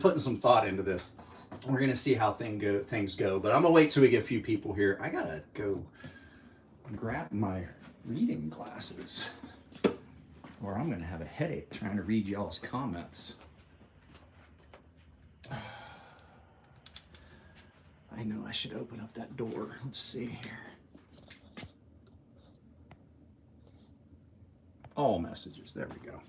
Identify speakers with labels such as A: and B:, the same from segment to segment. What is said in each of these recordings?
A: putting some thought into this. We're gonna see how things go, but I'm gonna wait till we get a few people here. I gotta go grab my reading glasses, or I'm gonna have a headache trying to read y'all's comments. I know I should open up that door. Let's see here. All messages. There we go.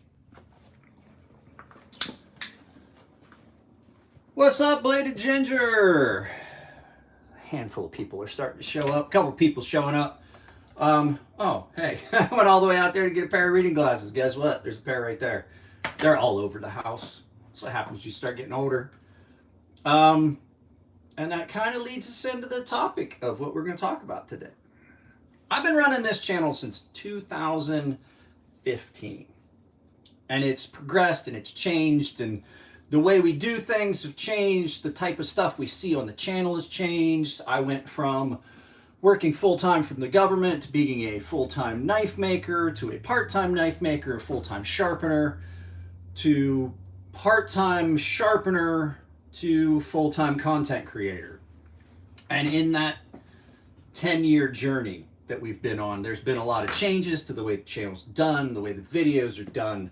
A: What's up, Bladed Ginger? A handful of people are starting to show up. A couple of people showing up. Oh, hey. I went all the way out there to get a pair of reading glasses. Guess what? There's a pair right there. They're all over the house. That's what happens when you start getting older. And that kind of leads us into the topic of what we're going to talk about today. I've been running this channel since 2015. And it's progressed and it's changed, and the way we do things have changed. The type of stuff we see on the channel has changed. I went from working full-time from the government to being a full-time knife maker, to a part-time knife maker, a full-time sharpener, to part-time sharpener, to full-time content creator. And in that 10-year journey that we've been on, there's been a lot of changes to the way the channel's done, the way the videos are done,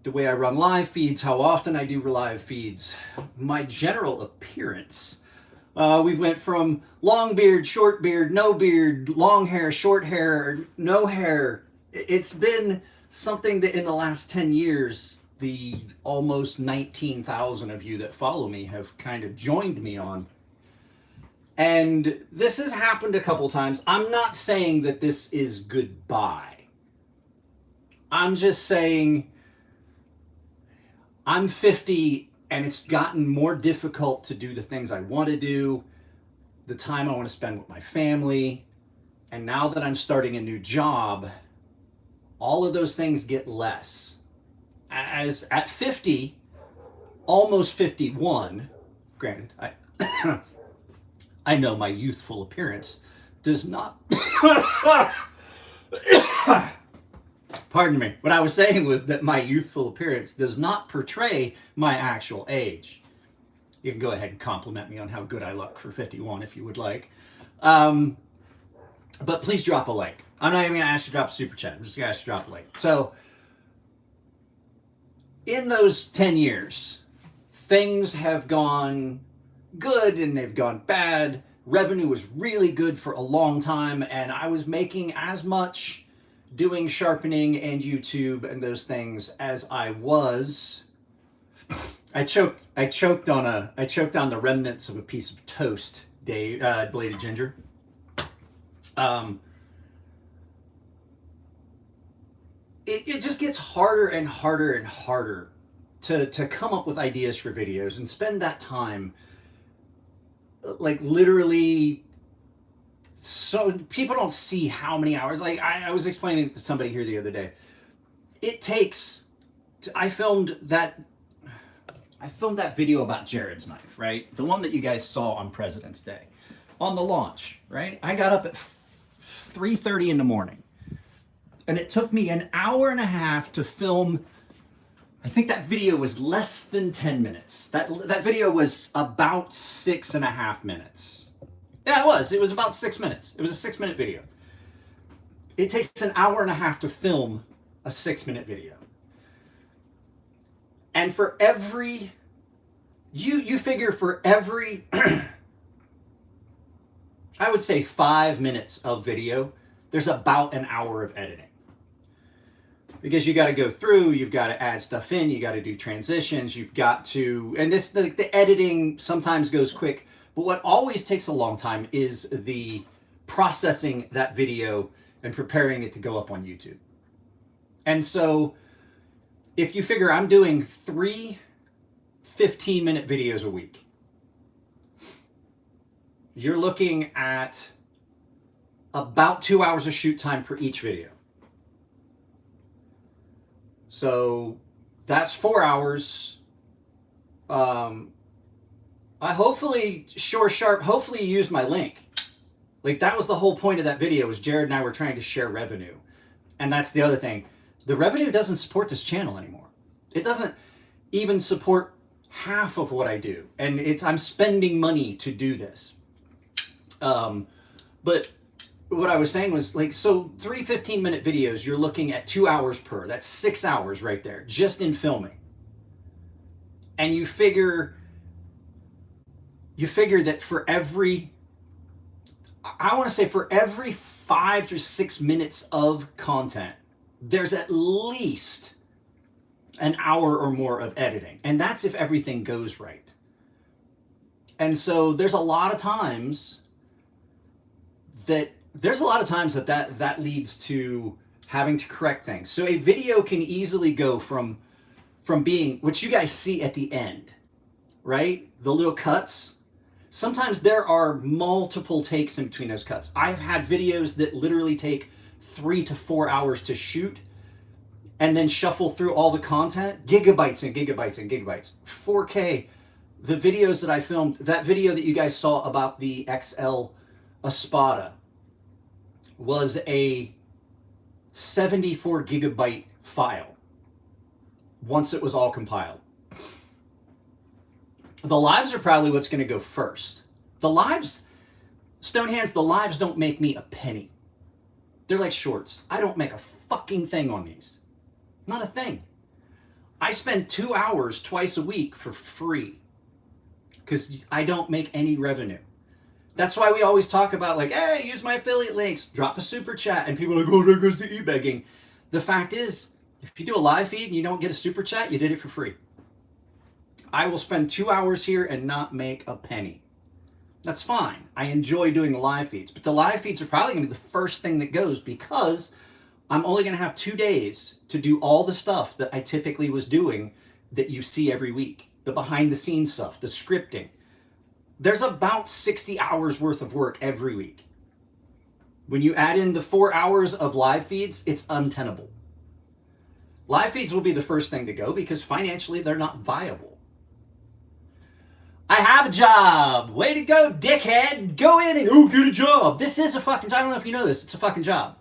A: the way I run live feeds, how often I do live feeds, my general appearance. We went from long beard, short beard, no beard, long hair, short hair, no hair. It's been something that in the last 10 years, the almost 19,000 of you that follow me have kind of joined me on. And this has happened a couple times. I'm not saying that this is goodbye. I'm just saying I'm 50 and it's gotten more difficult to do the things I want to do, the time I want to spend with my family. And now that I'm starting a new job, all of those things get less. As at 50, almost 51, granted, I know my youthful appearance does not... Pardon me. What I was saying was that my youthful appearance does not portray my actual age. You can go ahead and compliment me on how good I look for 51 if you would like. But please drop a like. I'm not even going to ask you to drop a super chat. I'm just going to ask you to drop a like. So, in those 10 years, things have gone good and they've gone bad. Revenue was really good for a long time, and I was making as much doing sharpening and YouTube and those things as I was. I choked on the remnants of a piece of toast, Bladed Ginger. It just gets harder and harder and harder to come up with ideas for videos and spend that time, like literally. So people don't see how many hours. Like I was explaining to somebody here the other day. It takes. I filmed that video about Jared's knife, right? The one that you guys saw on President's Day, on the launch, right? I got up at 3:30 in the morning, and it took me an hour and a half to film. I think that video was less than 10 minutes. That video was about 6.5 minutes. Yeah, it was. It was about 6 minutes. It was a 6-minute video. It takes an hour and a half to film a 6-minute video. And for every, you figure for every, I would say 5 minutes of video, there's about an hour of editing. Because you got to go through, you've got to add stuff in, you got to do transitions, you've got to, and the editing sometimes goes quick. But what always takes a long time is the processing that video and preparing it to go up on YouTube. And so if you figure I'm doing 3 15-minute videos a week, you're looking at about 2 hours of shoot time per each video. So that's 4 hours. Hopefully, hopefully you used my link. Like, that was the whole point of that video, was Jared and I were trying to share revenue. And that's the other thing. The revenue doesn't support this channel anymore. It doesn't even support half of what I do, and I'm spending money to do this. But what I was saying was, like, so 3 15-minute videos, you're looking at 2 hours per. That's 6 hours right there, just in filming. And you figure that for every, I want to say for every 5 to 6 minutes of content, there's at least an hour or more of editing. And that's if everything goes right. And so there's a lot of times that leads to having to correct things. So a video can easily go from being, which you guys see at the end, right? The little cuts. Sometimes there are multiple takes in between those cuts. I've had videos that literally take 3 to 4 hours to shoot and then shuffle through all the content, gigabytes and gigabytes and gigabytes. 4K, the videos that I filmed, that video that you guys saw about the XL Espada was a 74 gigabyte file once it was all compiled. The lives are probably what's going to go first. The lives, Stonehands, the lives don't make me a penny. They're like shorts. I don't make a fucking thing on these. Not a thing. I spend 2 hours twice a week for free because I don't make any revenue. That's why we always talk about, like, hey, use my affiliate links, drop a super chat, and people are like, oh, there goes the e-begging. The fact is, if you do a live feed and you don't get a super chat, you did it for free. I will spend 2 hours here and not make a penny. That's fine. I enjoy doing the live feeds, but the live feeds are probably going to be the first thing that goes because I'm only going to have 2 days to do all the stuff that I typically was doing that you see every week. The behind the scenes stuff, the scripting. There's about 60 hours worth of work every week. When you add in the 4 hours of live feeds, it's untenable. Live feeds will be the first thing to go because financially they're not viable. I have a job. Way to go, dickhead. Go in and get a job. This is a fucking job. I don't know if you know this. It's a fucking job.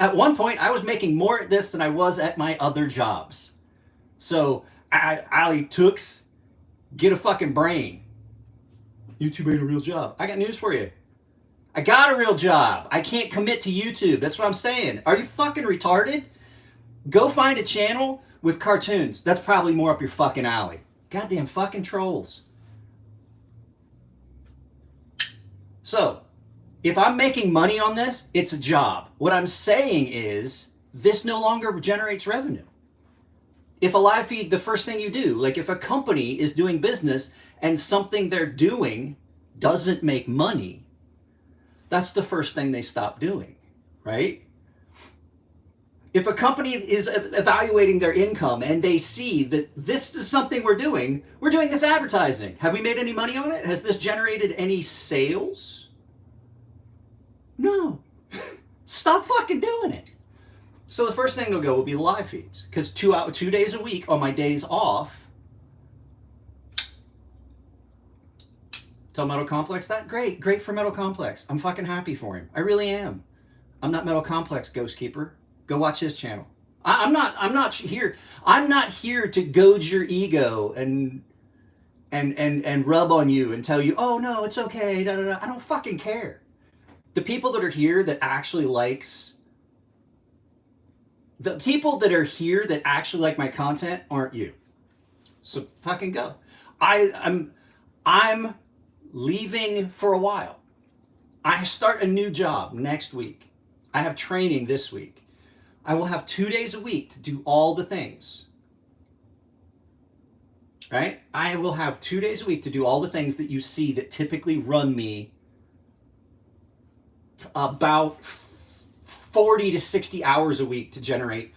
A: At one point, I was making more at this than I was at my other jobs. So, Ali Tooks, get a fucking brain. YouTube ain't a real job. I got news for you. I got a real job. I can't commit to YouTube. That's what I'm saying. Are you fucking retarded? Go find a channel with cartoons. That's probably more up your fucking alley. Goddamn fucking trolls. So, if I'm making money on this, it's a job. What I'm saying is, this no longer generates revenue. If a live feed, the first thing you do, like if a company is doing business and something they're doing doesn't make money, that's the first thing they stop doing, right? If a company is evaluating their income and they see that this is something we're doing this advertising. Have we made any money on it? Has this generated any sales? No. Stop fucking doing it. So the first thing to go will be live feeds, because 2 days a week on my days off. Tell Metal Complex that? Great for Metal Complex. I'm fucking happy for him. I really am. I'm not Metal Complex Ghost Keeper. Go watch his channel. I'm not here to goad your ego and rub on you and tell you, oh no, it's okay. Da, da, da. I don't fucking care. The people that are here that actually like my content aren't you. So fucking go. I'm leaving for a while. I start a new job next week. I have training this week. I will have 2 days a week to do all the things. Right? I will have 2 days a week to do all the things that you see that typically run me about 40 to 60 hours a week to generate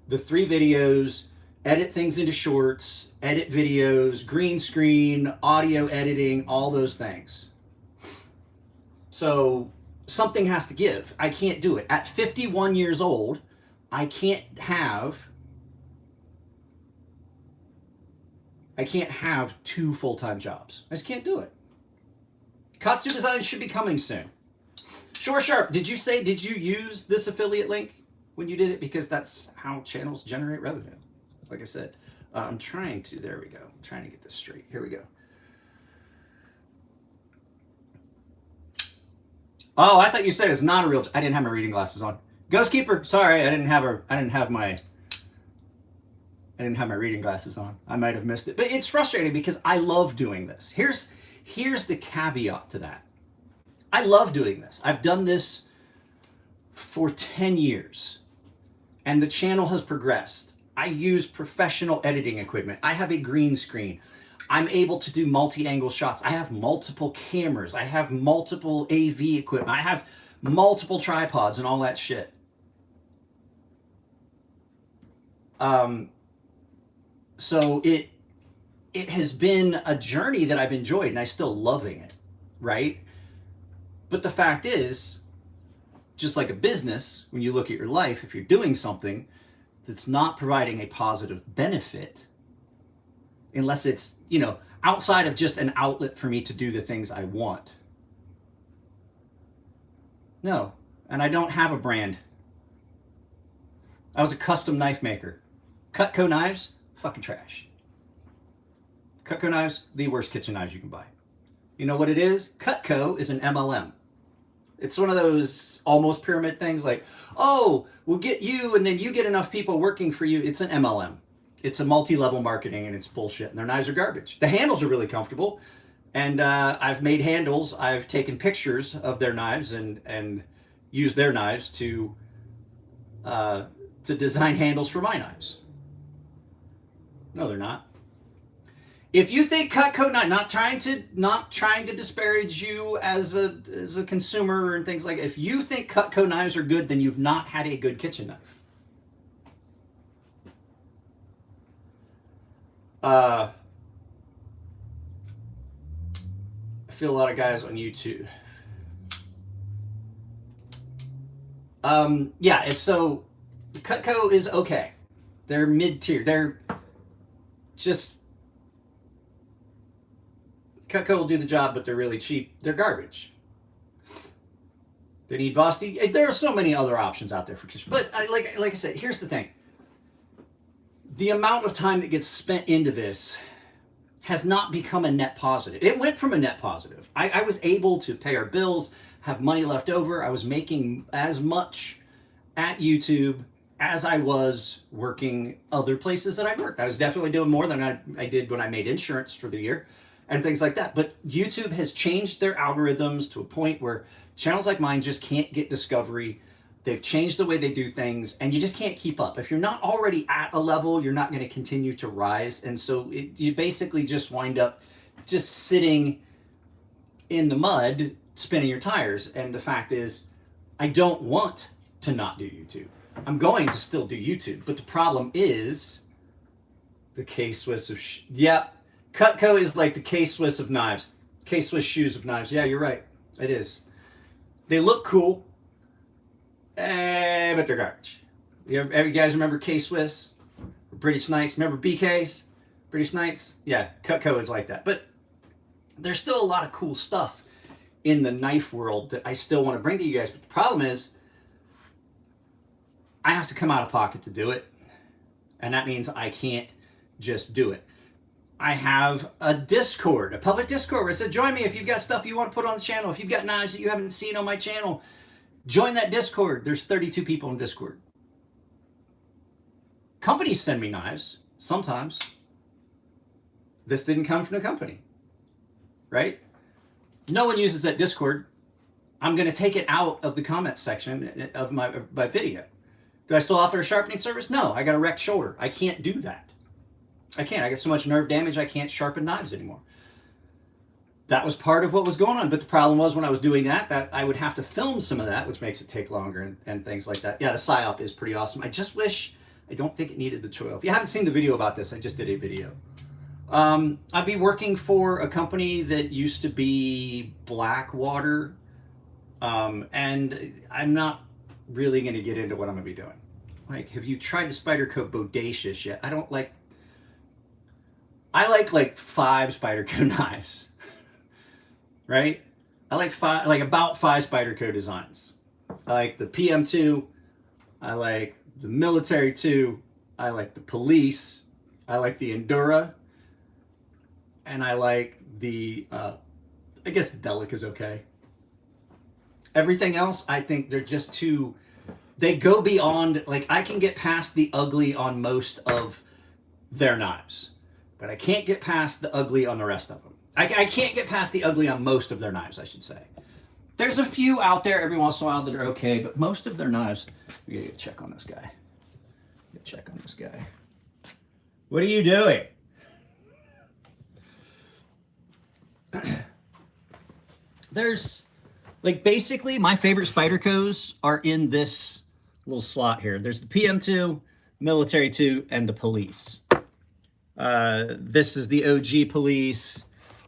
A: the 3 videos, edit things into shorts, edit videos, green screen, audio editing, all those things. So something has to give. I can't do it. At 51 years old, I can't have 2 full-time jobs. I just can't do it. KATSU Design should be coming soon. Sharp, did you use this affiliate link when you did it? Because that's how channels generate revenue. Like I said, I'm trying to, there we go. I'm trying to get this straight. Here we go. Oh, I thought you said it's not a real, I didn't have my reading glasses on. Ghost Keeper, sorry, I didn't have my reading glasses on. I might have missed it. But it's frustrating because I love doing this. Here's the caveat to that. I love doing this. I've done this for 10 years and the channel has progressed. I use professional editing equipment. I have a green screen. I'm able to do multi-angle shots. I have multiple cameras. I have multiple AV equipment. I have multiple tripods and all that shit. So it has been a journey that I've enjoyed and I'm still loving it, right? But the fact is, just like a business, when you look at your life, if you're doing something that's not providing a positive benefit, unless it's, you know, outside of just an outlet for me to do the things I want. No, and I don't have a brand. I was a custom knife maker. KATSU Knives, fucking trash. KATSU Knives, the worst kitchen knives you can buy. You know what it is? KATSU is an MLM. It's one of those almost pyramid things like, oh, we'll get you and then you get enough people working for you. It's an MLM. It's a multi-level marketing and it's bullshit and their knives are garbage. The handles are really comfortable and I've made handles. I've taken pictures of their knives and used their knives to design handles for my knives. No, they're not. If you think KATSU knife, not trying to disparage you as a consumer and things like that. If you think KATSU knives are good, then you've not had a good kitchen knife. I feel a lot of guys on YouTube. Yeah, it's so KATSU is okay. They're mid-tier. They're just KATSU will do the job, but they're really cheap. They're garbage. They need Vosti. There are so many other options out there for kitchen. But like I said, here's the thing. The amount of time that gets spent into this has not become a net positive. It went from a net positive. I was able to pay our bills, have money left over. I was making as much at YouTube as I was working other places that I worked. I was definitely doing more than I did when I made insurance for the year and things like that. But YouTube has changed their algorithms to a point where channels like mine just can't get discovery. They've changed the way they do things and you just can't keep up. If you're not already at a level, you're not going to continue to rise. And so you basically just wind up just sitting in the mud, spinning your tires. And the fact is, I don't want to not do YouTube. I'm going to still do YouTube. But the problem is the K-Swiss of, yep. KATSU is like the K-Swiss of knives. K-Swiss shoes of knives. Yeah, you're right. It is. They look cool. But they're garbage. You guys remember K-Swiss? British Knights? Remember BKs? British Knights? Yeah, KATSU is like that. But there's still a lot of cool stuff in the knife world that I still want to bring to you guys. But the problem is, I have to come out of pocket to do it. And that means I can't just do it. I have a Discord, a public Discord where I said, join me if you've got stuff you want to put on the channel. If you've got knives that you haven't seen on my channel, join that Discord. There's 32 people in Discord. Companies send me knives, sometimes. This didn't come from the company, right? No one uses that Discord. I'm going to take it out of the comments section of my video. Do I still offer a sharpening service? No, I got a wrecked shoulder. I can't do that. I can't. I got so much nerve damage, I can't sharpen knives anymore. That was part of what was going on. But the problem was when I was doing that I would have to film some of that, which makes it take longer and things like that. Yeah, the PSYOP is pretty awesome. I just wish, I don't think it needed the choil. If you haven't seen the video about this, I just did a video. I'd be working for a company that used to be Blackwater. And I'm not really going to get into what I'm going to be doing. Like, have you tried the Spyderco Bodacious yet? I like 5 Spyderco knives. Right? I like about 5 Spyderco designs. I like the PM2. I like the military 2. I like the police. I like the Endura, and I like the, I guess the Delic is okay. Everything else, I think they're just too, they go beyond, like I can get past the ugly on most of their knives, but I can't get past the ugly on the rest of them. I can't get past the ugly on most of their knives, I should say. There's a few out there every once in a while that are okay, but most of their knives, we gotta get a check on this guy. Get a check on this guy. What are you doing? There's, like, basically my favorite Spydercos are in this little slot here. There's the PM2, Military 2, and the Police. This is the OG Police,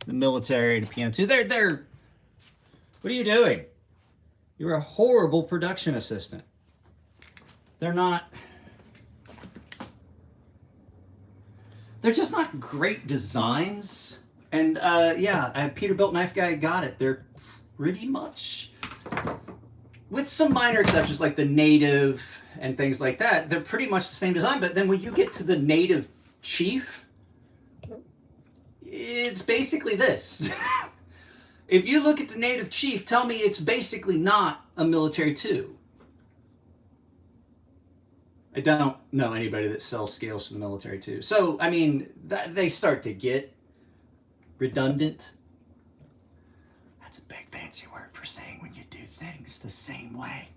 A: the Military, the PM2. They're, what are you doing? You're a horrible production assistant. They're just not great designs. And yeah, Peterbilt Knife Guy got it. They're pretty much, with some minor exceptions like the Native and things like that, they're pretty much the same design. But then when you get to the Native Chief, it's basically this. If you look at the Native Chief, tell me it's basically not a Military 2. I don't know anybody that sells scales for the Military 2. So, I mean, they start to get redundant. That's a big fancy word for saying when you do things the same way.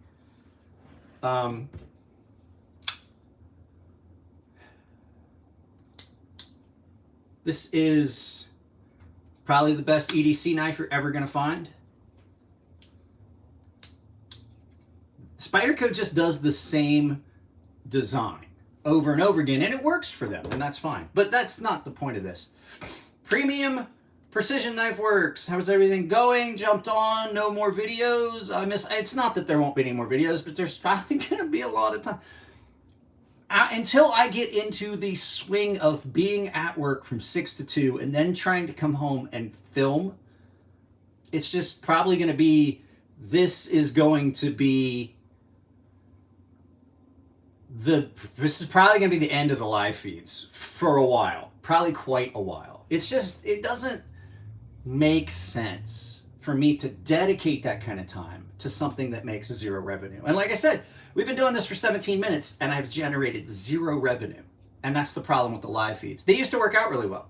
A: This is probably the best EDC knife you're ever going to find. Spyderco just does the same design over and over again, and it works for them, and that's fine. But that's not the point of this. Premium Precision Knife Works. How's everything going? Jumped on. No more videos. It's not that there won't be any more videos, but there's probably going to be a lot of time. Until I get into the swing of being at work from 6 to 2 and then trying to come home and film, it's just probably going to be, this is probably going to be the end of the live feeds for a while, probably quite a while. It's just, it doesn't make sense for me to dedicate that kind of time to something that makes zero revenue. And like I said, we've been doing this for 17 minutes and I've generated zero revenue. And that's the problem with the live feeds. They used to work out really well.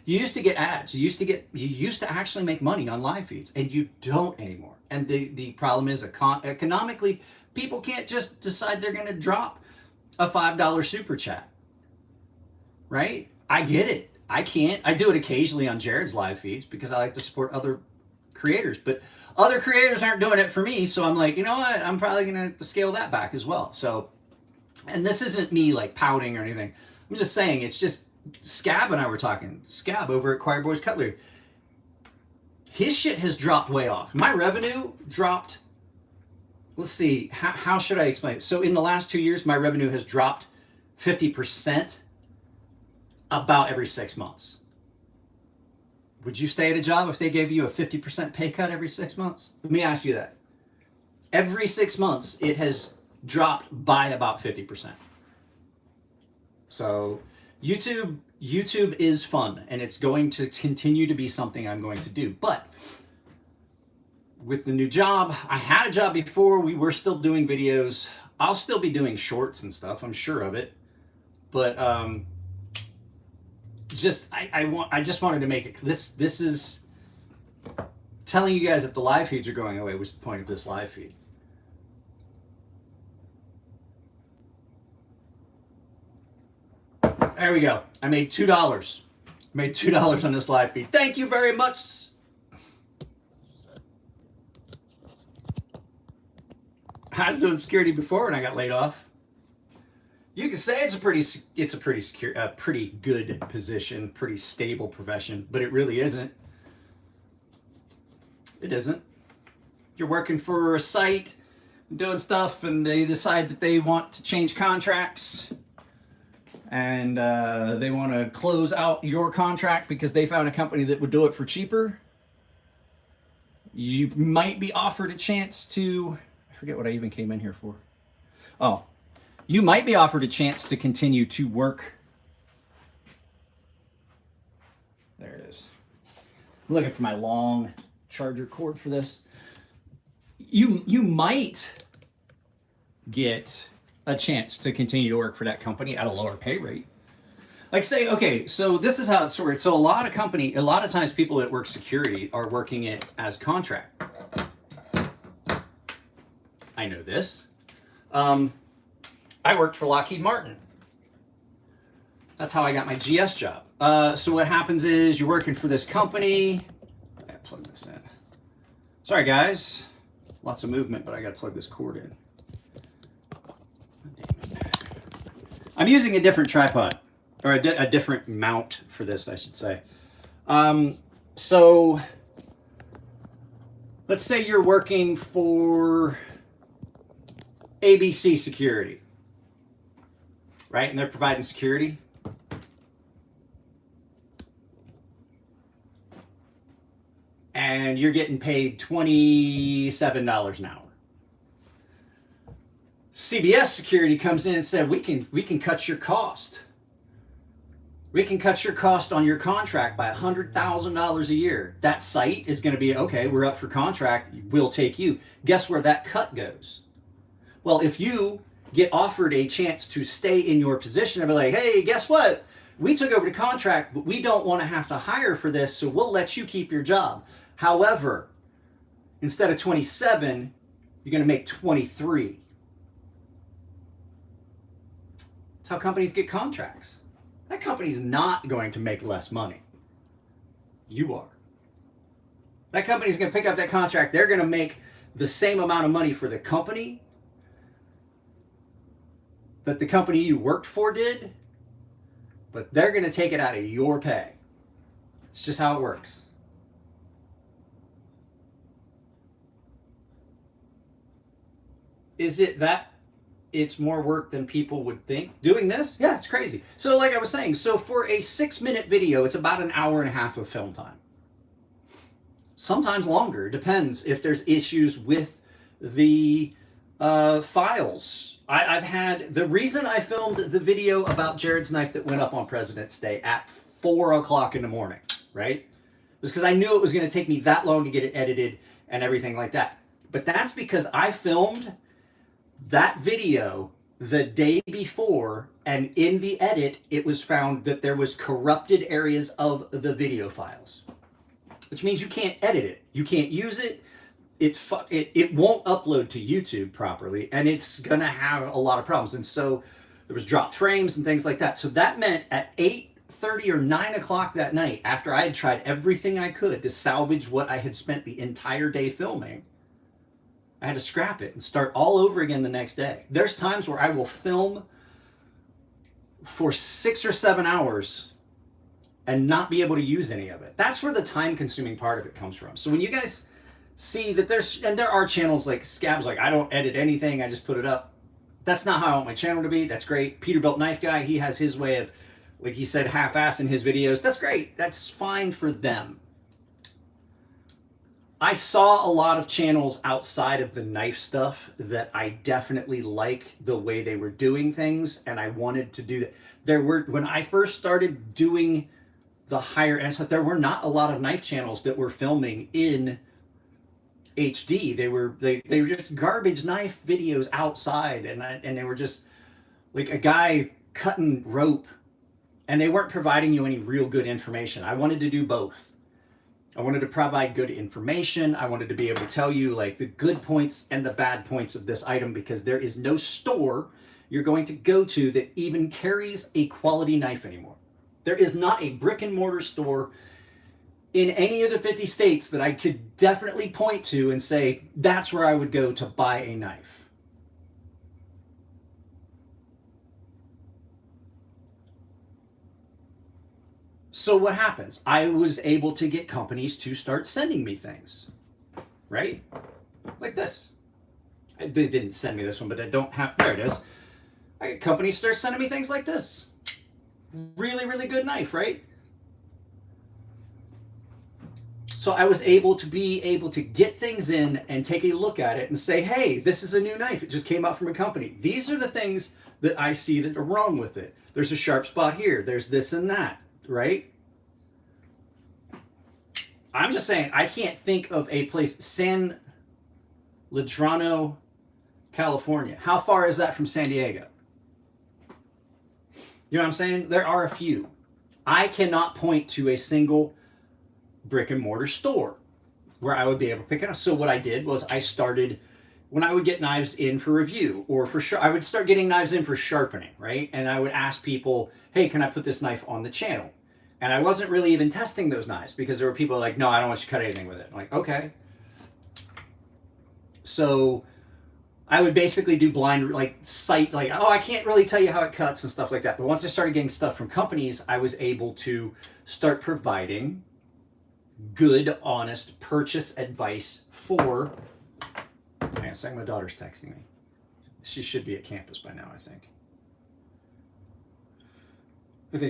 A: You used to get ads. You used to actually make money on live feeds, and you don't anymore. And the problem is economically, people can't just decide they're going to drop a $5 super chat. Right? I get it. I can't. I do it occasionally on Jared's live feeds because I like to support other creators, but other creators aren't doing it for me. So I'm like, you know what? I'm probably going to scale that back as well. So, and this isn't me like pouting or anything. I'm just saying, it's just Scab and I were talking. Scab over at Choir Boys Cutlery. His shit has dropped way off. My revenue dropped. Let's see. How should I explain it? So in the last 2 years, my revenue has dropped 50% about every 6 months. Would you stay at a job if they gave you a 50% pay cut every 6 months? Let me ask you that. Every 6 months, it has dropped by about 50%. So YouTube is fun, and it's going to continue to be something I'm going to do. But with the new job, I had a job before, we were still doing videos. I'll still be doing shorts and stuff, I'm sure of it. But I just wanted to make it. This is telling you guys that the live feeds are going away. What's the point of this live feed? There we go. I made $2. I made $2 on this live feed. Thank you very much. I was doing security before and I got laid off. You can say it's a pretty good position, pretty stable profession, but it really isn't. It isn't. You're working for a site, doing stuff, and they decide that they want to change contracts, and they want to close out your contract because they found a company that would do it for cheaper. You might be offered a chance to, I forget what I even came in here for. Oh. You might be offered a chance to continue to work There it is. I'm looking for my long charger cord for this. You might get a chance to continue to work for that company at a lower pay rate. Like say, okay, so this is how it's worked. So a lot of times people that work security are working it as contract. I know this. I worked for Lockheed Martin. That's how I got my GS job. So what happens is you're working for this company. I gotta plug this in. Sorry guys, lots of movement, but I gotta plug this cord in. I'm using a different tripod, or a different mount for this, I should say. So let's say you're working for ABC Security, right? And they're providing security. And you're getting paid $27 an hour. CBS Security comes in and said, we can cut your cost. We can cut your cost on your contract by $100,000 a year. That site is going to be, okay, we're up for contract. We'll take you. Guess where that cut goes? Well, if you get offered a chance to stay in your position and be like, hey, guess what? We took over the contract, but we don't want to have to hire for this, so we'll let you keep your job. However, instead of 27, you're going to make 23. That's how companies get contracts. That company's not going to make less money. You are. That company's going to pick up that contract. They're going to make the same amount of money for the company that the company you worked for did, but they're going to take it out of your pay. It's just how it works. Is it that it's more work than people would think doing this? Yeah, it's crazy. So like I was saying, so for a 6-minute video, it's about an hour and a half of film time. Sometimes longer, depends if there's issues with the files. I've had, the reason I filmed the video about Jared's knife that went up on President's Day at 4 o'clock in the morning, right? Was because I knew it was going to take me that long to get it edited and everything like that. But that's because I filmed that video the day before, and in the edit, it was found that there was corrupted areas of the video files, which means you can't edit it. You can't use it. It won't upload to YouTube properly, and it's gonna have a lot of problems. And so there was dropped frames and things like that. So that meant at 8:30 or 9 o'clock that night, after I had tried everything I could to salvage what I had spent the entire day filming, I had to scrap it and start all over again the next day. There's times where I will film for 6 or 7 hours and not be able to use any of it. That's where the time-consuming part of it comes from. So when you guys see that there are channels like Scab's like, I don't edit anything, I just put it up. That's not how I want my channel to be. That's great. Peterbilt Knife Guy, he has his way of, like he said, half-ass in his videos. That's great. That's fine for them. I saw a lot of channels outside of the knife stuff that I definitely like the way they were doing things, and I wanted to do that. When I first started doing the higher end stuff, there were not a lot of knife channels that were filming in HD. They were just garbage knife videos outside, and they were just like a guy cutting rope, and they weren't providing you any real good information. I wanted to do both. I wanted to provide good information. I wanted to be able to tell you like the good points and the bad points of this item, because there is no store you're going to go to that even carries a quality knife anymore. There is not a brick and mortar store in any of the 50 states that I could definitely point to and say, that's where I would go to buy a knife. So what happens? I was able to get companies to start sending me things, right? Like this. They didn't send me this one, but I don't have, there it is. I get companies start sending me things like this. Really, really good knife, right? So I was able to get things in and take a look at it and say, hey, this is a new knife. It just came out from a company. These are the things that I see that are wrong with it. There's a sharp spot here. There's this and that, right? I'm just saying, I can't think of a place. San Ledrano, California. How far is that from San Diego? You know what I'm saying? There are a few. I cannot point to a single brick and mortar store where I would be able to pick it up. So what I did was I started, when I would get knives in for review or I would start getting knives in for sharpening, right? And I would ask people, hey, can I put this knife on the channel? And I wasn't really even testing those knives because there were people like, no, I don't want you to cut anything with it. I'm like, okay. So I would basically do blind, like sight, like, oh, I can't really tell you how it cuts and stuff like that. But once I started getting stuff from companies, I was able to start providing good, honest purchase advice for, hang on a second, my daughter's texting me. She should be at campus by now, I think.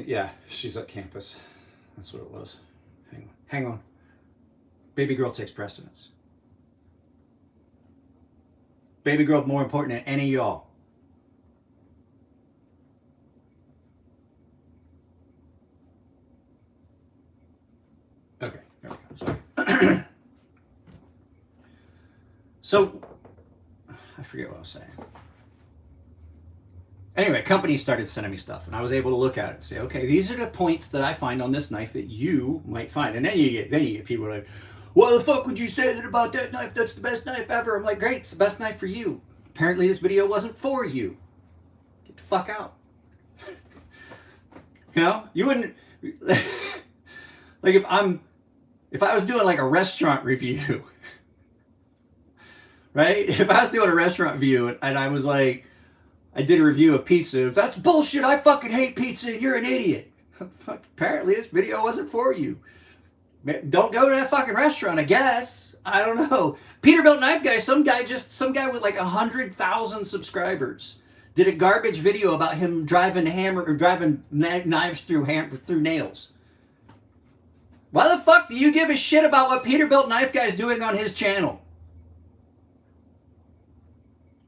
A: Yeah, she's at campus. That's what it was. Hang on. Baby girl takes precedence. Baby girl more important than any of y'all. Okay, there we go. Sorry. So, I forget what I was saying. Anyway, companies started sending me stuff, and I was able to look at it and say, okay, these are the points that I find on this knife that you might find. And then you get people like, what the fuck would you say that about that knife? That's the best knife ever. I'm like, great, it's the best knife for you. Apparently this video wasn't for you. Get the fuck out. You know, you wouldn't, like if I was doing like a restaurant review, right? If I was doing a restaurant review and I was like, I did a review of pizza. If that's bullshit, I fucking hate pizza, you're an idiot. Apparently this video wasn't for you. Don't go to that fucking restaurant, I guess. I don't know. Peterbilt Knife Guy, some guy with like 100,000 subscribers did a garbage video about him driving knives through nails. Why the fuck do you give a shit about what Peterbilt Knife Guy is doing on his channel?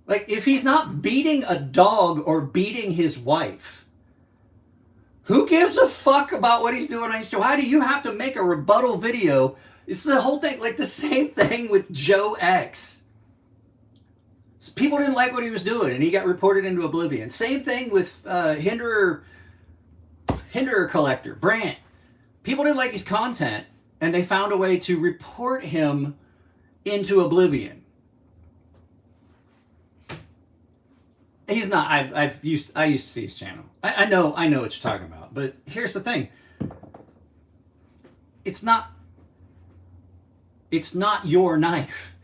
A: Like, if he's not beating a dog or beating his wife, who gives a fuck about what he's doing on his channel? Why do you have to make a rebuttal video? It's the whole thing, like the same thing with Joe X. People didn't like what he was doing, and he got reported into oblivion. Same thing with Hinderer Collector, Brant. People didn't like his content, and they found a way to report him into oblivion. He's not. I used to see his channel. I know what you're talking about. But here's the thing. It's not your knife,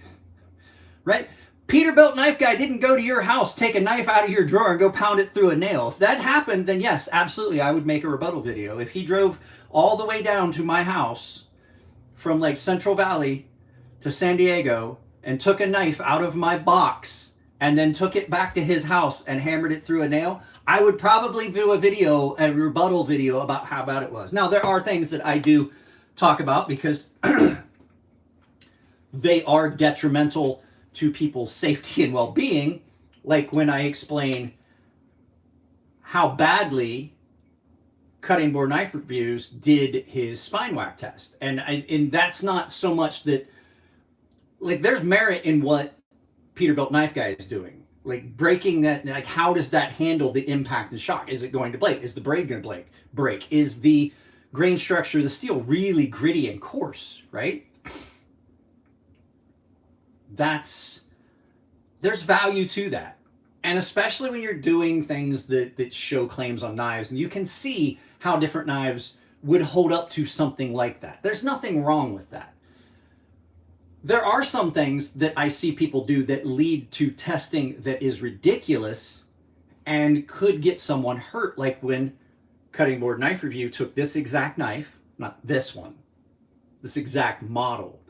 A: right? Peterbilt Knife Guy didn't go to your house, take a knife out of your drawer, and go pound it through a nail. If that happened, then yes, absolutely, I would make a rebuttal video. If he drove all the way down to my house from like Central Valley to San Diego and took a knife out of my box and then took it back to his house and hammered it through a nail, I would probably do a rebuttal video about how bad it was. Now, there are things that I do talk about because they are detrimental to people's safety and well-being, like when I explain how badly Cutting Board Knife Reviews did his spine whack test. And that's not so much that, like, there's merit in what Peterbilt Knife Guy is doing. Like, breaking that, like, how does that handle the impact and shock? Is it going to break? Is the blade going to break? Is the grain structure of the steel really gritty and coarse, right? There's value to that. And especially when you're doing things that show claims on knives, and you can see how different knives would hold up to something like that. There's nothing wrong with that. There are some things that I see people do that lead to testing that is ridiculous and could get someone hurt, like when Cutting Board Knife Review took this exact knife, not this one, this exact model,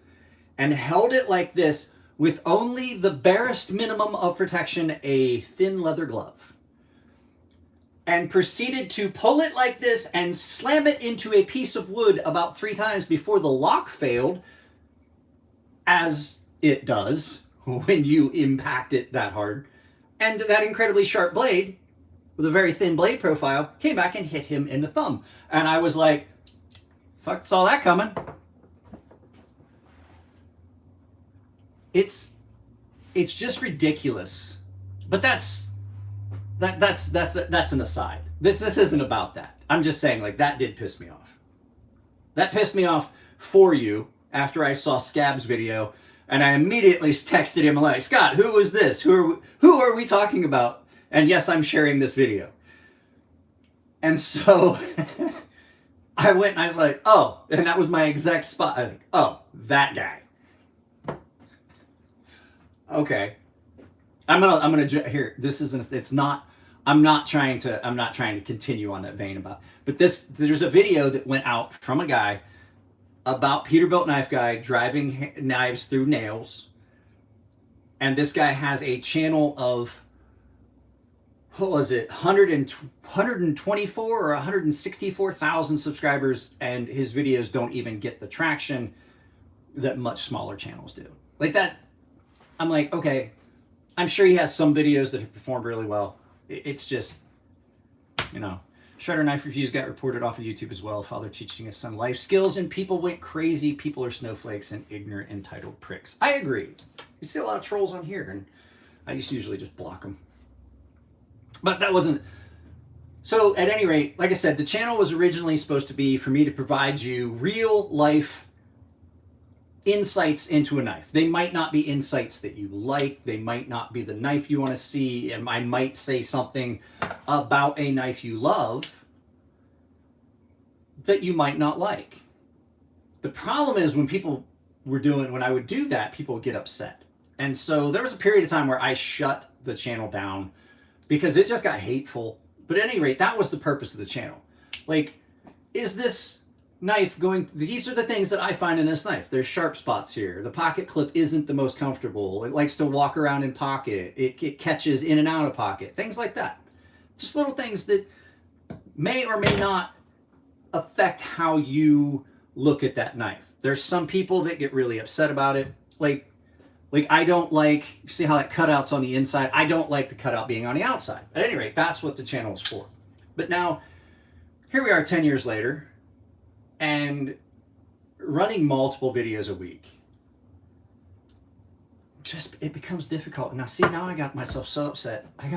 A: and held it like this with only the barest minimum of protection, a thin leather glove, and proceeded to pull it like this and slam it into a piece of wood about 3 times before the lock failed, as it does when you impact it that hard. And that incredibly sharp blade, with a very thin blade profile, came back and hit him in the thumb. And I was like, fuck, saw that coming. it's just ridiculous. But that's an aside. This isn't about that. I'm just saying, like, that did piss me off. That pissed me off for you after I saw Scab's video, and I immediately texted him like, Scott, who is this? Who are we talking about? And yes, I'm sharing this video. And so I went and I was like, oh, and that was my exact spot. I think, oh, that guy. Okay. I'm gonna here. This isn't. It's not. I'm not trying to continue on that vein about. But there's a video that went out from a guy about Peterbilt knife guy driving knives through nails, and this guy has a channel of, what was it, 124 or 164,000 subscribers, and his videos don't even get the traction that much smaller channels do. Like that, I'm like, okay, I'm sure he has some videos that have performed really well. It's just, you know, Shredder Knife Reviews got reported off of YouTube as well. Father teaching his son life skills, and people went crazy. People are snowflakes and ignorant, entitled pricks. I agree. You see a lot of trolls on here, and I usually just block them. But that wasn't. So at any rate, like I said, the channel was originally supposed to be for me to provide you real life insights into a knife. They might not be insights that you like. They might not be the knife you want to see. And I might say something about a knife you love that you might not like. The problem is when I would do that, people would get upset. And so there was a period of time where I shut the channel down because it just got hateful. But at any rate, that was the purpose of the channel. Like, is this knife these are the things that I find in this knife. There's sharp spots here. The pocket clip isn't the most comfortable. It likes to walk around in pocket. It catches in and out of pocket. Things like that. Just little things that may or may not affect how you look at that knife. There's some people that get really upset about it. Like I don't like, see how that cutout's on the inside? I don't like the cutout being on the outside. At any rate, that's what the channel is for. But now, here we are 10 years later, and running multiple videos a week, it becomes difficult. Now, see, now I got myself so upset. I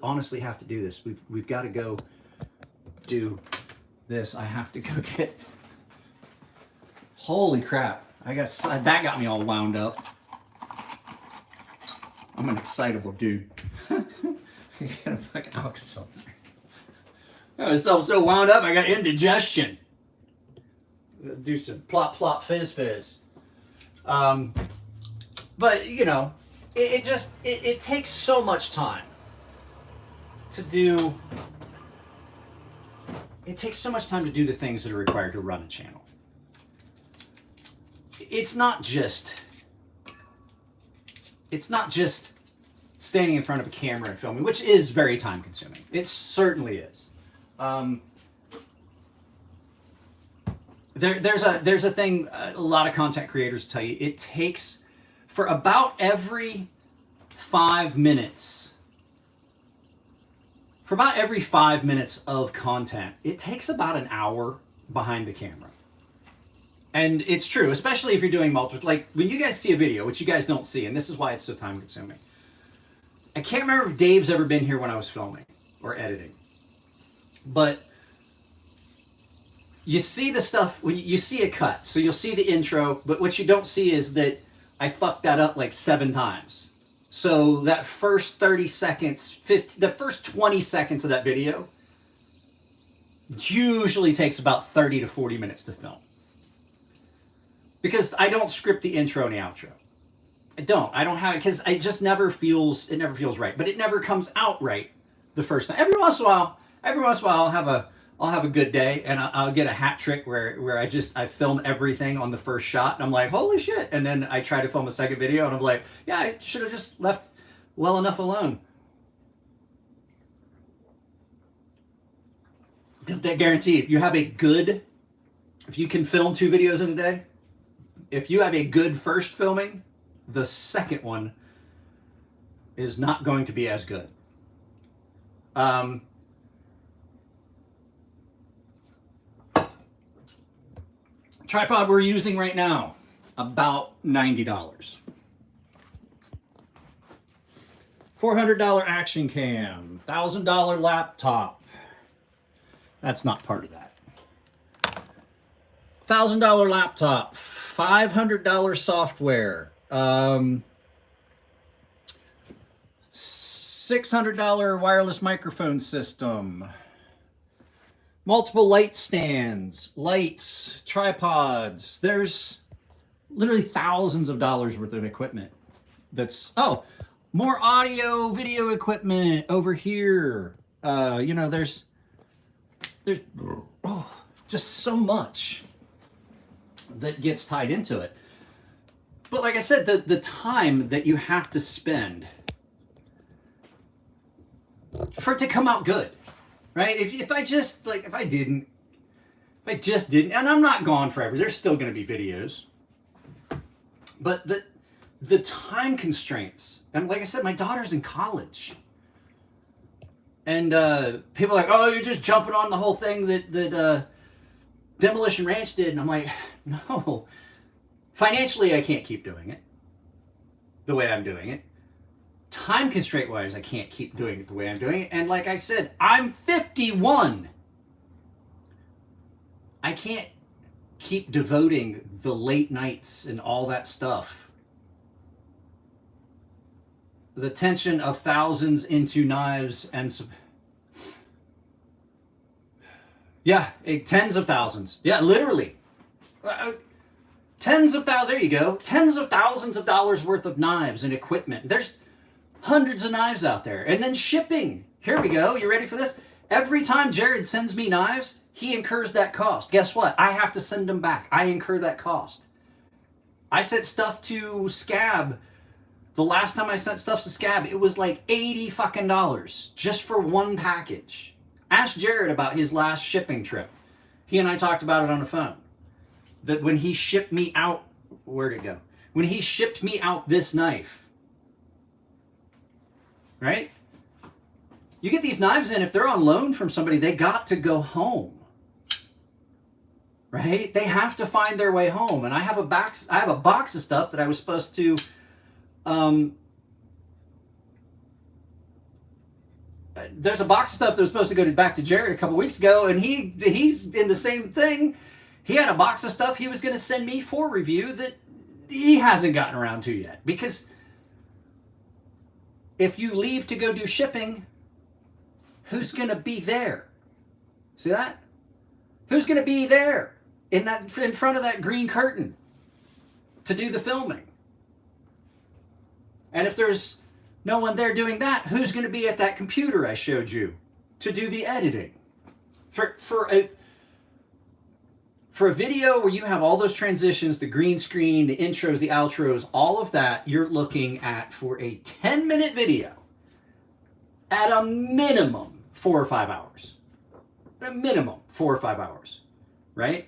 A: honestly have to do this. We've got to go do this. I have to go get. Holy crap! That got me all wound up. I'm an excitable dude. I got a fucking Alka-Seltzer. I got myself so wound up. I got indigestion. Do some plop plop fizz fizz. But you know, it takes so much time to do. It takes so much time to do the things that are required to run a channel. It's not just standing in front of a camera and filming, which is very time consuming. It certainly is. There's a thing a lot of content creators tell you. It takes, for about every 5 minutes, of content, it takes about an hour behind the camera. And it's true, especially if you're doing multiple, like when you guys see a video, which you guys don't see, and this is why it's so time consuming. I can't remember if Dave's ever been here when I was filming or editing, but you see the stuff, when you see a cut, so you'll see the intro, but what you don't see is that I fucked that up like 7 times. So that first 30 seconds, the first 20 seconds of that video usually takes about 30 to 40 minutes to film. Because I don't script the intro and the outro. I don't have it, because it just never feels right. But it never comes out right the first time. Every once in a while I'll have a good day, and I'll get a hat trick where I film everything on the first shot, and I'm like, holy shit. And then I try to film a second video, and I'm like, yeah, I should have just left well enough alone. Because I guarantee, if you can film 2 videos in a day, if you have a good first filming, the second one is not going to be as good. Tripod we're using right now. about $90. $400 action cam, $1,000 laptop. That's not part of that. $1,000 laptop, $500 software, $600 wireless microphone system, multiple light stands, lights, tripods. There's literally thousands of dollars worth of equipment. That's, oh, more audio, video equipment over here. You know, there's just so much that gets tied into it. But like I said, the time that you have to spend for it to come out good, right? If I just didn't, and I'm not gone forever, there's still going to be videos, but the time constraints, and like I said, my daughter's in college, and people are like, oh, you're just jumping on the whole thing that Demolition Ranch did, and I'm like, no, financially I can't keep doing it the way I'm doing it. Time constraint wise, I can't keep doing it the way I'm doing it. And like I said, I'm 51. I can't keep devoting the late nights and all that stuff. The tension of thousands into knives and tens of thousands. Yeah, literally. Tens of thousands, there you go. Tens of thousands of dollars worth of knives and equipment. There's hundreds of knives out there. And then shipping. Here we go. You ready for this? Every time Jared sends me knives, he incurs that cost. Guess what? I have to send them back. I incur that cost. I sent stuff to Scab. The last time I sent stuff to Scab, it was like $80 fucking just for one package. Ask Jared about his last shipping trip. He and I talked about it on the phone. That when he shipped me out, where'd it go? When he shipped me out this knife, right? You get these knives in, if they're on loan from somebody, they got to go home, right? They have to find their way home. And I have a box of stuff that I was supposed to, there's a box of stuff that was supposed to go back to Jared a couple weeks ago, and he's in the same thing. He had a box of stuff he was going to send me for review that he hasn't gotten around to yet. Because if you leave to go do shipping, who's going to be there? See that? Who's going to be there in front of that green curtain to do the filming? And if there's no one there doing that, who's going to be at that computer I showed you to do the editing? For a video where you have all those transitions, the green screen, the intros, the outros, all of that, you're looking at, for a 10-minute video, at a minimum 4 or 5 hours. At a minimum 4 or 5 hours, right?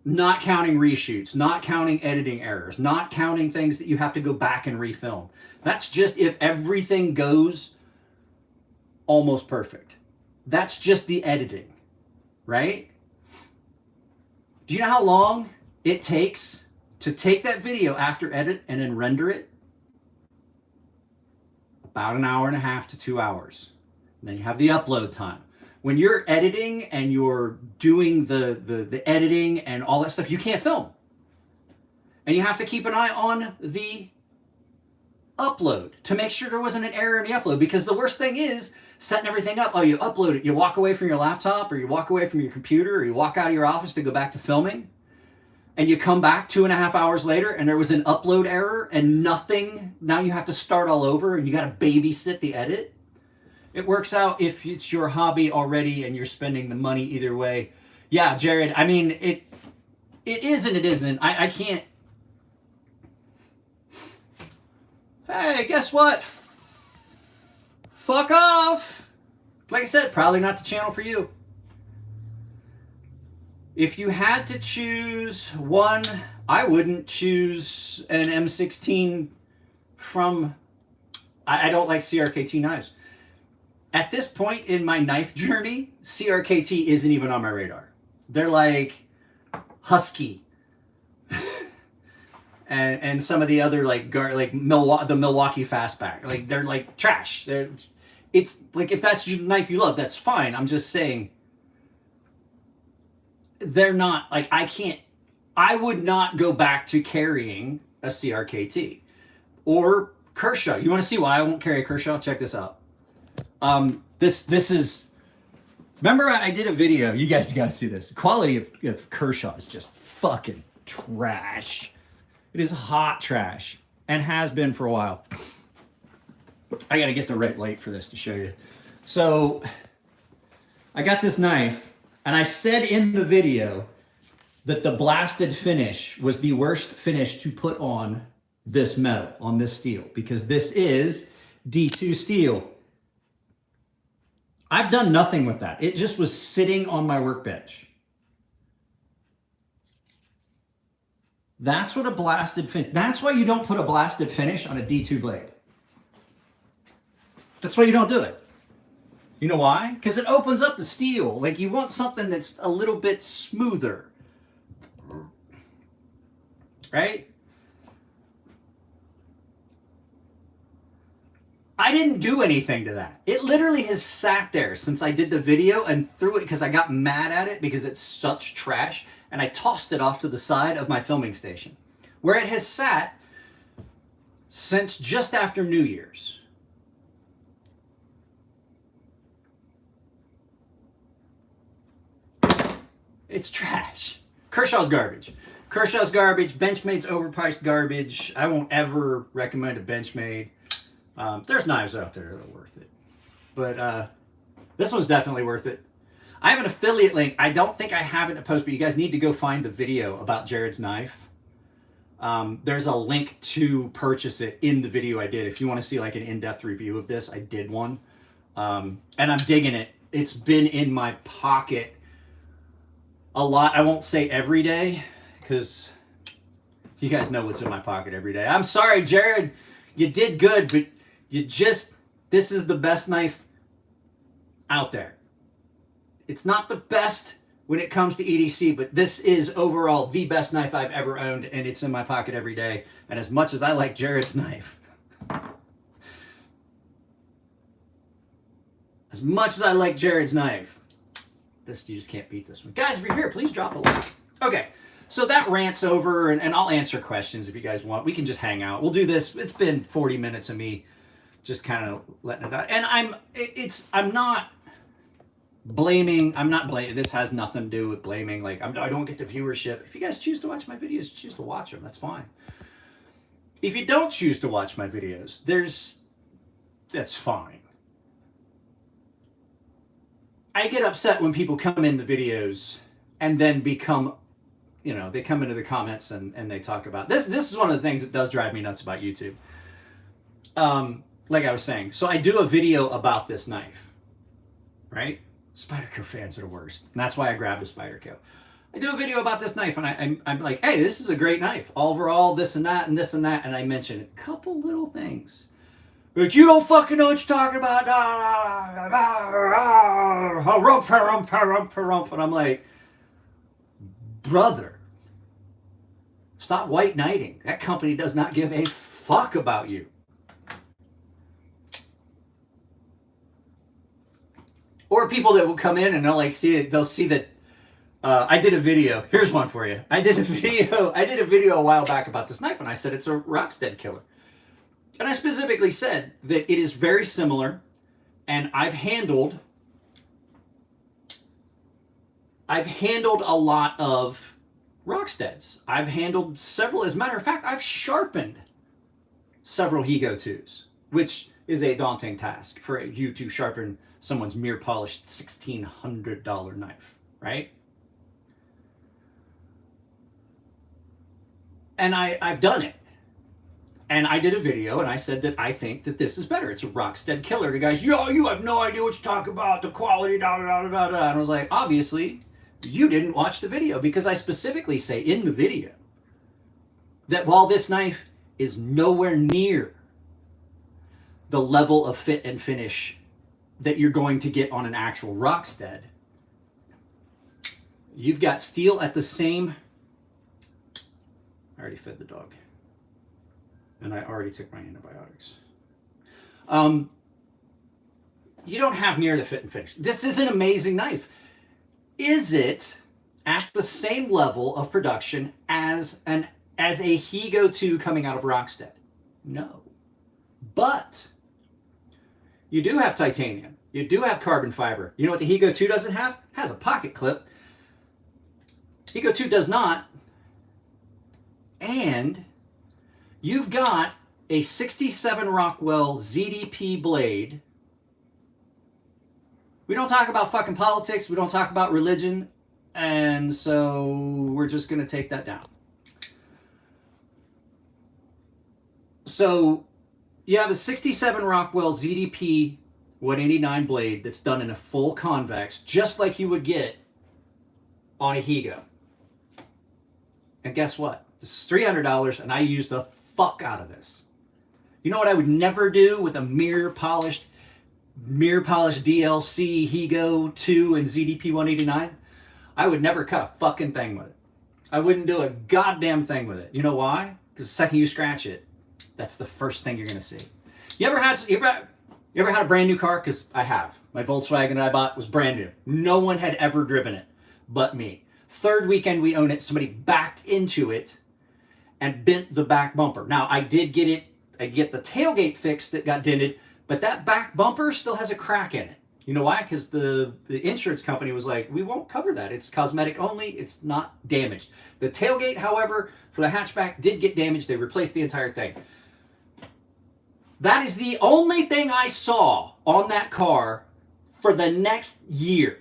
A: Not counting reshoots, not counting editing errors, not counting things that you have to go back and refilm. That's just if everything goes almost perfect. That's just the editing, right? Do you know how long it takes to take that video after edit and then render it? About an hour and a half to 2 hours. And then you have the upload time. When you're editing and you're doing the editing and all that stuff, you can't film. And you have to keep an eye on the upload to make sure there wasn't an error in the upload. Because the worst thing is setting everything up. Oh, you upload it. You walk away from your laptop, or you walk away from your computer, or you walk out of your office to go back to filming. And you come back 2.5 hours later and there was an upload error and nothing. Now you have to start all over and you got to babysit the edit. It works out if it's your hobby already and you're spending the money either way. Yeah, Jared, I mean, it is and it isn't. I can't. Hey, guess what? Fuck off. Like I said, probably not the channel for you. If you had to choose one, I wouldn't choose an M16 from... I don't like CRKT knives. At this point in my knife journey, CRKT isn't even on my radar. They're like husky. and some of the other like the Milwaukee Fastback, like they're like trash. It's like, if that's the knife you love, that's fine. I'm just saying they're not like, I would not go back to carrying a CRKT or Kershaw. You want to see why I won't carry a Kershaw? Check this out. This is, remember I did a video, you guys gotta see this. The quality of Kershaw is just fucking trash. It is hot trash and has been for a while. I gotta get the right light for this to show you. So I got this knife and I said in the video that the blasted finish was the worst finish to put on this metal, on this steel, because this is D2 steel. I've done nothing with that. It just was sitting on my workbench. That's what a blasted finish, that's why you don't put a blasted finish on a D2 blade. That's why you don't do it. You know why? Because it opens up the steel. Like, you want something that's a little bit smoother. Right? I didn't do anything to that. It literally has sat there since I did the video and threw it because I got mad at it because it's such trash, and I tossed it off to the side of my filming station, where it has sat since just after New Year's. It's trash. Kershaw's garbage. Kershaw's garbage. Benchmade's overpriced garbage. I won't ever recommend a Benchmade. There's knives out there that are worth it. But this one's definitely worth it. I have an affiliate link. I don't think I have it in a post, but you guys need to go find the video about Jared's knife. There's a link to purchase it in the video I did. If you want to see like an in-depth review of this, I did one. And I'm digging it. It's been in my pocket a lot. I won't say every day, because you guys know what's in my pocket every day. I'm sorry, Jared. You did good, but this is the best knife out there. It's not the best when it comes to EDC, but this is overall the best knife I've ever owned, and it's in my pocket every day. And as much as I like Jared's knife, this, you just can't beat this one. Guys, if you're here, please drop a like. Okay, so that rants over, and I'll answer questions if you guys want. We can just hang out. We'll do this. It's been 40 minutes of me just kind of letting it out. And I'm not blaming. This has nothing to do with blaming. Like, I don't get the viewership. If you guys choose to watch my videos, choose to watch them. That's fine. If you don't choose to watch my videos, that's fine. I get upset when people come in the videos and then become, they come into the comments and they talk about this. This is one of the things that does drive me nuts about YouTube. Like I was saying, so I do a video about this knife, right? Spyderco fans are the worst. And that's why I grabbed a Spyderco. I do a video about this knife, and I'm like, hey, this is a great knife. Overall, this and that and this and that. And I mention a couple little things. Like, you don't fucking know what you're talking about. And I'm like, brother, stop white knighting. That company does not give a fuck about you. Or people that will come in and they'll like see it. They'll see that I did a video. Here's one for you. I did a video a while back about this knife, and I said it's a Rockstead killer. And I specifically said that it is very similar, and I've handled a lot of Rocksteads. I've handled several. As a matter of fact, I've sharpened several Higo 2s, which is a daunting task for you to sharpen someone's mirror polished $1,600 knife, right? And I've done it. And I did a video, and I said that I think that this is better. It's a Rockstead killer. The guy's, yo, you have no idea what you're talking about, the quality, da da da da da. And I was like, obviously, you didn't watch the video, because I specifically say in the video that while this knife is nowhere near the level of fit and finish that you're going to get on an actual Rockstead, you've got steel at the same... I already fed the dog. And I already took my antibiotics. You don't have near the fit and finish. This is an amazing knife. Is it at the same level of production as a Higo 2 coming out of Rockstead? No. But you do have titanium. You do have carbon fiber. You know what the Higo 2 doesn't have? It has a pocket clip. Higo 2 does not. And you've got a 67 Rockwell ZDP blade. We don't talk about fucking politics. We don't talk about religion. And so we're just going to take that down. So you have a 67 Rockwell ZDP 189 blade that's done in a full convex, just like you would get on a Higo. And guess what? This is $300, and I use the fuck out of this. You know what I would never do with a mirror polished DLC Higo 2 and ZDP 189? I would never cut a fucking thing with it. I wouldn't do a goddamn thing with it. You know why? Because the second you scratch it, that's the first thing you're gonna see. You ever had a brand new car? Because I have. My Volkswagen that I bought was brand new. No one had ever driven it but me. Third weekend we own it, somebody backed into it and bent the back bumper. Now I did get it. I get the tailgate fixed that got dented, but that back bumper still has a crack in it. You know why? Because the insurance company was like, we won't cover that. It's cosmetic only. It's not damaged. The tailgate, however, for the hatchback did get damaged. They replaced the entire thing. That is the only thing I saw on that car for the next year,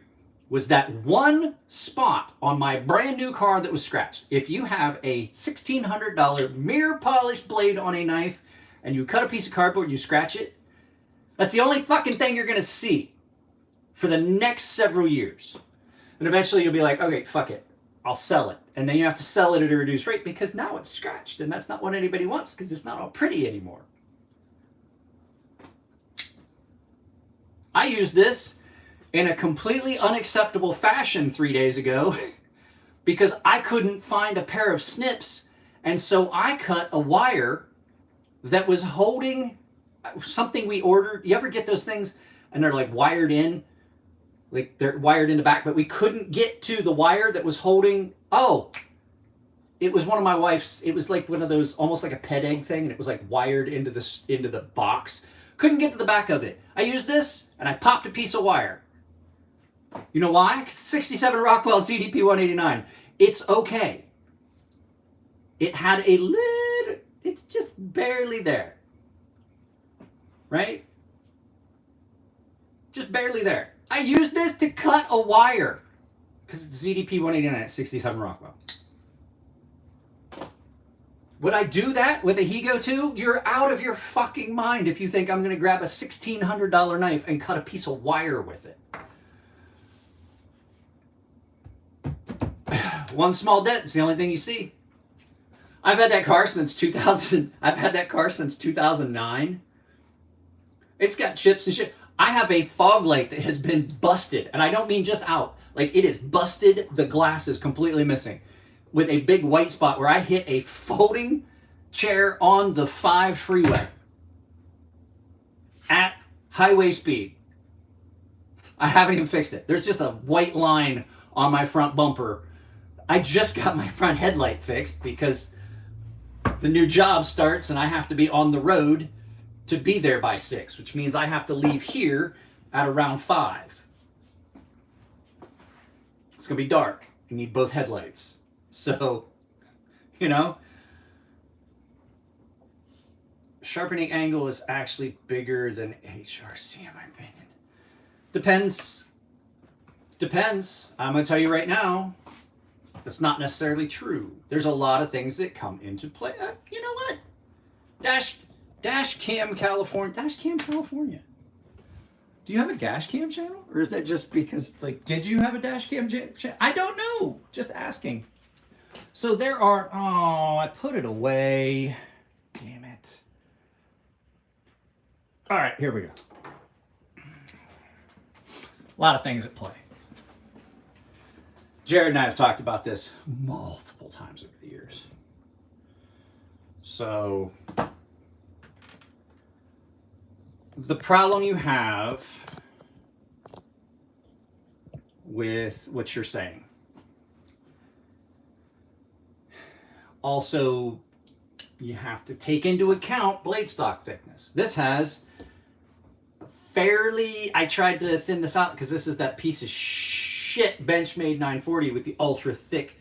A: was that one spot on my brand new car that was scratched. If you have a $1,600 mirror polished blade on a knife and you cut a piece of cardboard and you scratch it, that's the only fucking thing you're gonna see for the next several years. And eventually you'll be like, okay, fuck it, I'll sell it. And then you have to sell it at a reduced rate because now it's scratched, and that's not what anybody wants because it's not all pretty anymore. I used this in a completely unacceptable fashion 3 days ago because I couldn't find a pair of snips, and so I cut a wire that was holding something we ordered. You ever get those things and they're like wired in? Like they're wired in the back, but we couldn't get to the wire that was holding. Oh, it was one of my wife's. It was like one of those, almost like a pet egg thing, and it was like wired into the box. Couldn't get to the back of it. I used this and I popped a piece of wire. You know why? 67 Rockwell ZDP 189. It's okay. It had a little. It's just barely there. Right? Just barely there. I used this to cut a wire because it's ZDP 189 at 67 Rockwell. Would I do that with a Higo 2? You're out of your fucking mind if you think I'm going to grab a $1,600 knife and cut a piece of wire with it. One small dent is the only thing you see. I've had that car since 2000. I've had that car since 2009. It's got chips and shit. I have a fog light that has been busted, and I don't mean just out. Like, it is busted. The glass is completely missing, with a big white spot where I hit a folding chair on the 5 freeway at highway speed. I haven't even fixed it. There's just a white line on my front bumper. I just got my front headlight fixed because the new job starts and I have to be on the road to be there by 6, which means I have to leave here at around 5. It's gonna be dark. You need both headlights. So, you know, sharpening angle is actually bigger than HRC in my opinion. Depends. I'm gonna tell you right now, that's not necessarily true. There's a lot of things that come into play. You know what? Dash Cam California. Do you have a dash cam channel? Or is that just because, like, did you have a dash cam channel? I don't know. Just asking. So there are, oh, I put it away. Damn it. All right, here we go. A lot of things at play. Jared and I have talked about this multiple times over the years. So the problem you have with what you're saying. Also, you have to take into account blade stock thickness. This has fairly, I tried to thin this out because this is that piece of shit Benchmade 940 with the ultra thick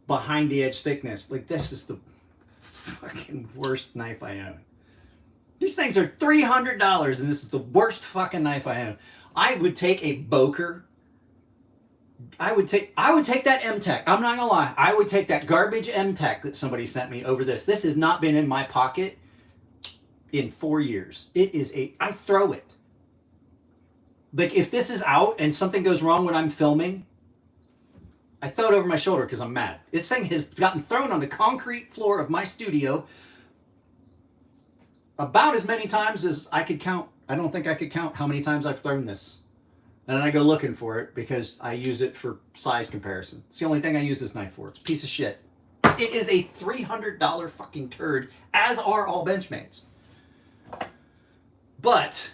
A: behind the edge thickness. Like, this is the fucking worst knife I own. These things are $300 and this is the worst fucking knife I own. I would take a Boker. I would take that M-Tech. I'm not gonna lie. I would take that garbage M-Tech that somebody sent me over this. This has not been in my pocket in 4 years. It is I throw it. Like, if this is out and something goes wrong when I'm filming, I throw it over my shoulder because I'm mad. This thing has gotten thrown on the concrete floor of my studio about as many times as I could count. I don't think I could count how many times I've thrown this. And then I go looking for it because I use it for size comparison. It's the only thing I use this knife for. It's a piece of shit. It is a $300 fucking turd, as are all Benchmades. But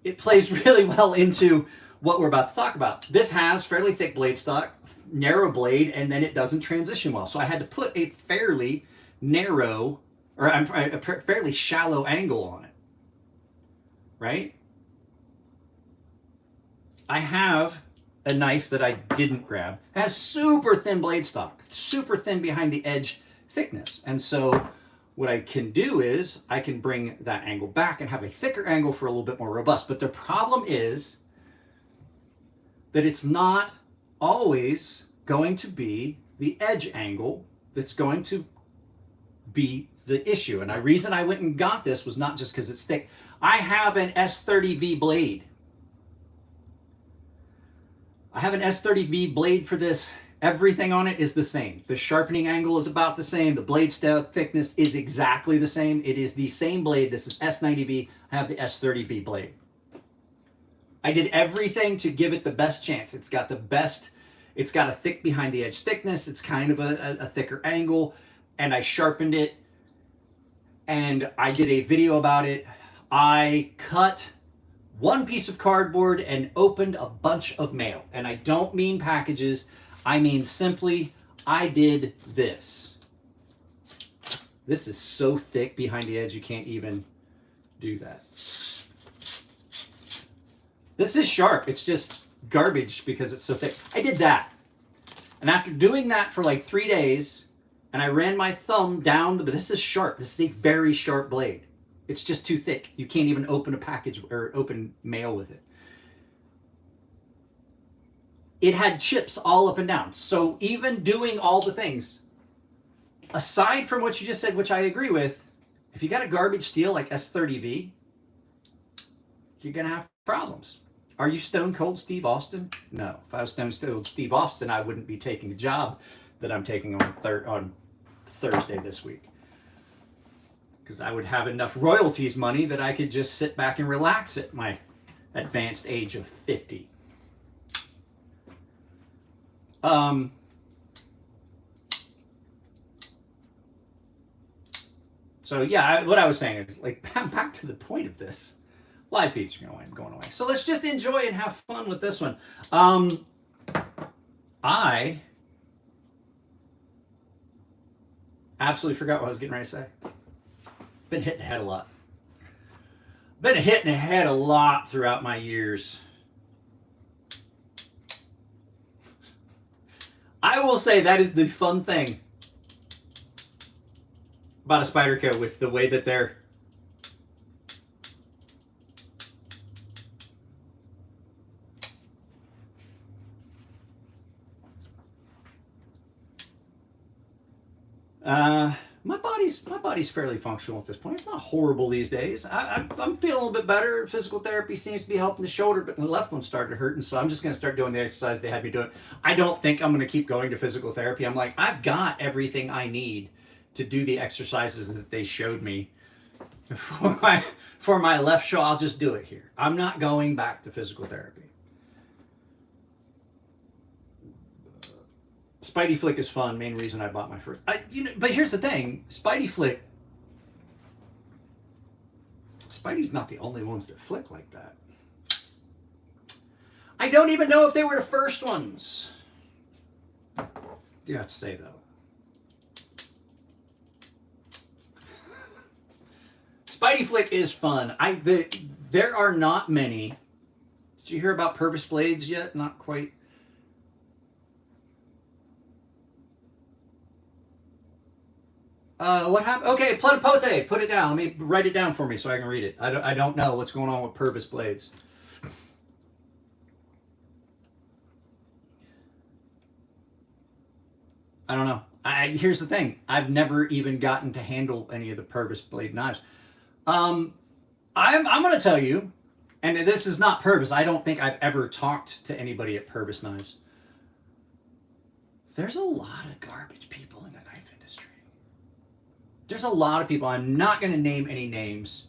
A: it plays really well into what we're about to talk about. This has fairly thick blade stock, narrow blade, and then it doesn't transition well. So I had to put a fairly narrow, or a fairly shallow angle on it, right? I have a knife that I didn't grab. It has super thin blade stock, super thin behind the edge thickness. And so what I can do is I can bring that angle back and have a thicker angle for a little bit more robust. But the problem is that it's not always going to be the edge angle that's going to be the issue. And the reason I went and got this was not just because it's thick. I have an S30V blade. I have an S30V blade for this. Everything on it is the same. The sharpening angle is about the same. The blade thickness is exactly the same. It is the same blade. This is S90V. I have the S30V blade. I did everything to give it the best chance. It's got the best, it's got a thick behind the edge thickness. It's kind of a thicker angle. And I sharpened it. And I did a video about it. I cut one piece of cardboard and opened a bunch of mail. And I don't mean packages. I mean simply, I did this. This is so thick behind the edge, you can't even do that. This is sharp. It's just garbage because it's so thick. I did that. And after doing that for like 3 days, and I ran my thumb down, but this is sharp. This is a very sharp blade. It's just too thick. You can't even open a package or open mail with it. It had chips all up and down. So even doing all the things, aside from what you just said, which I agree with, if you got a garbage steel like S30V, you're going to have problems. Are you Stone Cold Steve Austin? No. If I was Stone Cold Steve Austin, I wouldn't be taking a job that I'm taking on Thursday this week. Because I would have enough royalties money that I could just sit back and relax at my advanced age of 50. So yeah, what I was saying is, like, back to the point of this. Live feeds are going away. So let's just enjoy and have fun with this one. I absolutely forgot what I was getting ready to say. Been hitting the head a lot. Been hitting the head a lot throughout my years. I will say that is the fun thing about a Spyderco, with the way that they're my body's fairly functional at this point. It's not horrible these days. I'm feeling a little bit better. Physical therapy seems to be helping the shoulder, but the left one started hurting, so I'm just going to start doing the exercise they had me doing. I don't think I'm going to keep going to physical therapy. I'm like, I've got everything I need to do the exercises that they showed me for my left shoulder. I'll just do it here. I'm not going back to physical therapy. Spidey Flick is fun. Main reason I bought my first. But here's the thing: Spidey Flick Spidey's not the only ones that flick like that. I don't even know if they were the first ones. I do have to say, though. Spidey flick is fun. There are not many. Did you hear about Purvis blades yet? Not quite. What happened? Okay, Pletipote, put it down. Let me write it down for me so I can read it. I don't know what's going on with Purvis blades. I don't know. Here's the thing. I've never even gotten to handle any of the Purvis blade knives. I'm going to tell you, and this is not Purvis. I don't think I've ever talked to anybody at Purvis Knives. There's a lot of garbage people in the knife industry. There's a lot of people. I'm not going to name any names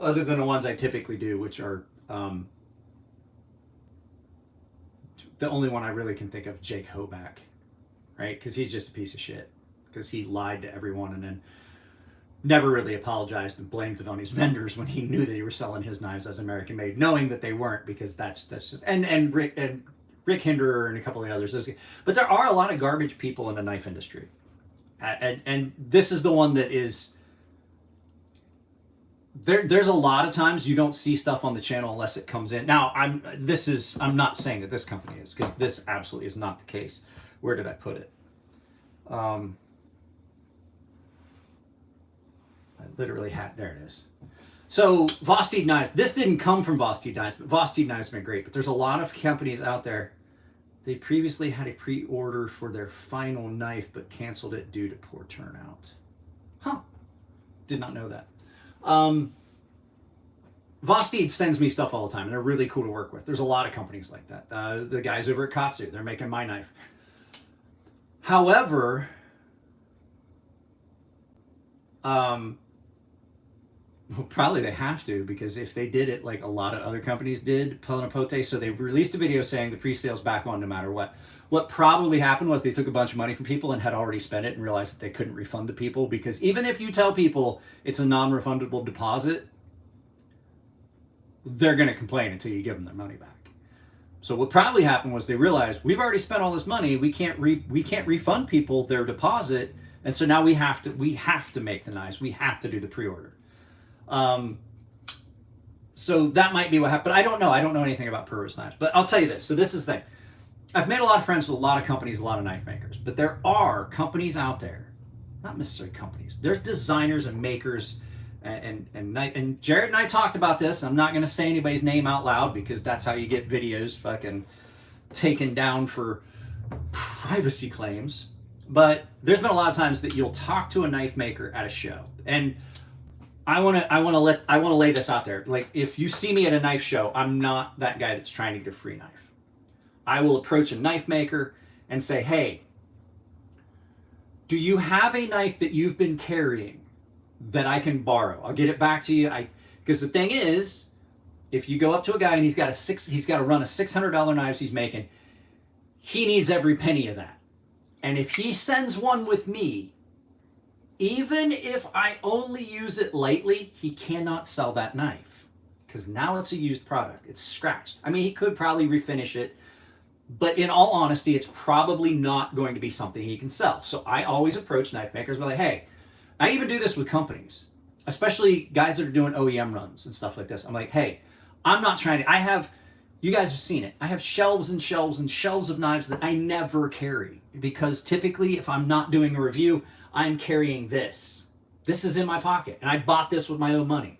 A: other than the ones I typically do, which are the only one I really can think of, Jake Hoback, right? Because he's just a piece of shit. Because he lied to everyone and then never really apologized and blamed it on his vendors when he knew that he was selling his knives as American made, knowing that they weren't, because that's just and Rick Hinderer and a couple of the others. But there are a lot of garbage people in the knife industry, and this is the one that is. There's a lot of times you don't see stuff on the channel unless it comes in. Now I'm not saying that this company is, because this absolutely is not the case. Where did I put it? I literally had, there it is. So Vosteed Knives, this didn't come from Vosteed Knives, but Vosteed Knives have been great. But there's a lot of companies out there. They previously had a pre-order for their final knife, but canceled it due to poor turnout. Huh. Did not know that. Vosteed sends me stuff all the time, and they're really cool to work with. There's a lot of companies like that. The guys over at KATSU, they're making my knife. However, well, probably they have to, because if they did it like a lot of other companies did, Plenipote, so they released a video saying the pre-sale's back on no matter what. What probably happened was they took a bunch of money from people and had already spent it and realized that they couldn't refund the people, because even if you tell people it's a non-refundable deposit, they're going to complain until you give them their money back. So what probably happened was they realized, we've already spent all this money, we can't refund people their deposit, and so now we have to make the knives, we have to do the pre-order. So that might be what happened, but I don't know. I don't know anything about Purvis knives, but I'll tell you this. So this is the thing. I've made a lot of friends with a lot of companies, a lot of knife makers, but there are companies out there, not necessarily companies. There's designers and makers and Jared and I talked about this. I'm not going to say anybody's name out loud, because that's how you get videos fucking taken down for privacy claims. But there's been a lot of times that you'll talk to a knife maker at a show, and I want to lay this out there. Like, if you see me at a knife show, I'm not that guy that's trying to get a free knife. I will approach a knife maker and say, hey, do you have a knife that you've been carrying that I can borrow? I'll get it back to you. Because the thing is, if you go up to a guy and he's got to run a $600 knives he's making, he needs every penny of that. And if he sends one with me, even if I only use it lightly, he cannot sell that knife, because now it's a used product. It's scratched. I mean, he could probably refinish it, but in all honesty, it's probably not going to be something he can sell. So I always approach knife makers and be like, hey, I even do this with companies, especially guys that are doing OEM runs and stuff like this. I'm like, hey, I'm not trying to, you guys have seen it. I have shelves and shelves and shelves of knives that I never carry, because typically if I'm not doing a review, I'm carrying this. This is in my pocket, and I bought this with my own money.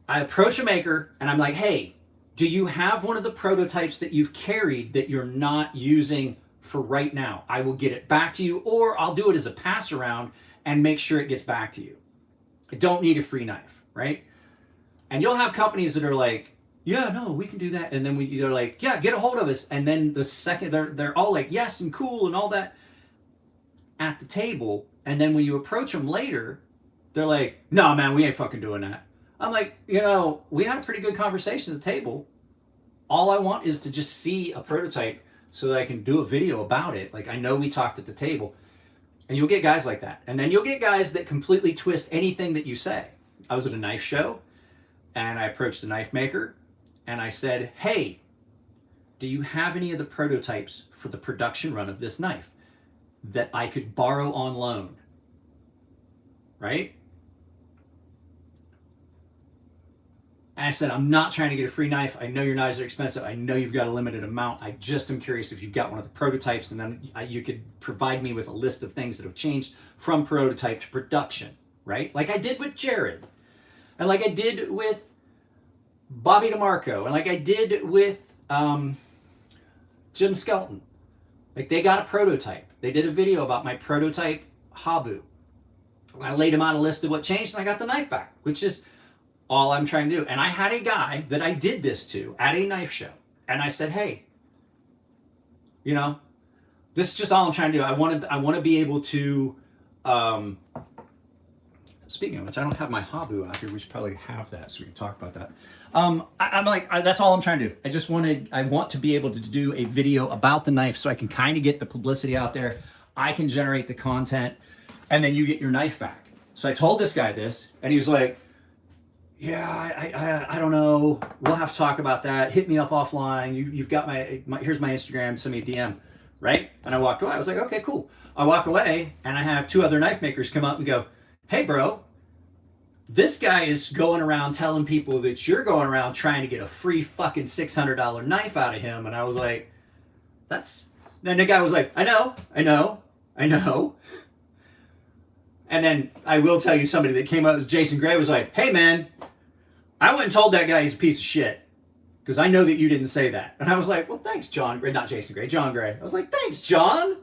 A: I approach a maker, and I'm like, hey, do you have one of the prototypes that you've carried that you're not using for right now? I will get it back to you, or I'll do it as a pass around and make sure it gets back to you. I don't need a free knife, right? And you'll have companies that are like, yeah, no, we can do that. And then they're like, yeah, get a hold of us. And then the second they're all like, yes, and cool and all that at the table. And then when you approach them later, they're like, no, man, we ain't fucking doing that. I'm like, we had a pretty good conversation at the table. All I want is to just see a prototype so that I can do a video about it. Like, I know we talked at the table. And you'll get guys like that. And then you'll get guys that completely twist anything that you say. I was at a knife show, and I approached the knife maker, and I said, hey, do you have any of the prototypes for the production run of this knife that I could borrow on loan? Right? And I said, I'm not trying to get a free knife. I know your knives are expensive. I know you've got a limited amount. I just am curious if you've got one of the prototypes, and then you could provide me with a list of things that have changed from prototype to production, right? Like I did with Jared, and like I did with Bobby DeMarco, and like I did with Jim Skelton. Like they got a prototype. They did a video about my prototype Habu. And I laid him out a list of what changed, and I got the knife back, which is all I'm trying to do. And I had a guy that I did this to at a knife show. And I said, hey, you know, this is just all I'm trying to do. I want to be able to, speaking of which, I don't have my Habu out here. We should probably have that so we can talk about that. That's all I'm trying to do. I want to be able to do a video about the knife so I can kind of get the publicity out there. I can generate the content, and then you get your knife back. So I told this guy this, and he was like, yeah, I don't know. We'll have to talk about that. Hit me up offline. You've got my here's my Instagram. Send me a DM, right? And I walked away. I was like, okay, cool. I walk away, and I have two other knife makers come up and go, hey, bro, this guy is going around telling people that you're going around trying to get a free fucking $600 knife out of him. And I was like, and the guy was like, I know. And then I will tell you, somebody that came up as Jason Gray was like, hey man, I went and told that guy he's a piece of shit because I know that you didn't say that. And I was like, well, thanks, John Gray. Not Jason Gray, John Gray. I was like, thanks, John.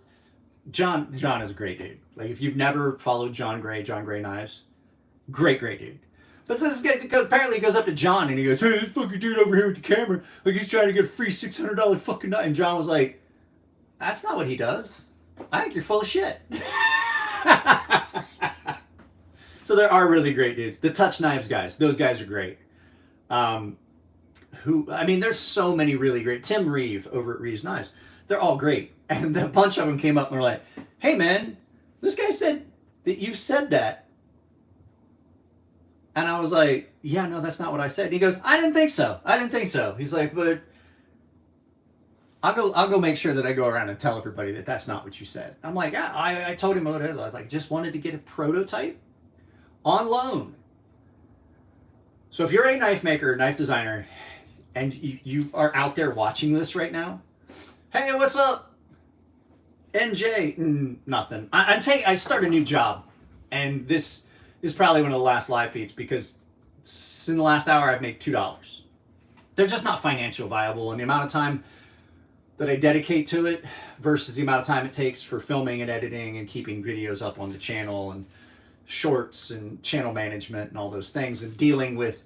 A: John is a great dude. Like, if you've never followed John Gray Knives, great dude. But so this guy apparently goes up to John and he goes, hey, this fucking dude over here with the camera, like he's trying to get a free $600 fucking knife. And John was like, that's not what he does. I think you're full of shit. So there are really great dudes. The Touch Knives guys, those guys are great. There's so many really great. Tim Reeve over at Reeves Knives. They're all great. And a bunch of them came up and were like, hey man, this guy said that you said that. And I was like, yeah, no, that's not what I said. And he goes, I didn't think so. He's like, but I'll go make sure that I go around and tell everybody that that's not what you said. I'm like, yeah, I told him what it is. I was like, just wanted to get a prototype on loan. So if you're a knife maker, knife designer, and you are out there watching this right now, hey, what's up? NJ, nothing. I start a new job, and this is probably one of the last live feeds because in the last hour I've made $2. They're just not financially viable, and the amount of time that I dedicate to it versus the amount of time it takes for filming and editing and keeping videos up on the channel and shorts and channel management and all those things, and dealing with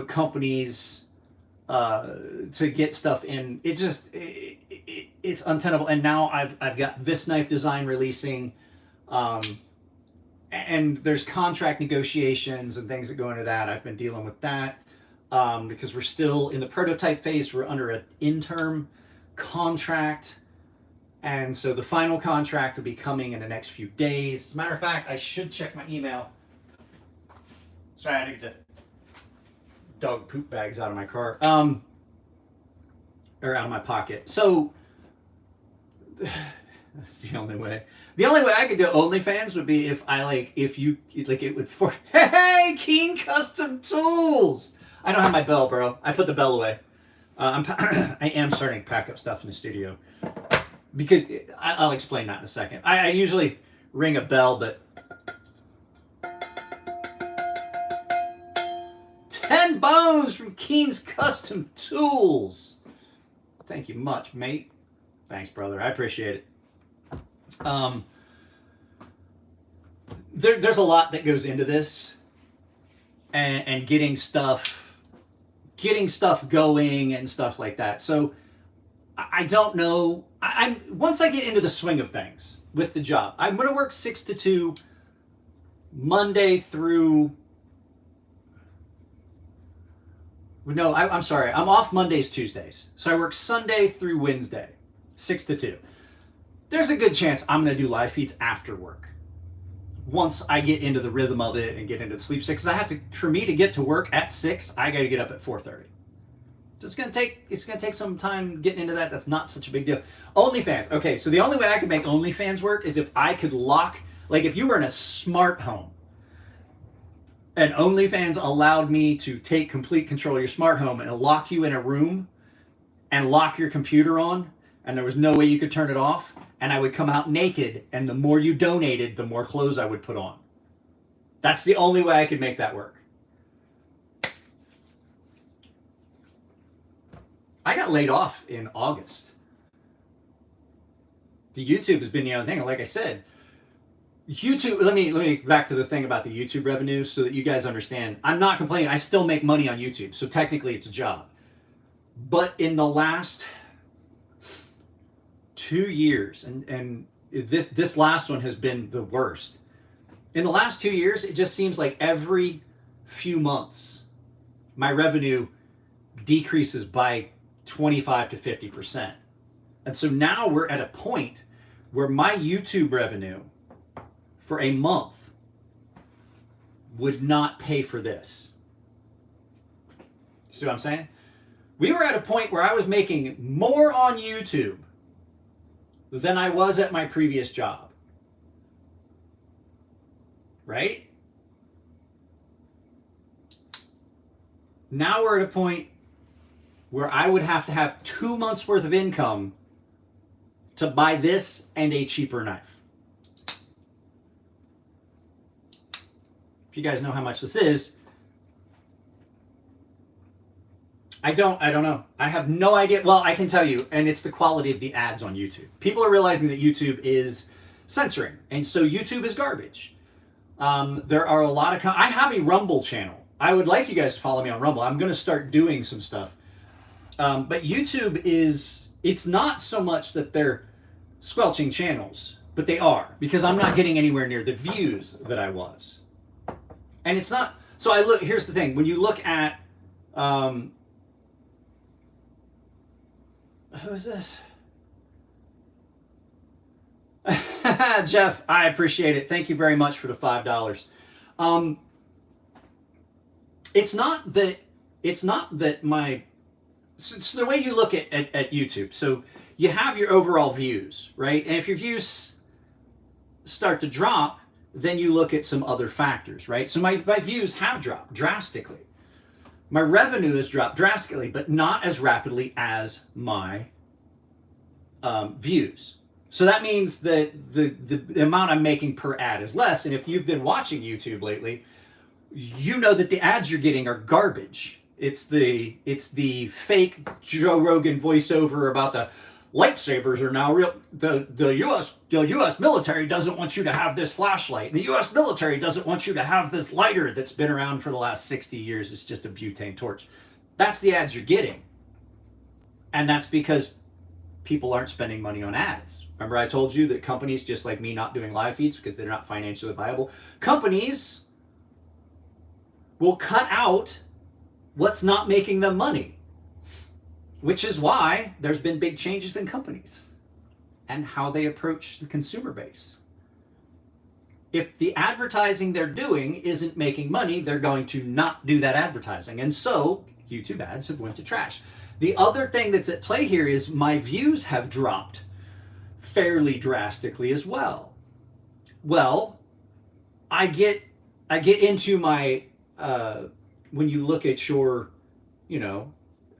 A: companies to get stuff in. It's untenable. And now I've got this knife design releasing, and there's contract negotiations and things that go into that. I've been dealing with that because we're still in the prototype phase. We're under an interim contract, and so the final contract will be coming in the next few days. As a matter of fact, I should check my email. Sorry, I had to get the dog poop bags out of my car, or out of my pocket. So that's the only way. The only way I could do OnlyFans would be if it would for hey, Keen Custom Tools. I don't have my bell, bro. I put the bell away. I am starting to pack up stuff in the studio because I'll explain that in a second. I usually ring a bell, but 10 bones from Keen's Custom Tools. Thank you much, mate. Thanks, brother. I appreciate it. There's a lot that goes into this, and getting stuff going and stuff like that. So I don't know. Once I get into the swing of things with the job, I'm going to work 6 to 2 Monday through. No, I'm sorry. I'm off Mondays, Tuesdays. So I work Sunday through Wednesday, 6 to 2. there's a good chance I'm going to do live feeds after work. Once I get into the rhythm of it and get into the sleep state, because I have to, for me to get to work at 6, I got to get up at 4:30. It's gonna take some time getting into that. That's not such a big deal. OnlyFans. Okay, so the only way I could make OnlyFans work is if I could lock, like if you were in a smart home and OnlyFans allowed me to take complete control of your smart home and lock you in a room and lock your computer on, and there was no way you could turn it off, and I would come out naked, and the more you donated, the more clothes I would put on. That's the only way I could make that work. I got laid off in August. The YouTube has been the other thing. And like I said, YouTube, let me back to the thing about the YouTube revenue so that you guys understand. I'm not complaining. I still make money on YouTube. So technically it's a job. But in the last 2 years, and this last one has been the worst. In the last 2 years, it just seems like every few months, my revenue decreases by 25 to 50%. And so now we're at a point where my YouTube revenue for a month would not pay for this. See what I'm saying? We were at a point where I was making more on YouTube than I was at my previous job. Right? Now we're at a point where I would have to have 2 months worth of income to buy this and a cheaper knife. If you guys know how much this is, I don't know. I have no idea. Well, I can tell you, and it's the quality of the ads on YouTube. People are realizing that YouTube is censoring, and so YouTube is garbage. There are a lot of... I have a Rumble channel. I would like you guys to follow me on Rumble. I'm going to start doing some stuff. But YouTube is, it's not so much that they're squelching channels, but they are, because I'm not getting anywhere near the views that I was. And it's not, so I look, here's the thing, when you look at, who is this? Jeff, I appreciate it. Thank you very much for the $5. It's not that my, so the way you look at YouTube, so you have your overall views, right? And if your views start to drop, then you look at some other factors, right? So my views have dropped drastically. My revenue has dropped drastically, but not as rapidly as my views. So that means that the amount I'm making per ad is less. And if you've been watching YouTube lately, you know that the ads you're getting are garbage. It's the fake Joe Rogan voiceover about the lightsabers are now real. The U.S. military doesn't want you to have this flashlight. The U.S. military doesn't want you to have this lighter that's been around for the last 60 years. It's just a butane torch. That's the ads you're getting. And that's because people aren't spending money on ads. Remember I told you that companies, just like me not doing live feeds because they're not financially viable, companies will cut out what's not making them money. Which is why there's been big changes in companies and how they approach the consumer base. If the advertising they're doing isn't making money, they're going to not do that advertising. And so YouTube ads have went to trash. The other thing that's at play here is my views have dropped fairly drastically as well. Well, I get into my, when you look at your, you know,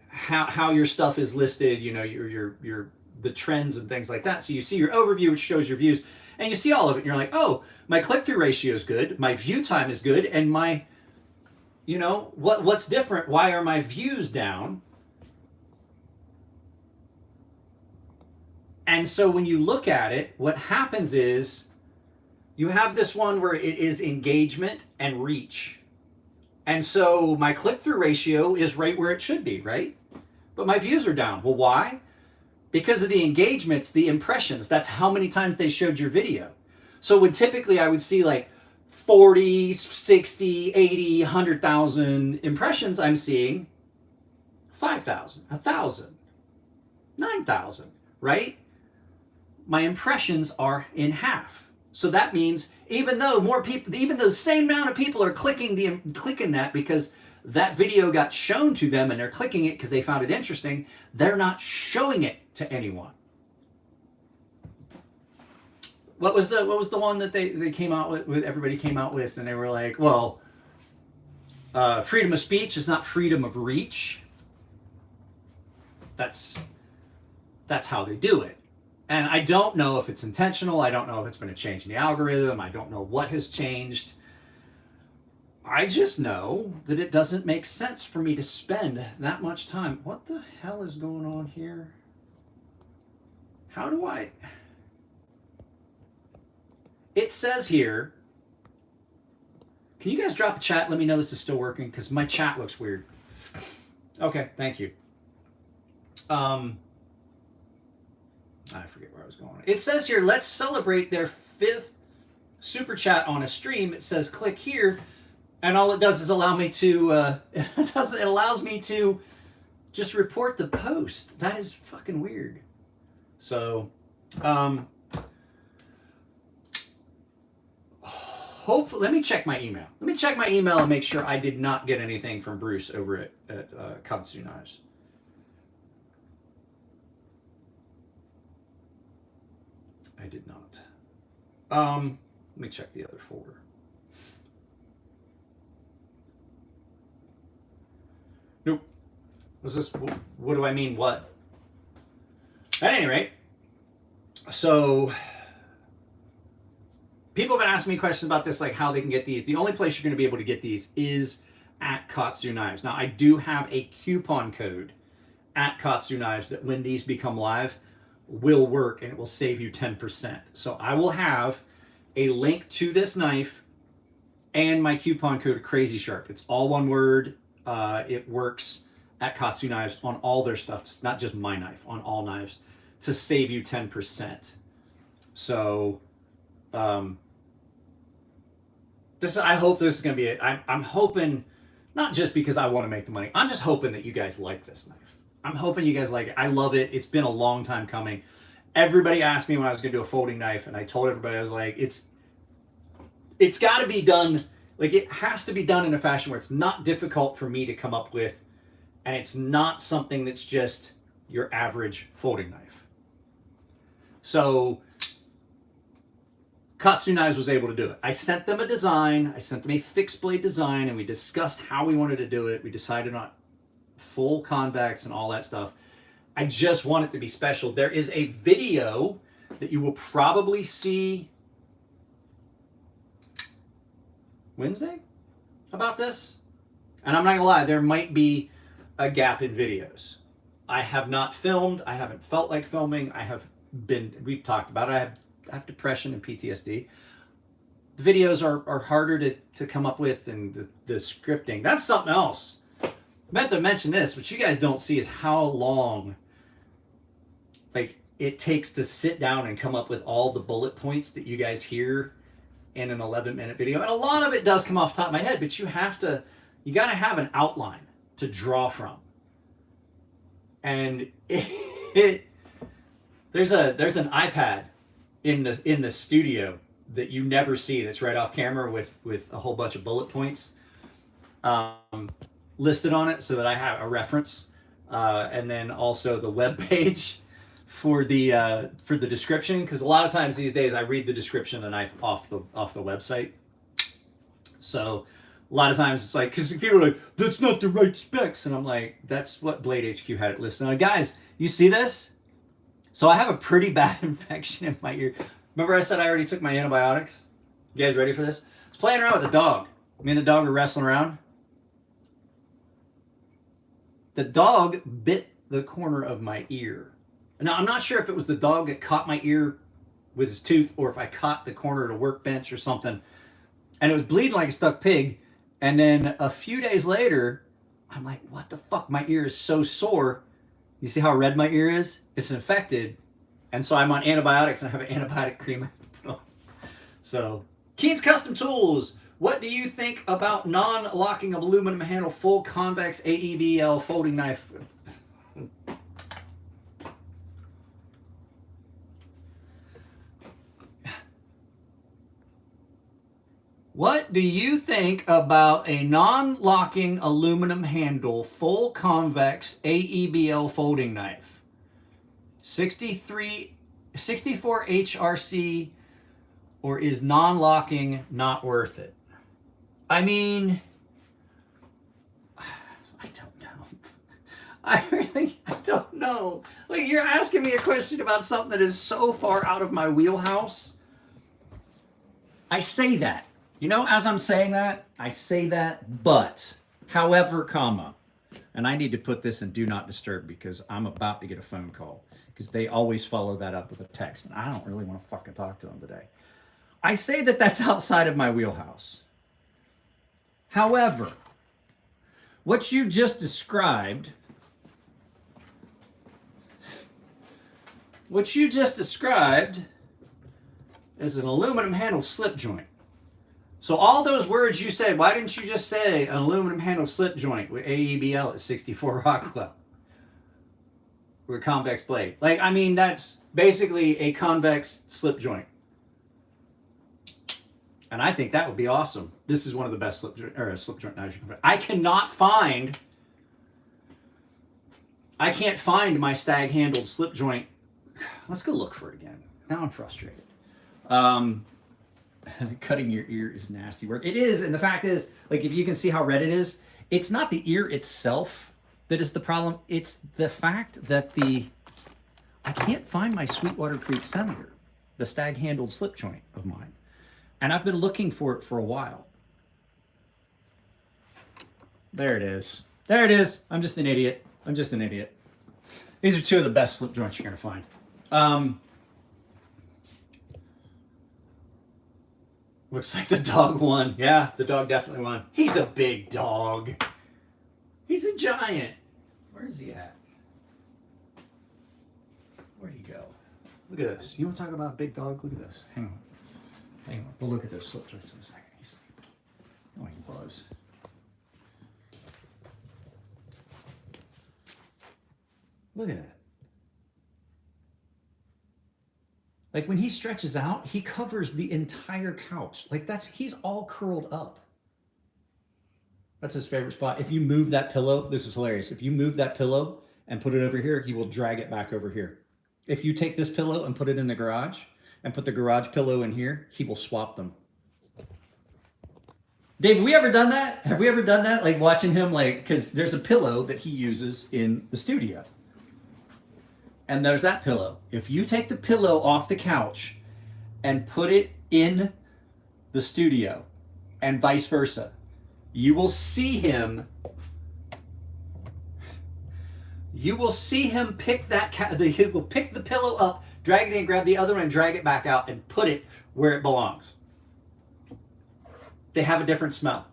A: how your stuff is listed, you know, your the trends and things like that. So you see your overview, which shows your views, and you see all of it, and you're like, oh, my click-through ratio is good, my view time is good, and my, you know, what's different? Why are my views down? And so when you look at it, what happens is you have this one where it is engagement and reach. And so my click-through ratio is right where it should be, right? But my views are down. Well, why? Because of the engagements, the impressions. That's how many times they showed your video. So when typically I would see like 40, 60, 80, 100,000 impressions, I'm seeing 5,000, 1,000, 9,000, right? my impressions are in half. So that means even though more people, even the same amount of people are clicking that because that video got shown to them and they're clicking it because they found it interesting, they're not showing it to anyone. What was the one that they came out with, everybody came out with, and they were like, well, freedom of speech is not freedom of reach. That's how they do it. And I don't know if it's intentional. I don't know if it's been a change in the algorithm. I don't know what has changed. I just know that it doesn't make sense for me to spend that much time. What the hell is going on here? How do I... It says here, can you guys drop a chat? Let me know this is still working because my chat looks weird. Okay, thank you. I forget where I was going. It says here, let's celebrate their 5th super chat on a stream. It says click here, and all it does is allow me to, it allows me to just report the post. That is fucking weird. So, hopefully, let me check my email. Let me check my email and make sure I did not get anything from Bruce over at KATSU Knives. I did not. Let me check the other folder. Nope. Was this? What do I mean? What? At any rate, so people have been asking me questions about this, like how they can get these. The only place you're going to be able to get these is at KATSU Knives. Now, I do have a coupon code at KATSU Knives that when these become live will work, and it will save you 10%. So I will have a link to this knife and my coupon code crazysharp. It's all one word. It works at KATSU Knives on all their stuff. It's not just my knife, on all knives, to save you 10%. So I hope this is going to be I'm hoping, not just because I want to make the money, I'm just hoping that you guys like this knife. I'm hoping you guys like it. I love it. It's been a long time coming. Everybody asked me when I was going to do a folding knife, and I told everybody, I was like, it's got to be done, like it has to be done in a fashion where it's not difficult for me to come up with, and it's not something that's just your average folding knife. So KATSU Knives was able to do it. I sent them a design. I sent them a fixed blade design, and we discussed how we wanted to do it. We decided on full convex and all that stuff. I just want it to be special. There is a video that you will probably see Wednesday about this. And I'm not gonna lie, there might be a gap in videos. I have not filmed. I haven't felt like filming. We've talked about it. I have depression and PTSD. The videos are harder to come up with, and the scripting. That's something else. Meant to mention this, what you guys don't see is how long it takes to sit down and come up with all the bullet points that you guys hear in an 11-minute video. And a lot of it does come off the top of my head, but you got to have an outline to draw from. And there's an iPad in the studio that you never see, that's right off camera with a whole bunch of bullet points listed on it, so that I have a reference, and then also the web page for the description, because a lot of times these days I read the description of the knife off the website. So a lot of times it's like, because people are like, that's not the right specs, and I'm like, that's what Blade HQ had it listed on. Guys, you see this? So I have a pretty bad infection in my ear. Remember I said I already took my antibiotics? You guys ready for this? I was playing around with the dog. Me and the dog were wrestling around. The dog bit the corner of my ear. Now, I'm not sure if it was the dog that caught my ear with his tooth, or if I caught the corner of a workbench or something. And it was bleeding like a stuck pig. And then a few days later, I'm like, what the fuck? My ear is so sore. You see how red my ear is? It's infected. And so I'm on antibiotics, and I have an antibiotic cream I have to put on. So, Keen's Custom Tools. What do you think about non-locking aluminum handle full convex AEBL folding knife? What do you think about a non-locking aluminum handle full convex AEBL folding knife? 64 HRC, or is non-locking not worth it? I mean, I don't know. I don't know. Like, you're asking me a question about something that is so far out of my wheelhouse. I say that. You know, as I'm saying that, I say that, but, however, comma, and I need to put this in do not disturb because I'm about to get a phone call because they always follow that up with a text, and I don't really want to fucking talk to them today. I say that that's outside of my wheelhouse. However, what you just described, is an aluminum handle slip joint. So all those words you said, why didn't you just say an aluminum handle slip joint with AEBL at 64 Rockwell? With a convex blade. Like, I mean, that's basically a convex slip joint. And I think that would be awesome. This is one of the best slip joint knives you can find. I can't find my stag handled slip joint. Let's go look for it again. Now I'm frustrated. Cutting your ear is nasty work. It is, and the fact is, like, if you can see how red it is, it's not the ear itself that is the problem. It's the fact that I can't find my Sweetwater Creek Senator, the stag handled slip joint of mine. And I've been looking for it for a while. There it is. There it is. I'm just an idiot. These are two of the best slip joints you're going to find. Looks like the dog won. Yeah, the dog definitely won. He's a big dog. He's a giant. Where's he at? Where'd he go? Look at this. You want to talk about a big dog? Look at this. Hang on. We'll look at those slip joints in a second. He's sleeping. Oh, he was. Look at that. Like, when he stretches out, he covers the entire couch. Like, he's all curled up. That's his favorite spot. If you move that pillow, this is hilarious. If you move that pillow and put it over here, he will drag it back over here. If you take this pillow and put it in the garage and put the garage pillow in here, he will swap them. Dave, have we ever done that? Have we ever done that? Like, watching him, like, because there's a pillow that he uses in the studio. And there's that pillow. If you take the pillow off the couch and put it in the studio and vice versa, you will see him pick he will pick the pillow up, drag it in, grab the other one, drag it back out, and put it where it belongs. They have a different smell.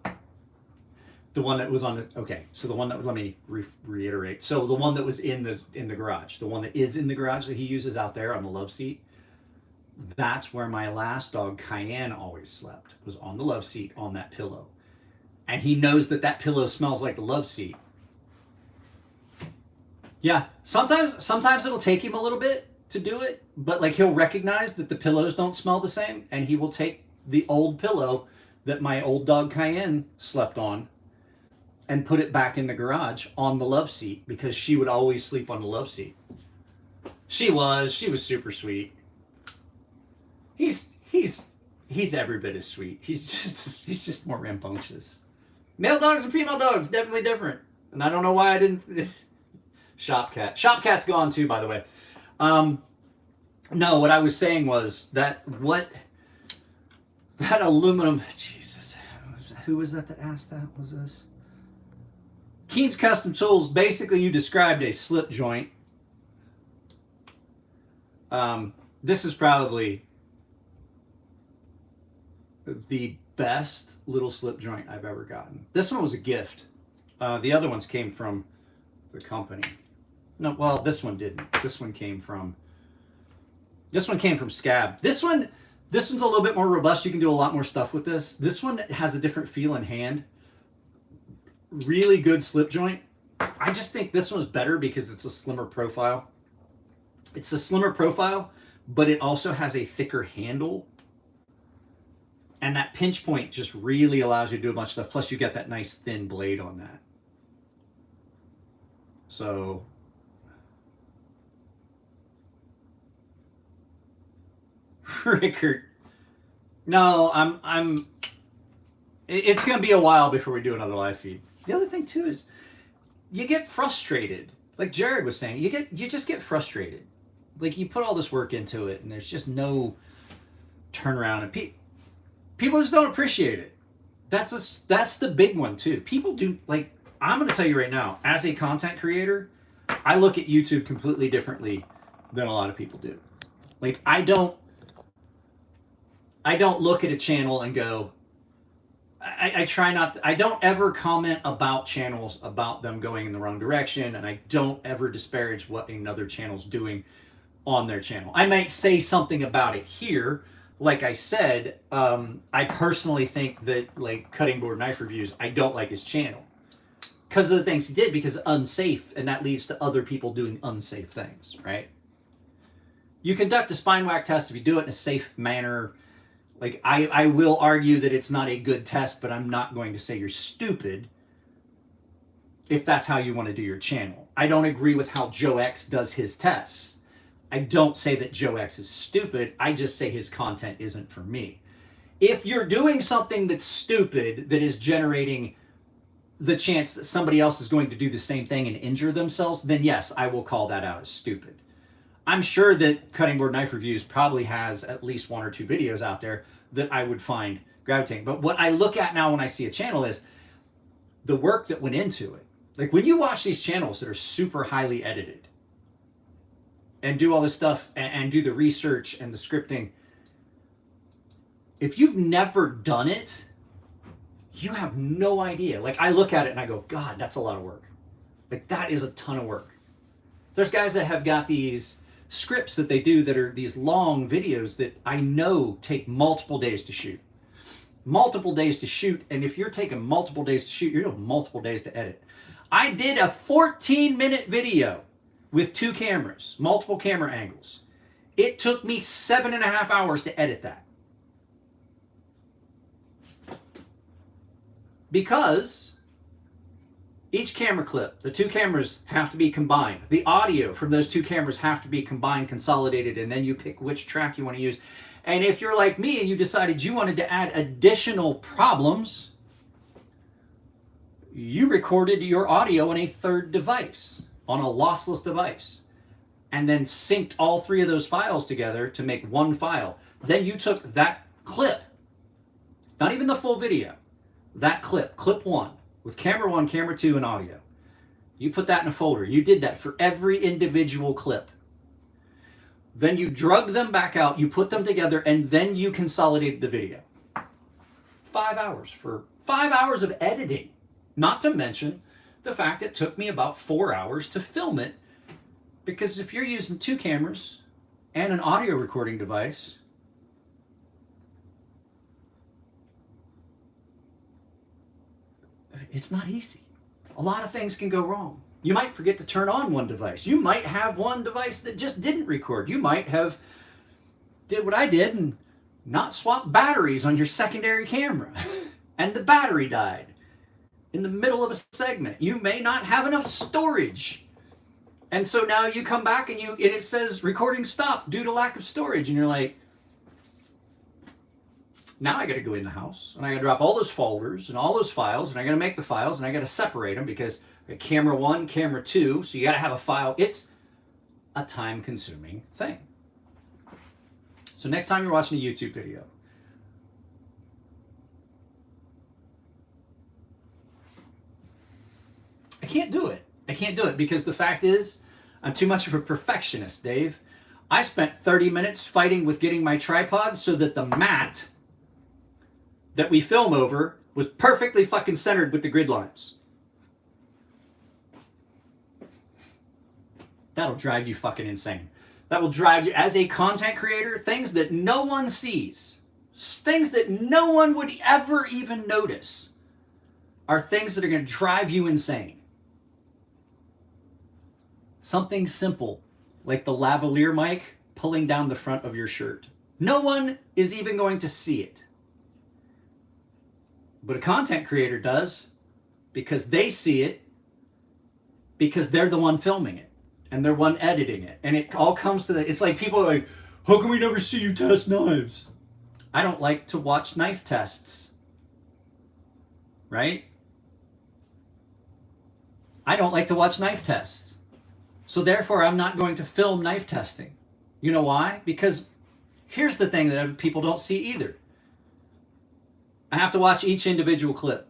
A: The one that was on the, okay, so the one that was, let me reiterate. So the one that was in the garage, the one that is in the garage that he uses out there on the love seat, that's where my last dog, Cayenne, always slept, was on the love seat on that pillow. And he knows that pillow smells like the love seat. Yeah, sometimes it'll take him a little bit to do it, but like, he'll recognize that the pillows don't smell the same, and he will take the old pillow that my old dog Cayenne slept on and put it back in the garage on the love seat, because she would always sleep on the love seat. She was super sweet. He's every bit as sweet. He's just more rambunctious. Male dogs and female dogs, definitely different. And I don't know why I didn't. Shop cat. Shop cat's gone too, by the way. No, what I was saying was that that aluminum. Jesus, who was that asked that? Was this? Keen's Custom Tools. Basically, you described a slip joint. This is probably the best little slip joint I've ever gotten. This one was a gift. The other ones came from the company. No, well, this one didn't. This one came from Scab. This one's a little bit more robust. You can do a lot more stuff with this. This one has a different feel in hand. Really good slip joint. I just think this one's better because it's a slimmer profile. It's a slimmer profile, but it also has a thicker handle. And that pinch point just really allows you to do a bunch of stuff. Plus you get that nice thin blade on that. So Rickard, no, it's going to be a while before we do another live feed. The other thing too is you get frustrated. Like Jared was saying, you just get frustrated. Like you put all this work into it and there's just no turnaround, and people just don't appreciate it. That's the big one too. People do, like, I'm going to tell you right now, as a content creator, I look at YouTube completely differently than a lot of people do. Like I don't look at a channel and go, I try not to, I don't ever comment about channels about them going in the wrong direction, and I don't ever disparage what another channel's doing on their channel. I might say something about it here. Like I said, I personally think that, like, Cutting Board Knife Reviews, I don't like his channel because of the things he did, because it's unsafe, and that leads to other people doing unsafe things, right? You conduct a spine whack test if you do it in a safe manner. Like, I will argue that it's not a good test, but I'm not going to say you're stupid if that's how you want to do your channel. I don't agree with how Joe X does his tests. I don't say that Joe X is stupid. I just say his content isn't for me. If you're doing something that's stupid, that is generating the chance that somebody else is going to do the same thing and injure themselves, then yes, I will call that out as stupid. I'm sure that Cutting Board Knife Reviews probably has at least 1 or 2 videos out there that I would find gravitating. But what I look at now when I see a channel is the work that went into it. Like when you watch these channels that are super highly edited and do all this stuff and do the research and the scripting, if you've never done it, you have no idea. Like I look at it and I go, God, that's a lot of work. Like that is a ton of work. There's guys that have got these scripts that they do that are these long videos that I know take multiple days to shoot. Multiple days to shoot, and if you're taking multiple days to shoot, you're doing multiple days to edit. I did a 14-minute video with 2 cameras, multiple camera angles. It took me 7.5 hours to edit that. Because each camera clip, the 2 cameras have to be combined. The audio from those 2 cameras have to be combined, consolidated, and then you pick which track you want to use. And if you're like me and you decided you wanted to add additional problems, you recorded your audio on a 3rd device, on a lossless device, and then synced all 3 of those files together to make one file. Then you took that clip, not even the full video, that clip 1, with camera 1, camera 2, and audio. You put that in a folder. You did that for every individual clip. Then you drug them back out, you put them together, and then you consolidated the video. 5 hours for 5 hours of editing. Not to mention the fact it took me about 4 hours to film it, because if you're using 2 cameras and an audio recording device, it's not easy. A lot of things can go wrong. You might forget to turn on one device. You might have one device that just didn't record. You might have did what I did and not swap batteries on your secondary camera and the battery died in the middle of a segment. You may not have enough storage. And so now you come back and it says recording stopped due to lack of storage, and you're like, now I got to go in the house and I got to drop all those folders and all those files, and I got to make the files, and I got to separate them because camera 1, camera 2, so you got to have a file. It's a time-consuming thing. So next time you're watching a YouTube video, I can't do it. I can't do it because the fact is I'm too much of a perfectionist, Dave. I spent 30 minutes fighting with getting my tripod so that the mat that we film over was perfectly fucking centered with the grid lines. That'll drive you fucking insane. That will drive you, as a content creator, things that no one sees, things that no one would ever even notice, are things that are going to drive you insane. Something simple, like the lavalier mic pulling down the front of your shirt. No one is even going to see it. But a content creator does, because they see it, because they're the one filming it and they're one editing it. And it all comes to it's like people are like, how can we never see you test knives? I don't like to watch knife tests, right? I don't like to watch knife tests. So therefore, I'm not going to film knife testing. You know why? Because here's the thing that people don't see either. I have to watch each individual clip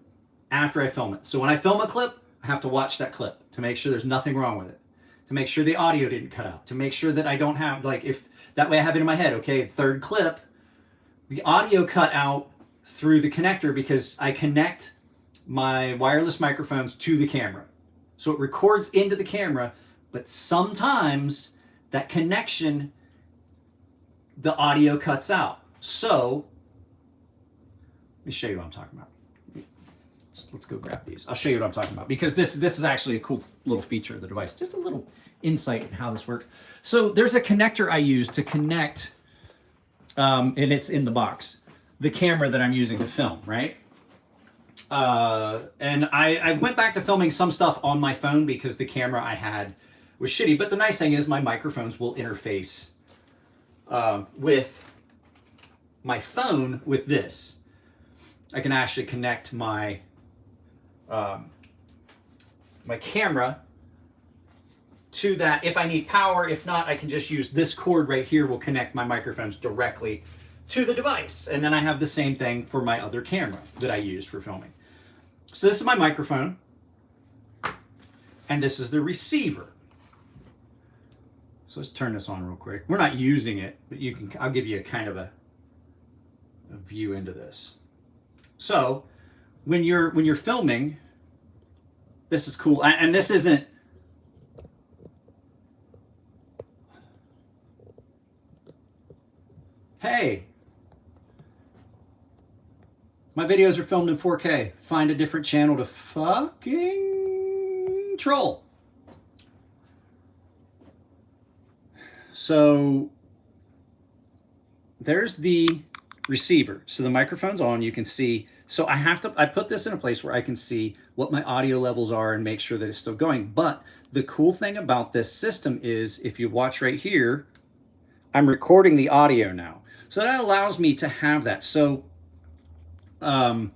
A: after I film it. So when I film a clip, I have to watch that clip to make sure there's nothing wrong with it, to make sure the audio didn't cut out, to make sure that I don't have, like, if that way I have it in my head, okay, third clip, the audio cut out through the connector because I connect my wireless microphones to the camera. So it records into the camera, but sometimes that connection, the audio cuts out. So let me show you what I'm talking about. Let's go grab these. I'll show you what I'm talking about, because this is actually a cool little feature of the device. Just a little insight in how this works. So there's a connector I use to connect, and it's in the box, the camera that I'm using to film, right? And I went back to filming some stuff on my phone because the camera I had was shitty. But the nice thing is my microphones will interface with my phone with this. I can actually connect my my camera to that if I need power. If not, I can just use this cord right here, will connect my microphones directly to the device. And then I have the same thing for my other camera that I use for filming. So this is my microphone, and this is the receiver. So let's turn this on real quick. We're not using it, but you can, I'll give you a kind of a view into this. So when you're filming, this is cool. And this isn't, hey, my videos are filmed in 4K. Find a different channel to fucking troll. So there's the receiver. So the microphone's on, you can see. So I put this in a place where I can see what my audio levels are and make sure that it's still going. But the cool thing about this system is, if you watch right here, I'm recording the audio now. So that allows me to have that. So that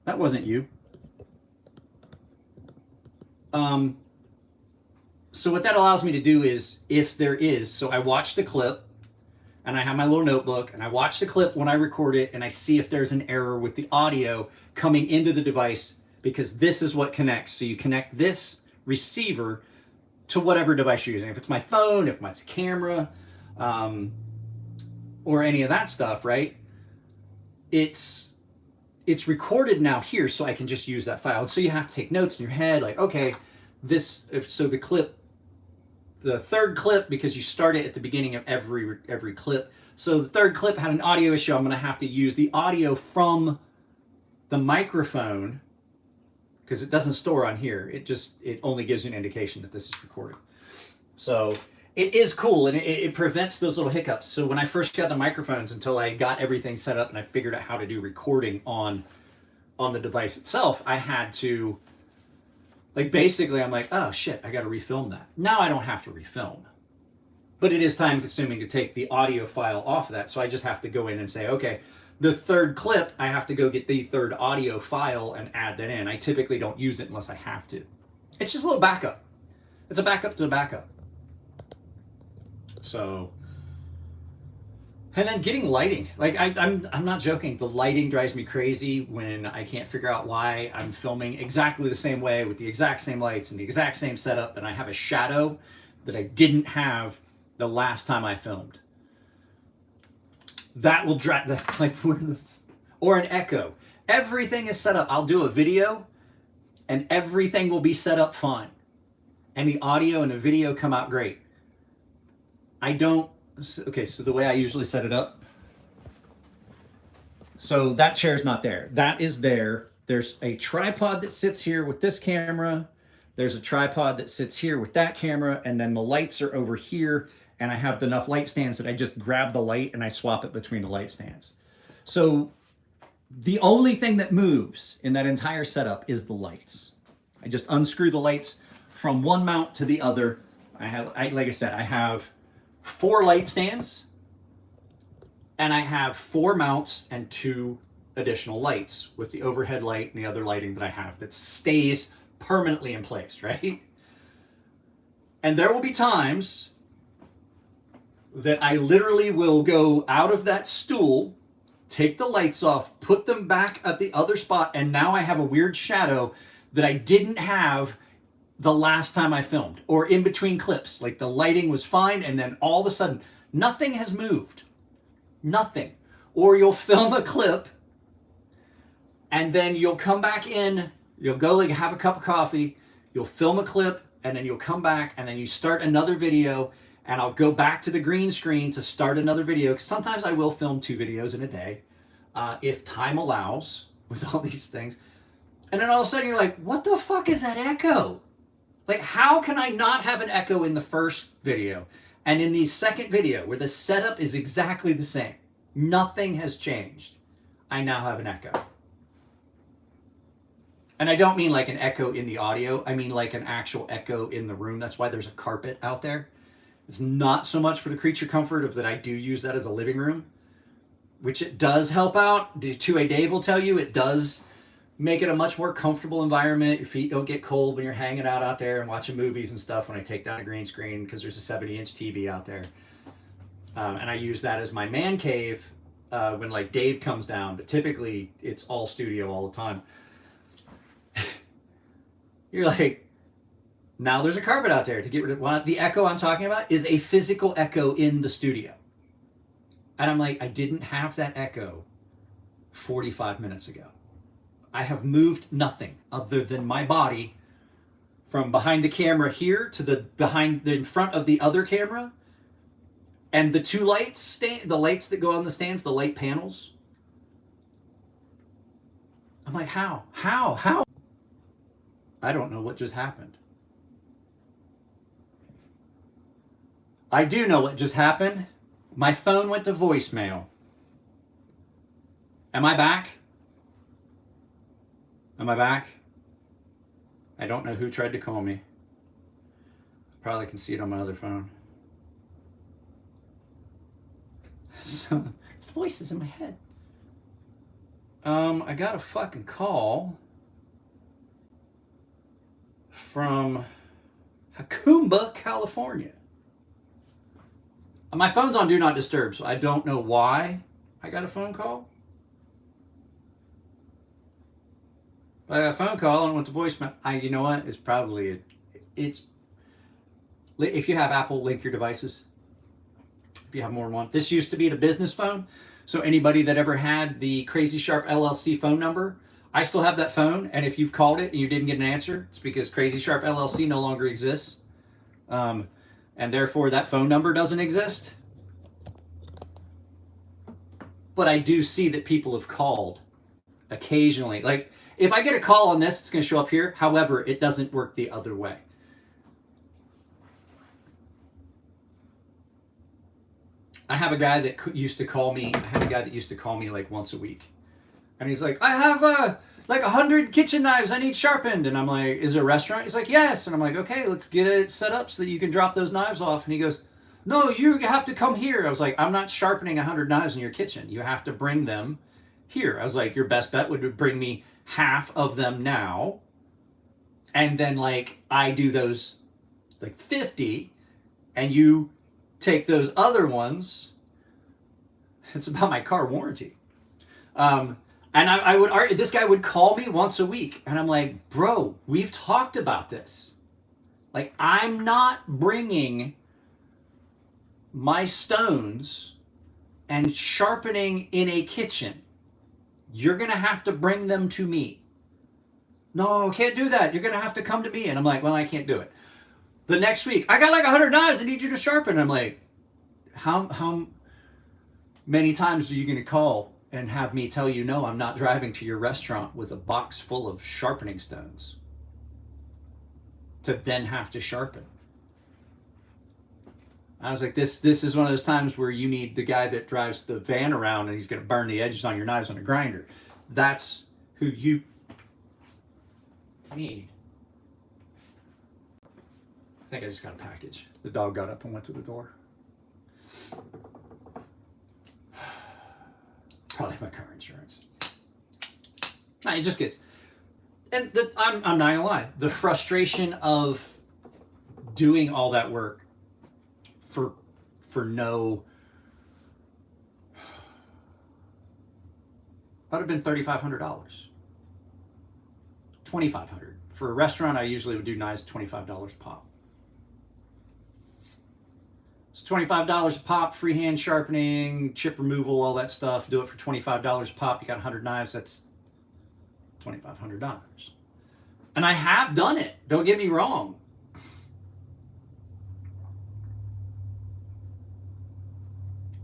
A: wasn't you. So what that allows me to do is, if there is, so I watch the clip and I have my little notebook and I watch the clip when I record it, and I see if there's an error with the audio coming into the device, because this is what connects. So you connect this receiver to whatever device you're using. If it's my phone, if it's a camera, or any of that stuff, right? It's recorded now here, so I can just use that file. So you have to take notes in your head, like, okay, so the clip, the third clip, because you start it at the beginning of every clip. So the third clip had an audio issue. I'm going to have to use the audio from the microphone, because it doesn't store on here. It only gives you an indication that this is recorded. So it is cool, and it prevents those little hiccups. So when I first got the microphones, until I got everything set up and I figured out how to do recording on the device itself, I had to, like, basically I'm like, oh shit, I got to refilm that. Now I don't have to refilm, but it is time consuming to take the audio file off of that. So I just have to go in and say, okay, the third clip, I have to go get the third audio file and add that in. I typically don't use it unless I have to. It's just a little backup. It's a backup to a backup. So, and then getting lighting. Like, I'm not joking. The lighting drives me crazy when I can't figure out why I'm filming exactly the same way with the exact same lights and the exact same setup, and I have a shadow that I didn't have the last time I filmed. That will drive the, like, or an echo. Everything is set up. I'll do a video and everything will be set up fine, and the audio and the video come out great. Okay, so the way I usually set it up, so that chair's not there. That is there. There's a tripod that sits here with this camera. There's a tripod that sits here with that camera, and then the lights are over here, and I have enough light stands that I just grab the light and I swap it between the light stands. So the only thing that moves in that entire setup is the lights. I just unscrew the lights from one mount to the other. Like I said, I have 4 light stands, and I have 4 mounts and 2 additional lights with the overhead light and the other lighting that I have that stays permanently in place, right? And there will be times that I literally will go out of that stool, take the lights off, put them back at the other spot, and now I have a weird shadow that I didn't have the last time I filmed, or in between clips. Like the lighting was fine, and then all of a sudden, nothing has moved. Nothing. Or you'll film a clip, and then you'll come back in, you'll go like have a cup of coffee, you'll film a clip, and then you'll come back, and then you start another video, and I'll go back to the green screen to start another video, because sometimes I will film 2 videos in a day, if time allows, with all these things. And then all of a sudden you're like, what the fuck is that echo? Like, how can I not have an echo in the first video and in the second video where the setup is exactly the same? Nothing has changed. I now have an echo. And I don't mean like an echo in the audio. I mean like an actual echo in the room. That's why there's a carpet out there. It's not so much for the creature comfort of that I do use that as a living room, which it does help out. The 2A Dave will tell you it does make it a much more comfortable environment. Your feet don't get cold when you're hanging out there and watching movies and stuff when I take down a green screen, because there's a 70-inch TV out there. And I use that as my man cave when like Dave comes down, but typically it's all studio all the time. You're like, now there's a carpet out there to get rid of. The echo I'm talking about is a physical echo in the studio. And I'm like, I didn't have that echo 45 minutes ago. I have moved nothing other than my body from behind the camera here to in front of the other camera, and the 2 lights, the lights that go on the stands, the light panels. I'm like, how? I don't know what just happened. I do know what just happened. My phone went to voicemail. Am I back? Am I back? I don't know who tried to call me. Probably can see it on my other phone. So, it's the voices in my head. I got a fucking call from Hakumba, California. My phone's on Do Not Disturb, so I don't know why I got a phone call. I got a phone call and went to voicemail. You know what? It's probably it's if you have Apple, link your devices. If you have more than one. This used to be the business phone. So anybody that ever had the Crazy Sharp LLC phone number, I still have that phone. And if you've called it and you didn't get an answer, it's because Crazy Sharp LLC no longer exists. And therefore that phone number doesn't exist. But I do see that people have called occasionally. Like, if I get a call on this, it's going to show up here. However, it doesn't work the other way. I have a guy that used to call me. Like once a week. And he's like, I have like 100 kitchen knives I need sharpened. And I'm like, is it a restaurant? He's like, yes. And I'm like, okay, let's get it set up so that you can drop those knives off. And he goes, no, you have to come here. I was like, I'm not sharpening 100 knives in your kitchen. You have to bring them here. I was like, your best bet would bring me half of them now, and then like I do those like 50, and you take those other ones. It's about my car warranty. And I would argue, this guy would call me once a week, and I'm like, bro, we've talked about this. Like, I'm not bringing my stones and sharpening in a kitchen. You're going to have to bring them to me. No, can't do that. You're going to have to come to me. And I'm like, well, I can't do it. The next week, I got like 100 knives I need you to sharpen. I'm like, how many times are you going to call and have me tell you, no, I'm not driving to your restaurant with a box full of sharpening stones to then have to sharpen? I was like, this is one of those times where you need the guy that drives the van around and he's going to burn the edges on your knives on a grinder. That's who you need. I think I just got a package. The dog got up and went to the door. Probably my car insurance. No, it just gets, and I'm not gonna lie, the frustration of doing all that work for no, that would have been $3,500, $2,500 for a restaurant. I usually would do knives $25 a pop. It's $25 a pop, freehand sharpening, chip removal, all that stuff. Do it for $25 a pop. You got 100 knives. That's $2,500. And I have done it. Don't get me wrong.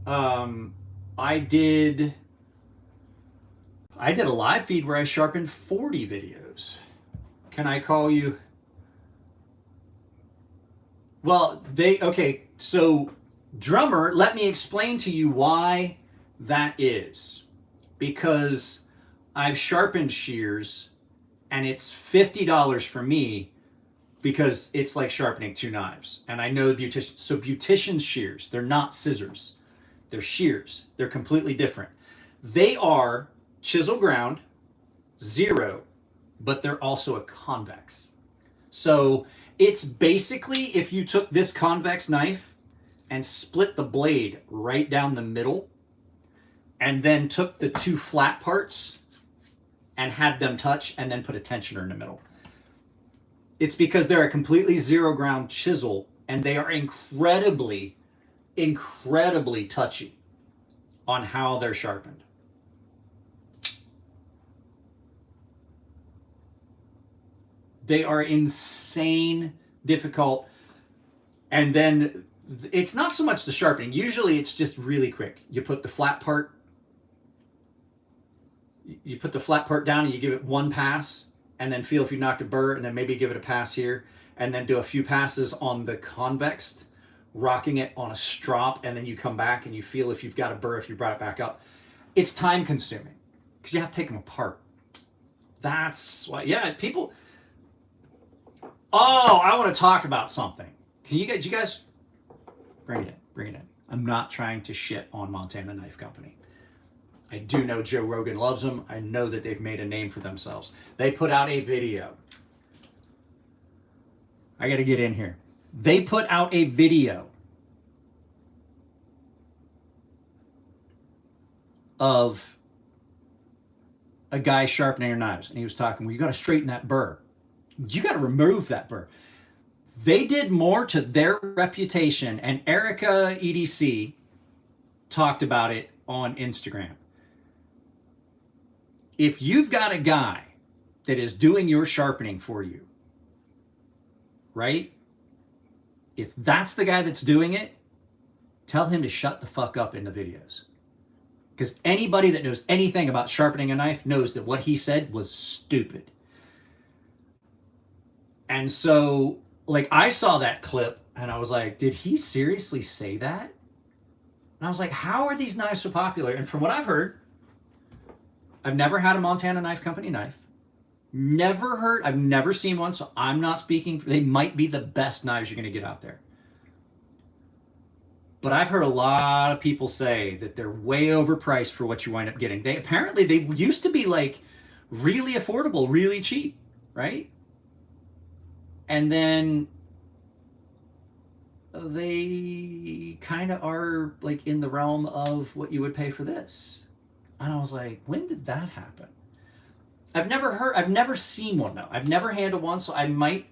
A: I did a live feed where I sharpened 40 videos. Can I call you? Well, okay, so drummer, let me explain to you why that is. Because I've sharpened shears and it's $50 for me because it's like sharpening two knives. And I know beauticians, so beauticians shears, they're not scissors. They're shears. They're completely different. They are chisel ground, 0, but they're also a convex. So it's basically if you took this convex knife and split the blade right down the middle and then took the two flat parts and had them touch and then put a tensioner in the middle. It's because they're a completely 0 ground chisel and they are incredibly touchy on how they're sharpened. They are insane difficult. And then it's not so much the sharpening. Usually it's just really quick. You put the flat part down and you give it one pass and then feel if you knocked a burr and then maybe give it a pass here and then do a few passes on the convex, rocking it on a strop, and then you come back and you feel if you've got a burr, if you brought it back up. It's time consuming because you have to take them apart. That's why, yeah, people. Oh, I want to talk about something. Can you guys bring it in. I'm not trying to shit on Montana Knife Company. I do know Joe Rogan loves them. I know that they've made a name for themselves. They put out a video. I got to get in here. They put out a video of a guy sharpening their knives. And he was talking, well, you got to straighten that burr. You got to remove that burr. They did more to their reputation, and Erica EDC talked about it on Instagram. If you've got a guy that is doing your sharpening for you, right? If that's the guy that's doing it, tell him to shut the fuck up in the videos. Because anybody that knows anything about sharpening a knife knows that what he said was stupid. And so, like, I saw that clip and I was like, did he seriously say that? And I was like, how are these knives so popular? And from what I've heard, I've never had a Montana Knife Company knife. I've never seen one, so I'm not speaking. They might be the best knives you're going to get out there. But I've heard a lot of people say that they're way overpriced for what you wind up getting. They used to be like really affordable, really cheap, right? And then they kind of are like in the realm of what you would pay for this. And I was like, when did that happen? I've never seen one though. I've never handled one, so I might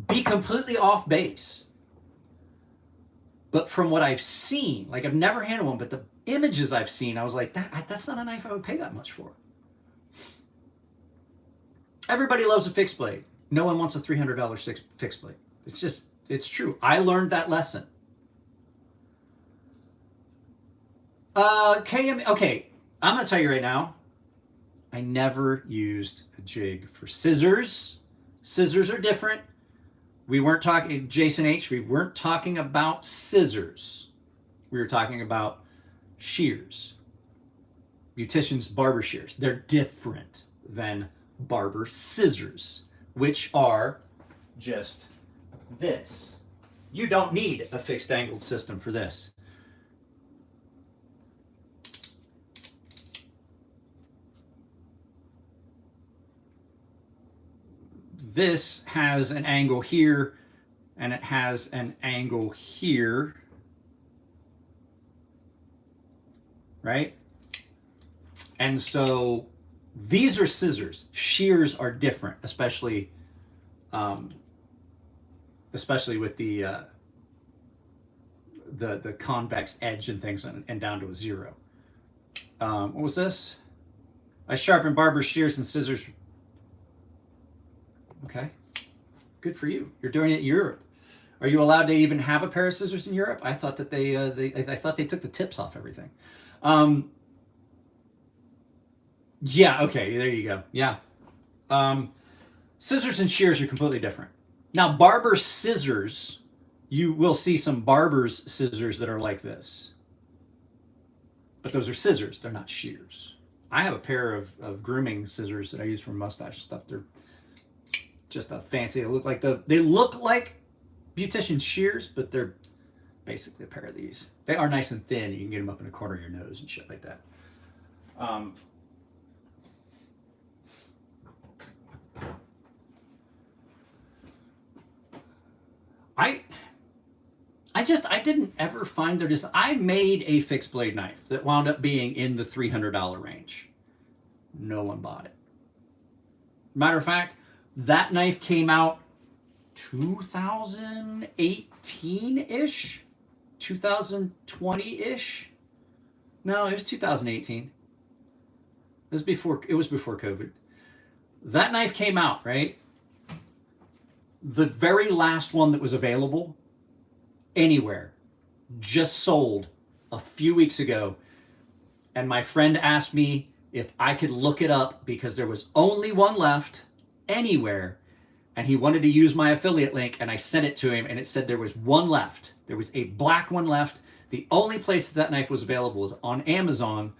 A: be completely off base. But from what I've seen, like I've never handled one, but the images I've seen, I was like, that's not a knife I would pay that much for. Everybody loves a fixed blade. No one wants a $300 fixed blade. It's true. I learned that lesson. Okay, I'm going to tell you right now, I never used a jig for scissors. Scissors are different. We weren't talking, Jason H., we weren't talking about scissors. We were talking about shears. Beauticians' barber shears. They're different than barber scissors, which are just this. You don't need a fixed angled system for this. This has an angle here, and it has an angle here, right? And so these are scissors. Shears are different, especially with the convex edge and things, and down to a zero. What was this? I sharpen barber shears and scissors. Okay, good for you. You're doing it in Europe. Are you allowed to even have a pair of scissors in Europe? I thought that I thought they took the tips off everything. Yeah, okay, there you go. Yeah. Scissors and shears are completely different. Now, barber scissors, you will see some barber's scissors that are like this. But those are scissors, they're not shears. I have a pair of grooming scissors that I use for mustache stuff. They're just a fancy, they look like beautician shears, but they're basically a pair of these. They are nice and thin. You can get them up in the corner of your nose and shit like that. I didn't ever find their design. I made a fixed blade knife that wound up being in the $300 range. No one bought it. Matter of fact, that knife came out 2018-ish, 2020-ish. No, it was 2018. It was before COVID. That knife came out, right? The very last one that was available anywhere just sold a few weeks ago, and my friend asked me if I could look it up because there was only one left anywhere, and he wanted to use my affiliate link, and I sent it to him, and it said there was one left. There was a black one left. The only place that knife was available was on Amazon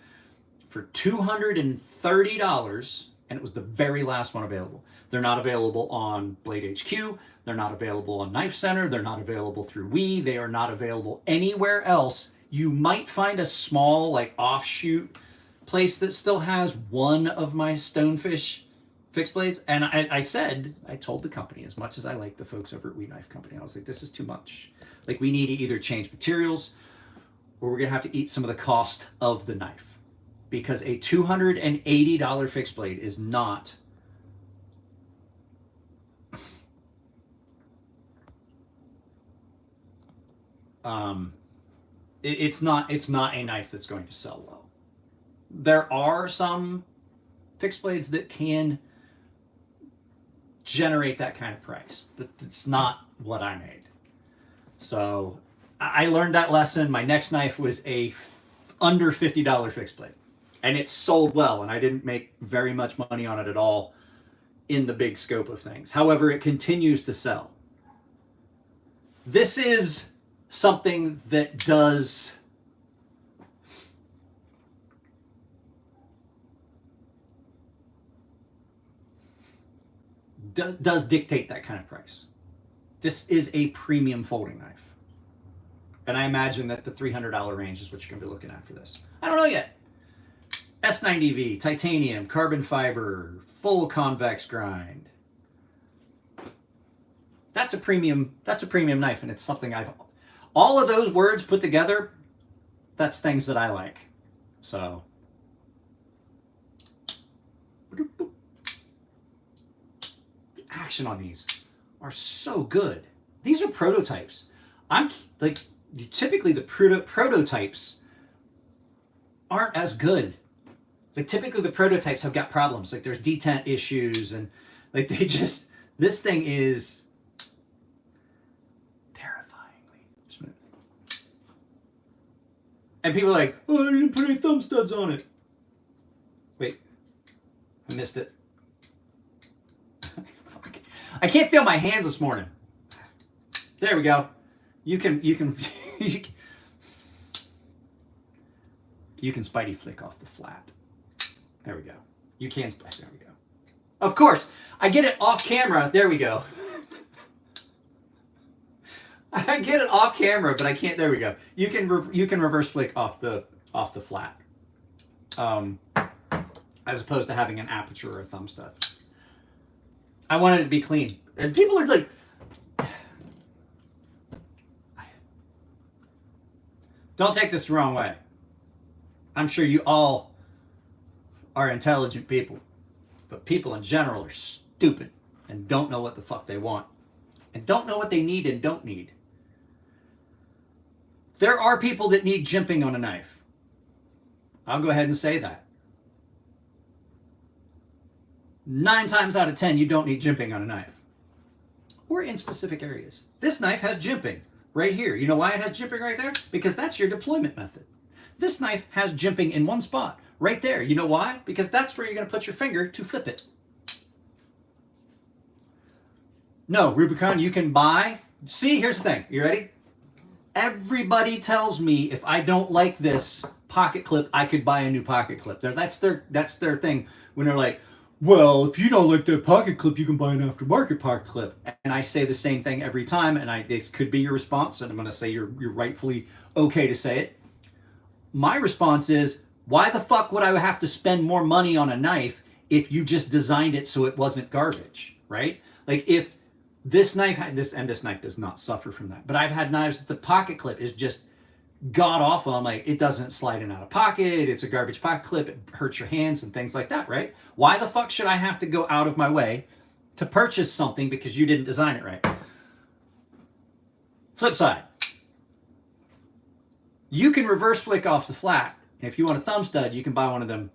A: for $230, and it was the very last one available. They're not available on Blade HQ. They're not available on Knife Center. They're not available through Wii. They are not available anywhere else. You might find a small, like, offshoot place that still has one of my Stonefish fixed blades. And I told the company, as much as I like the folks over at We Knife Company, I was like, this is too much. Like, we need to either change materials or we're going to have to eat some of the cost of the knife. Because a $280 fixed blade is not it's not a knife that's going to sell well. There are some fixed blades that can generate that kind of price, but it's not what I made. So I learned that lesson. My next knife was a under $50 fixed blade, and it sold well, and I didn't make very much money on it at all in the big scope of things. However, it continues to sell. This is something that does dictate that kind of price. This is a premium folding knife. And I imagine that the $300 range is what you're going to be looking at for this. I don't know yet. S90V, titanium, carbon fiber, full convex grind. That's a premium knife, and it's something all of those words put together, that's things that I like. So the action on these are so good. These are prototypes. I'm like, typically the prototypes aren't as good. Like, typically the prototypes have got problems. Like, there's detent issues, and like this thing is terrifyingly smooth. And people are like, oh, you didn't put any thumb studs on it. Wait, I missed it. I can't feel my hands this morning. There we go. You can you can Spidey flick off the flat. There we go. You can, there we go. Of course, I get it off camera. There we go. I get it off camera, but I can't. There we go. You can reverse flick off the flat, as opposed to having an aperture or a thumb stud. I wanted it to be clean, and people are like, don't take this the wrong way. I'm sure you all are intelligent people, but people in general are stupid and don't know what the fuck they want and don't know what they need and don't need. There are people that need jimping on a knife. I'll go ahead and say that. 9 times out of 10, you don't need jimping on a knife. Or in specific areas. This knife has jimping right here. You know why it has jimping right there? Because that's your deployment method. This knife has jimping in one spot, right there. You know why? Because that's where you're going to put your finger to flip it. No, Rubicon, you can buy. See, here's the thing. You ready? Everybody tells me if I don't like this pocket clip, I could buy a new pocket clip. That's their thing when they're like, well, if you don't like that pocket clip, you can buy an aftermarket pocket clip. And I say the same thing every time, and it could be your response, and I'm going to say you're rightfully okay to say it. My response is, why the fuck would I have to spend more money on a knife if you just designed it so it wasn't garbage, right? Like if this knife had this, and this knife does not suffer from that, but I've had knives that the pocket clip is just god awful. I'm like, it doesn't slide in out of pocket. It's a garbage pocket clip. It hurts your hands and things like that, right? Why the fuck should I have to go out of my way to purchase something because you didn't design it right? Flip side. You can reverse flick off the flat. And if you want a thumb stud, you can buy one of them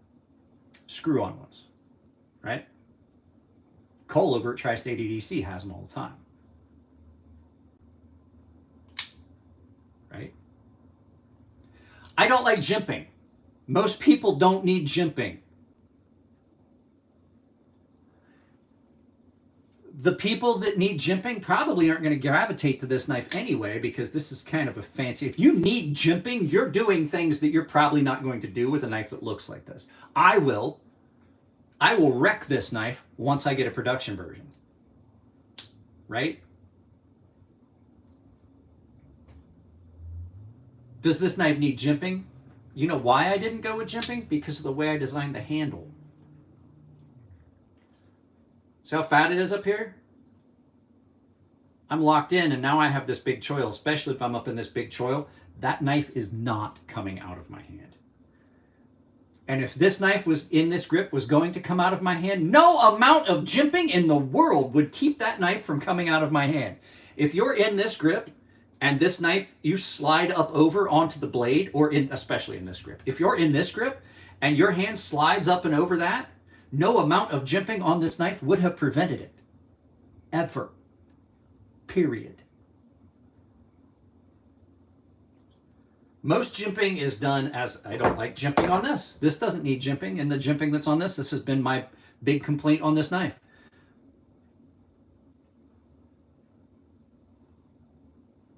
A: screw-on ones, right? Cole over at Tri-State EDC has them all the time. Right? I don't like jimping. Most people don't need jimping. The people that need jimping probably aren't going to gravitate to this knife anyway, because this is kind of a fancy. If you need jimping, you're doing things that you're probably not going to do with a knife that looks like this. I will wreck this knife once I get a production version. Right? Does this knife need jimping? You know why I didn't go with jimping? Because of the way I designed the handle. See how fat it is up here? I'm locked in, and now I have this big choil, especially if I'm up in this big choil. That knife is not coming out of my hand. And if this knife was in this grip was going to come out of my hand, no amount of jimping in the world would keep that knife from coming out of my hand. If you're in this grip, and this knife, you slide up over onto the blade, or especially in this grip. If you're in this grip, and your hand slides up and over that, no amount of jimping on this knife would have prevented it. Ever. Period. Most jimping is done as, I don't like jimping on this. This doesn't need jimping, and the jimping that's on this has been my big complaint on this knife.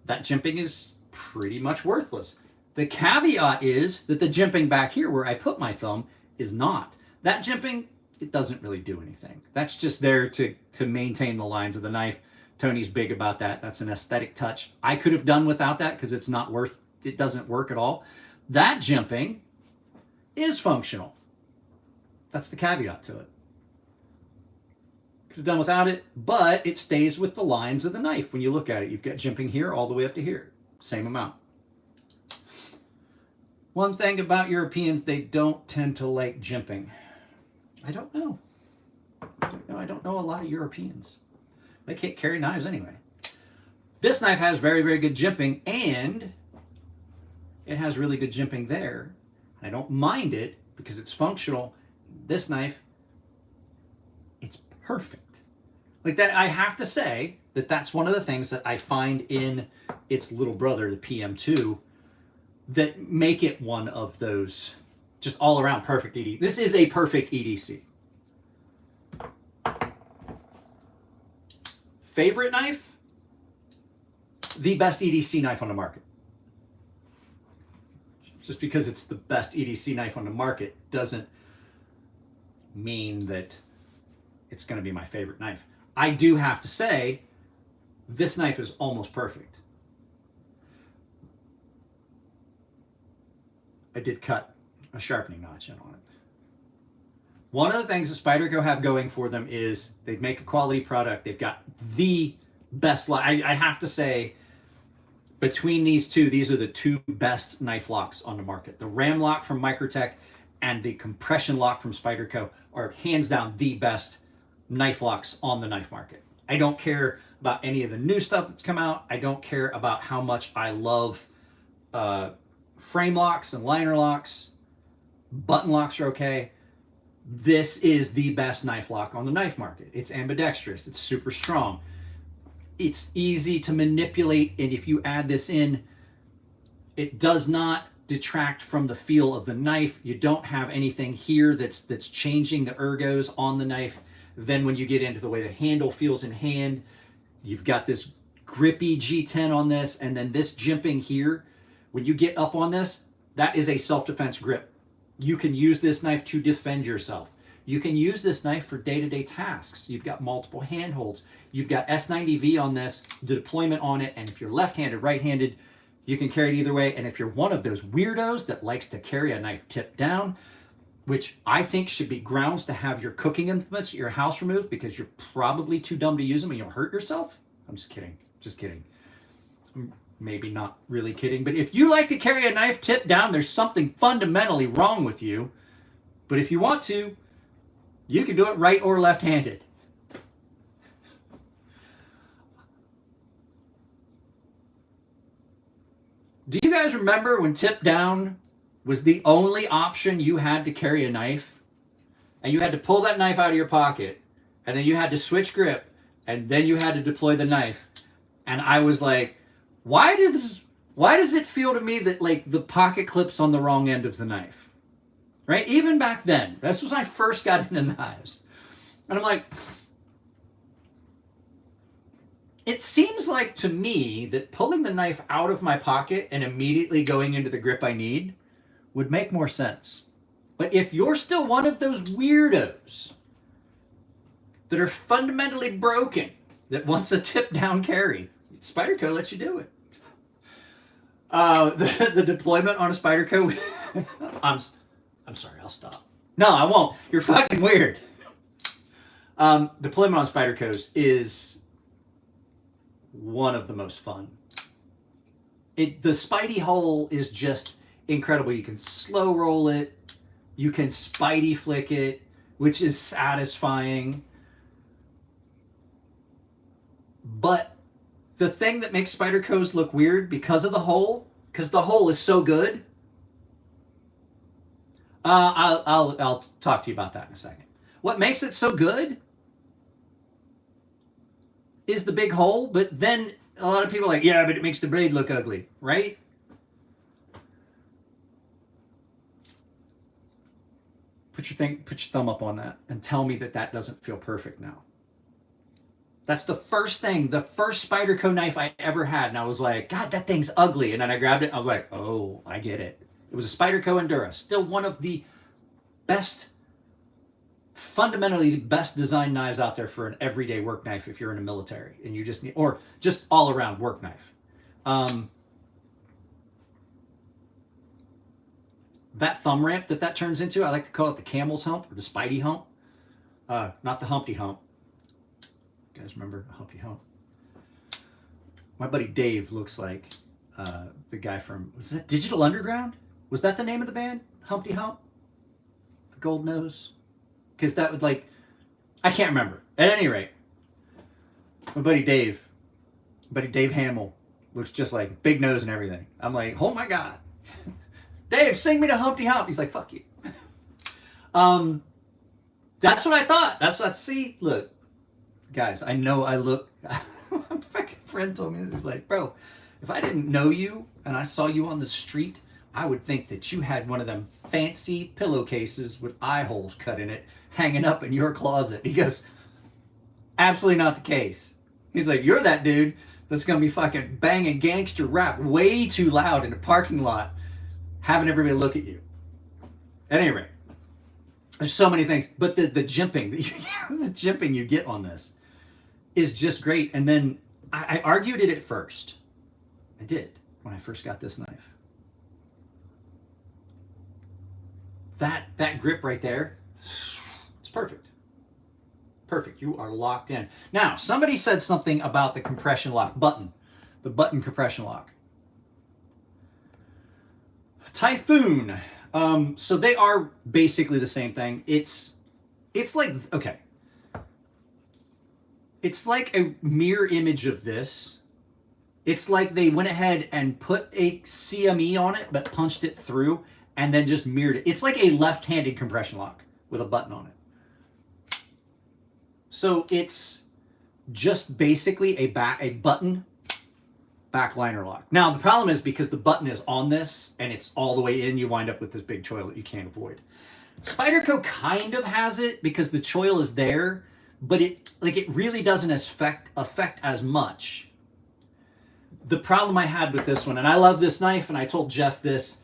A: That jimping is pretty much worthless. The caveat is that the jimping back here where I put my thumb is not. That jimping, it doesn't really do anything. That's just there to maintain the lines of the knife. Tony's big about that. That's an aesthetic touch. I could have done without that because it's not worth, it doesn't work at all. That jimping is functional. That's the caveat to it. Could have done without it, but it stays with the lines of the knife. When you look at it, you've got jimping here all the way up to here. Same amount. One thing about Europeans, they don't tend to like jimping. I don't know. I don't know a lot of Europeans. They can't carry knives anyway. This knife has very, very good jimping, and it has really good jimping there. I don't mind it because it's functional. This knife, it's perfect. Like that, I have to say that that's one of the things that I find in its little brother, the PM2, that make it one of those just all around perfect EDC. This is a perfect EDC. Favorite knife? the best EDC knife on the market. Just because it's the best EDC knife on the market doesn't mean that it's going to be my favorite knife. I do have to say, this knife is almost perfect. I did cut a sharpening notch in on it. One of the things that Spyderco have going for them is they make a quality product. They've got the best lock. I have to say, between these two, these are the two best knife locks on the market. The ram lock from Microtech and the compression lock from Spyderco are hands down the best knife locks on the knife market. I don't care about any of the new stuff that's come out. I don't care about how much I love frame locks and liner locks. Button locks are okay. This is the best knife lock on the knife market. It's ambidextrous. It's super strong. It's easy to manipulate, and if you add this in, it does not detract from the feel of the knife. You don't have anything here that's changing the ergos on the knife. Then when you get into the way the handle feels in hand, you've got this grippy G10 on this, and then this jimping here. When you get up on this, that is a self-defense grip. You can use this knife to defend yourself. You can use this knife for day-to-day tasks. You've got multiple handholds. You've got S90V on this, the deployment on it, and if you're left-handed, right-handed, you can carry it either way. And if you're one of those weirdos that likes to carry a knife tipped down, which I think should be grounds to have your cooking implements at your house removed because you're probably too dumb to use them and you'll hurt yourself. I'm just kidding. Just kidding. Maybe not really kidding, but if you like to carry a knife tipped down, there's something fundamentally wrong with you. But if you want to, you can do it right or left-handed. Do you guys remember when tip down was the only option you had to carry a knife? And you had to pull that knife out of your pocket, and then you had to switch grip, and then you had to deploy the knife. And I was like, why does it feel to me that like the pocket clip's on the wrong end of the knife? Right? Even back then, this was when I first got into knives. And I'm like, it seems like to me that pulling the knife out of my pocket and immediately going into the grip I need would make more sense. But if you're still one of those weirdos that are fundamentally broken, that wants a tip down carry, Spyderco lets you do it. The deployment on a Spyderco, I'm sorry, I'll stop. No, I won't. You're fucking weird. Deployment on Spydercos is one of the most fun. The Spidey hole is just incredible. You can slow roll it. You can Spidey flick it, which is satisfying. But the thing that makes Spydercos look weird because of the hole, because the hole is so good. I'll talk to you about that in a second. What makes it so good is the big hole, but then a lot of people are like, yeah, but it makes the blade look ugly, right? Put your thumb up on that and tell me that that doesn't feel perfect now. That's the first Spyderco knife I ever had, and I was like, God, that thing's ugly. And then I grabbed it, and I was like, oh, I get it. It was a Spyderco Endura, still one of the best, fundamentally the best design knives out there for an everyday work knife if you're in the military and you just need, or just all around work knife. That thumb ramp that turns into, I like to call it the camel's hump or the Spidey hump, not the Humpty Hump. You guys remember Humpty Hump? My buddy Dave looks like the guy from, was that Digital Underground? Was that the name of the band? Humpty Hump? The gold nose? Because that would like, I can't remember. At any rate, my buddy Dave Hamill looks just like big nose and everything. I'm like, oh my God. Dave, sing me to Humpty Hump. He's like, fuck you. That's what I thought. That's what, see, look. Guys, I know I look, my fucking friend told me, he's like, bro, if I didn't know you and I saw you on the street, I would think that you had one of them fancy pillowcases with eye holes cut in it hanging up in your closet. He goes, absolutely not the case. He's like, you're that dude that's going to be fucking banging gangster rap way too loud in a parking lot, having everybody look at you. At any rate, there's so many things, but the jimping, the jimping you get on this is just great. And then I argued it at first. I did when I first got this knife. That grip right there, it's perfect. Perfect. You are locked in. Now, somebody said something about the compression lock button, the button compression lock. Typhoon. So they are basically the same thing. It's like, okay. It's like a mirror image of this. It's like they went ahead and put a CME on it, but punched it through and then just mirrored it. It's like a left-handed compression lock with a button on it. So it's just basically a button backliner lock. Now, the problem is because the button is on this and it's all the way in, you wind up with this big choil that you can't avoid. Spyderco kind of has it because the choil is there, but it really doesn't affect as much. The problem I had with this one, and I love this knife, and I told Jeff this,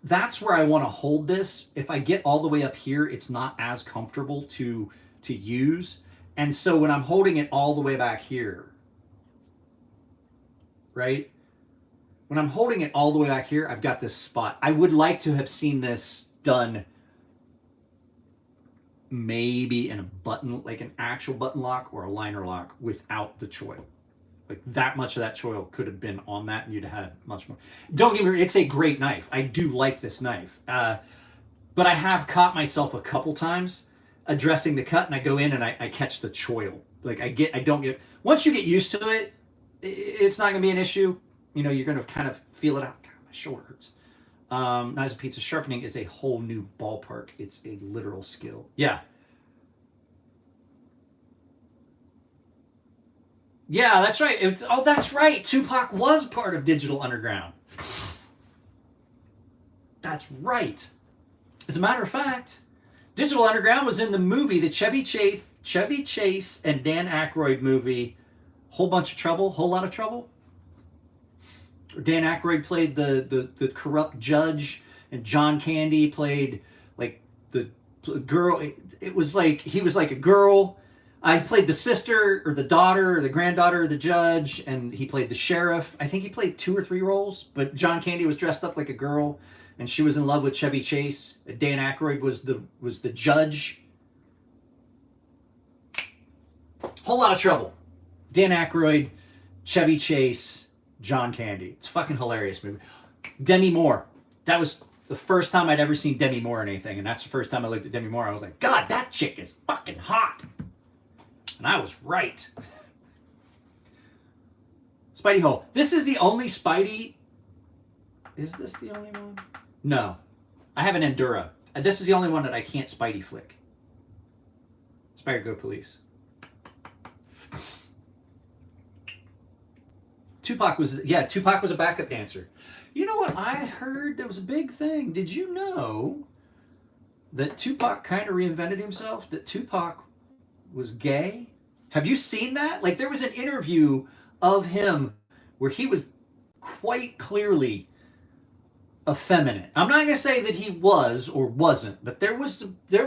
A: that's where I want to hold this. If I get all the way up here, it's not as comfortable to use. And so when I'm holding it all the way back here, right? When I'm holding it all the way back here, I've got this spot. I would like to have seen this done maybe in a button, like an actual button lock or a liner lock without the choil. Like that much of that choil could have been on that and you'd have had much more. Don't get me wrong, it's a great knife. I do like this knife. But I have caught myself a couple times addressing the cut and I go in and I catch the choil. Like once you get used to it, it's not gonna be an issue. You know, you're gonna kind of feel it out. God, my shoulder hurts. Knives and pizza sharpening is a whole new ballpark. It's a literal skill. Yeah. Yeah, that's right. That's right. Tupac was part of Digital Underground. That's right. As a matter of fact, Digital Underground was in the movie, the Chevy Chase and Dan Aykroyd movie, Whole Lot of Trouble. Dan Aykroyd played the corrupt judge, and John Candy played like the girl. It was like he was like a girl. I played the sister or the daughter or the granddaughter of the judge, and he played the sheriff. I think he played 2 or 3 roles, but John Candy was dressed up like a girl, and she was in love with Chevy Chase. Dan Aykroyd was the judge. Whole Lot of Trouble. Dan Aykroyd, Chevy Chase, John Candy. It's a fucking hilarious movie. Demi Moore. That was the first time I'd ever seen Demi Moore in anything, and that's the first time I looked at Demi Moore. I was like, God, that chick is fucking hot. And I was right. Spidey hole. This is the only Spidey. Is this the only one? No. I have an Endura. This is the only one that I can't Spidey flick. Spyderco Police. Tupac was a backup dancer. You know what I heard? There was a big thing. Did you know that Tupac kind of reinvented himself? That Tupac was gay? Have you seen that? Like there was an interview of him where he was quite clearly effeminate. I'm not going to say that he was or wasn't, but there was a I'm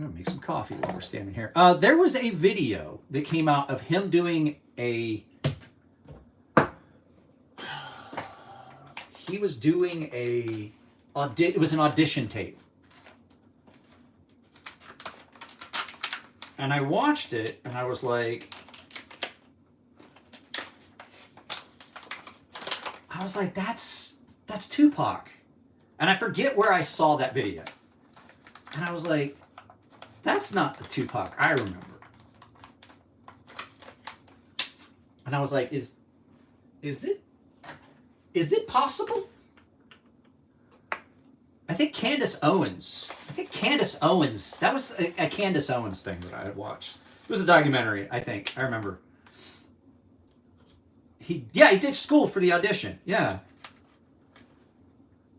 A: going to make some coffee while we're standing here. There was a video that came out of him doing it was an audition tape. And I watched it, and I was like, that's Tupac. And I forget where I saw that video. And I was like, that's not the Tupac I remember. And I was like, is it possible? I think Candace Owens, that was a Candace Owens thing that I had watched. It was a documentary, I think. I remember. He did school for the audition. Yeah.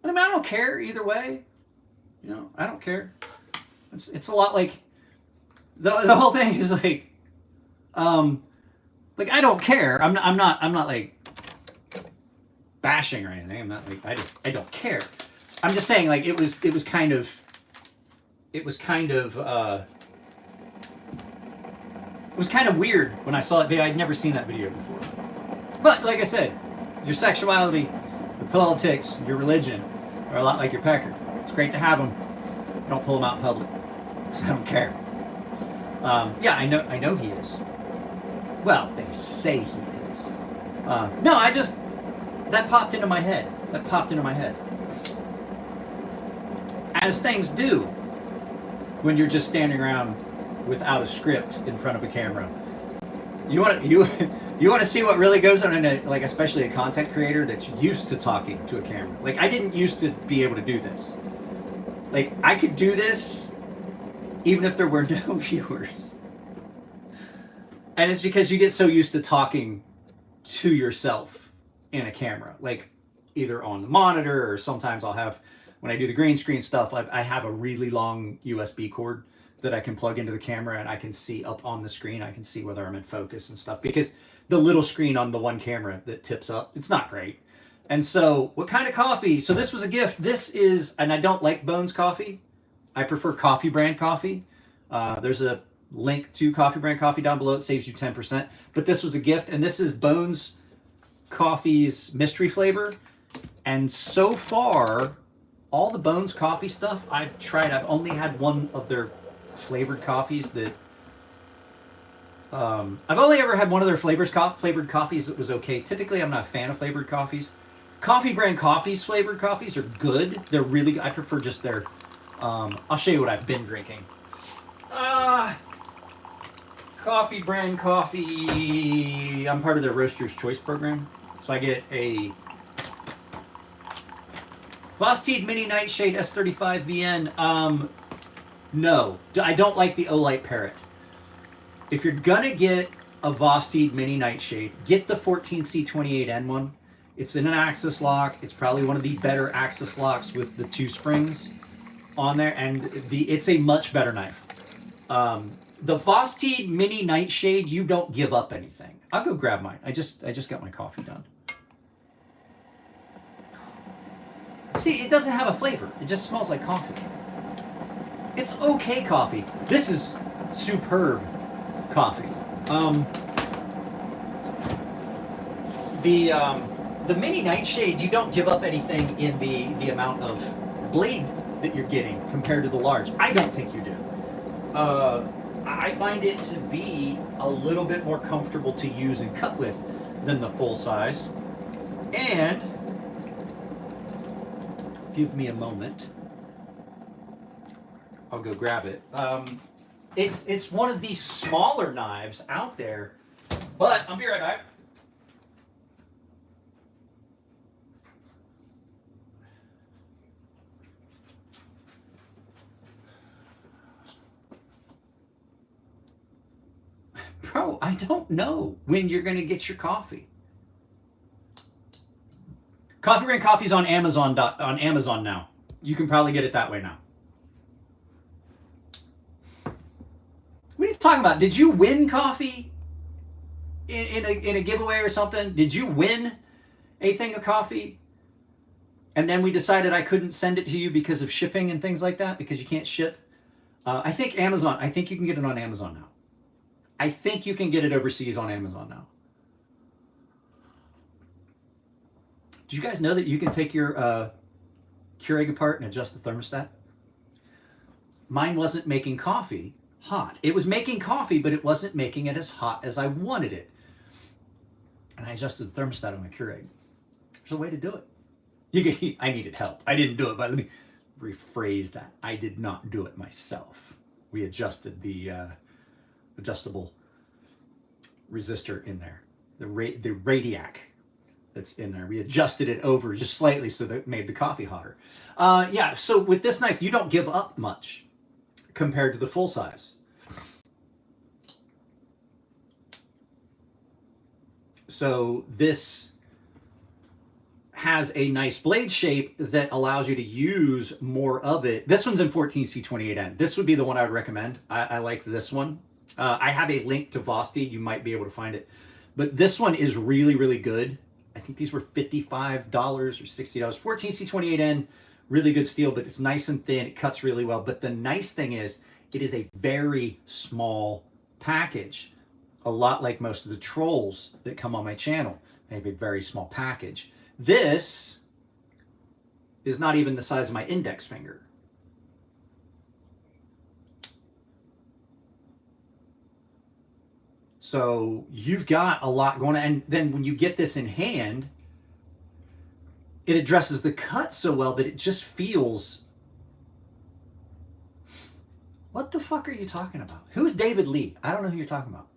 A: I mean, I don't care either way. You know, I don't care. It's a lot like, the whole thing is like, Like, I don't care. I'm not like bashing or anything. I'm not like, I don't care. I'm just saying, like, it was kind of weird when I saw that video. I'd never seen that video before. But like I said, your sexuality, your politics, your religion are a lot like your pecker. It's great to have them. Don't pull them out in public, because I don't care. Yeah, I know he is. Well, they say he is. No, that popped into my head. As things do when you're just standing around without a script in front of a camera. You want to see what really goes on in like, especially a content creator that's used to talking to a camera. Like, I didn't used to be able to do this. Like, I could do this even if there were no viewers. And it's because you get so used to talking to yourself in a camera, like either on the monitor, or sometimes I'll have, when I do the green screen stuff, I have a really long USB cord that I can plug into the camera, and I can see up on the screen. I can see whether I'm in focus and stuff, because the little screen on the one camera that tips up, it's not great. And so, what kind of coffee? So this was a gift. This is, and I don't like Bones coffee. I prefer coffee brand coffee. There's a link to coffee brand coffee down below. It saves you 10%. But this was a gift, and this is Bones Coffee's mystery flavor. And so far, all the Bones coffee stuff I've tried, I've only had one of their flavored coffees that I've only ever had one of their flavored coffees that was okay. Typically, I'm not a fan of flavored coffees. Coffee brand coffees, flavored coffees are good. They're really good. I prefer just their, I'll show you what I've been drinking. Coffee brand coffee. I'm part of their Roaster's Choice program. So I get a Vosteed Mini Nightshade S35 VN. No, I don't like the Olight Parrot. If you're gonna get a Vosteed Mini Nightshade, get the 14C28N one. It's in an axis lock. It's probably one of the better axis locks with the 2 springs on there, and it's a much better knife. The Vosteed Mini Nightshade, you don't give up anything. I'll go grab mine. I just got my coffee done. See, it doesn't have a flavor. It just smells like coffee. It's okay coffee. This is superb coffee. The Mini Nightshade, you don't give up anything in the amount of blade that you're getting compared to the large. I don't think you do. I find it to be a little bit more comfortable to use and cut with than the full size. And give me a moment. I'll go grab it. It's one of the smaller knives out there, but I'll be right back. Bro, I don't know when you're going to get your coffee. Coffee Brand Coffee's on Amazon now. You can probably get it that way now. What are you talking about? Did you win coffee in a giveaway or something? Did you win a thing of coffee? And then we decided I couldn't send it to you because of shipping and things like that, because you can't ship. I think you can get it on Amazon now. I think you can get it overseas on Amazon now. Did you guys know that you can take your Keurig apart and adjust the thermostat? Mine wasn't making coffee hot. It was making coffee, but it wasn't making it as hot as I wanted it. And I adjusted the thermostat on my Keurig. There's a way to do it. I needed help. I didn't do it, but let me rephrase that. I did not do it myself. We adjusted the adjustable resistor in there, the radiac that's in there. We adjusted it over just slightly so that it made the coffee hotter. Yeah, so with this knife, you don't give up much compared to the full size. So this has a nice blade shape that allows you to use more of it. This one's in 14C28N. This would be the one I would recommend. I like this one. I have a link to Vosteed. You might be able to find it. But this one is really, really good. I think these were $55 or $60. 14C28N, really good steel, but it's nice and thin. It cuts really well. But the nice thing is, it is a very small package. A lot like most of the trolls that come on my channel. They have a very small package. This is not even the size of my index finger. So you've got a lot going on. And then when you get this in hand, it addresses the cut so well that it just feels... What the fuck are you talking about? Who is David Lee? I don't know who you're talking about.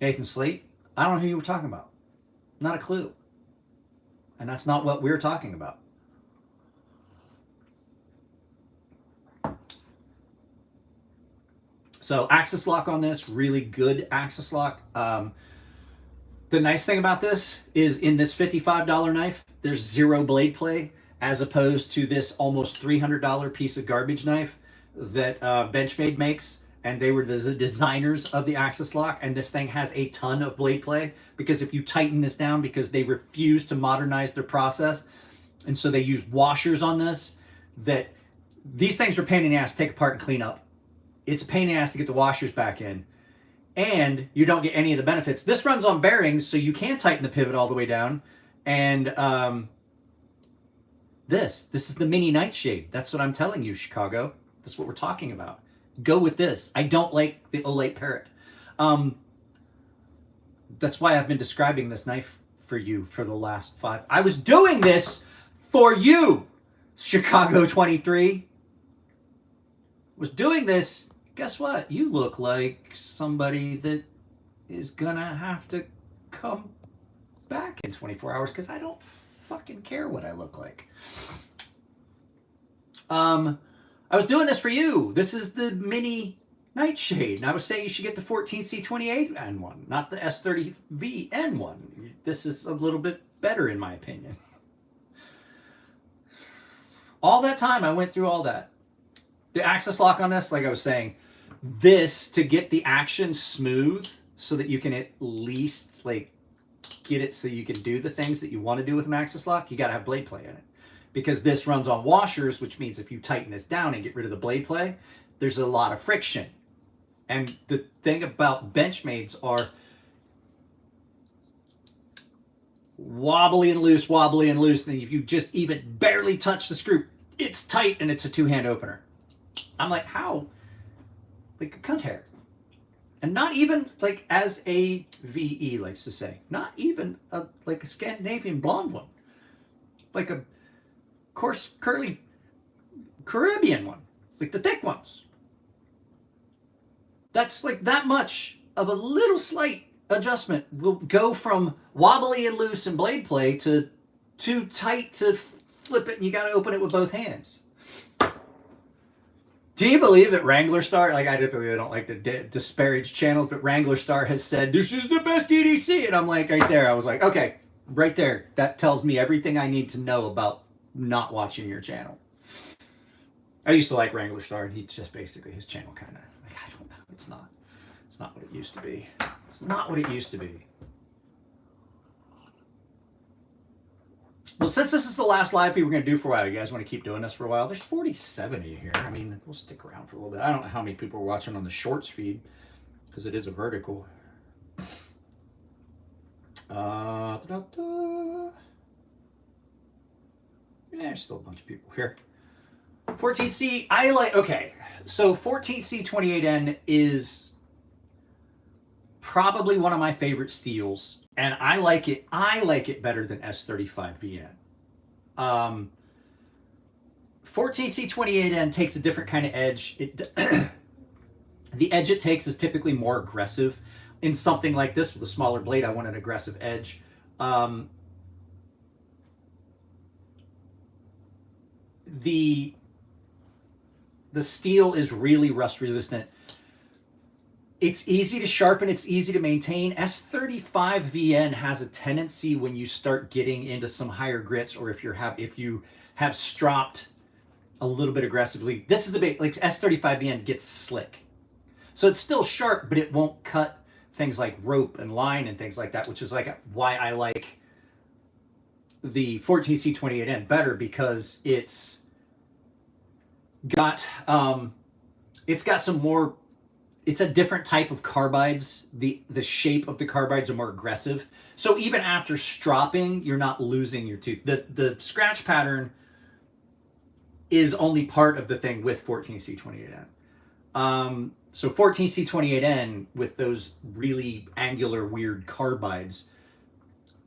A: Nathan Slate? I don't know who you were talking about. Not a clue. And that's not what we're talking about. So axis lock on this, really good axis lock. The nice thing about this is in this $55 knife, there's zero blade play, as opposed to this almost $300 piece of garbage knife that Benchmade makes. And they were the designers of the axis lock. And this thing has a ton of blade play, because if you tighten this down, because they refuse to modernize their process, and so they use washers on this, that these things are a pain in the ass to take apart and clean up. It's a pain in the ass to get the washers back in, and you don't get any of the benefits. This runs on bearings, so you can tighten the pivot all the way down. And this is the mini nightshade. That's what I'm telling you, Chicago. That's what we're talking about. Go with this. I don't like the Olate Parrot. That's why I've been describing this knife for you for the last 5. I was doing this for you, Chicago 23. Was doing this. Guess what? You look like somebody that is gonna have to come back in 24 hours, because I don't fucking care what I look like. I was doing this for you. This is the mini nightshade, and I was saying you should get the 14C28N1, not the S30VN1. This is a little bit better in my opinion. All that time I went through all that. The axis lock on this, like I was saying, this to get the action smooth so that you can at least like get it so you can do the things that you want to do with an axis lock, you got to have blade play in it. Because this runs on washers, which means if you tighten this down and get rid of the blade play, there's a lot of friction. And the thing about Benchmades are wobbly and loose, and if you just even barely touch the screw, it's tight and it's a two-hand opener. I'm like, how? Like a cunt hair. And not even like as a VE likes to say, not even like a Scandinavian blonde one. Like a coarse, curly Caribbean one. Like the thick ones. That's like that much of a little slight adjustment will go from wobbly and loose and blade play to too tight to flip it and you got to open it with both hands. Do you believe that Wrangler Star, like I don't like to disparage channels, but Wrangler Star has said, this is the best EDC. And I'm like, right there, I was like, okay, right there. That tells me everything I need to know about not watching your channel. I used to like Wrangler Star, and he's just basically, his channel kind of, like, I don't know. It's not what it used to be. It's not what it used to be. Well, since this is the last live feed we're going to do for a while, you guys want to keep doing this for a while? There's 47 of you here. I mean, we'll stick around for a little bit. I don't know how many people are watching on the shorts feed, because it is a vertical. Yeah, there's still a bunch of people here. 14C, I like, okay. So 14C28N is probably one of my favorite steels. And I like it better than S35VN. 14C28N takes a different kind of edge. The edge it takes is typically more aggressive. In something like this with a smaller blade, I want an aggressive edge. The steel is really rust resistant. It's easy to sharpen, it's easy to maintain. S35VN has a tendency when you start getting into some higher grits, or if you have stropped a little bit aggressively. This is the big, like S35VN gets slick. So it's still sharp, but it won't cut things like rope and line and things like that, which is like why I like the 14C28N better, because it's got some more, it's a different type of carbides. The shape of the carbides are more aggressive. So even after stropping, you're not losing your tooth. The scratch pattern is only part of the thing with 14C28N. So 14C28N with those really angular, weird carbides,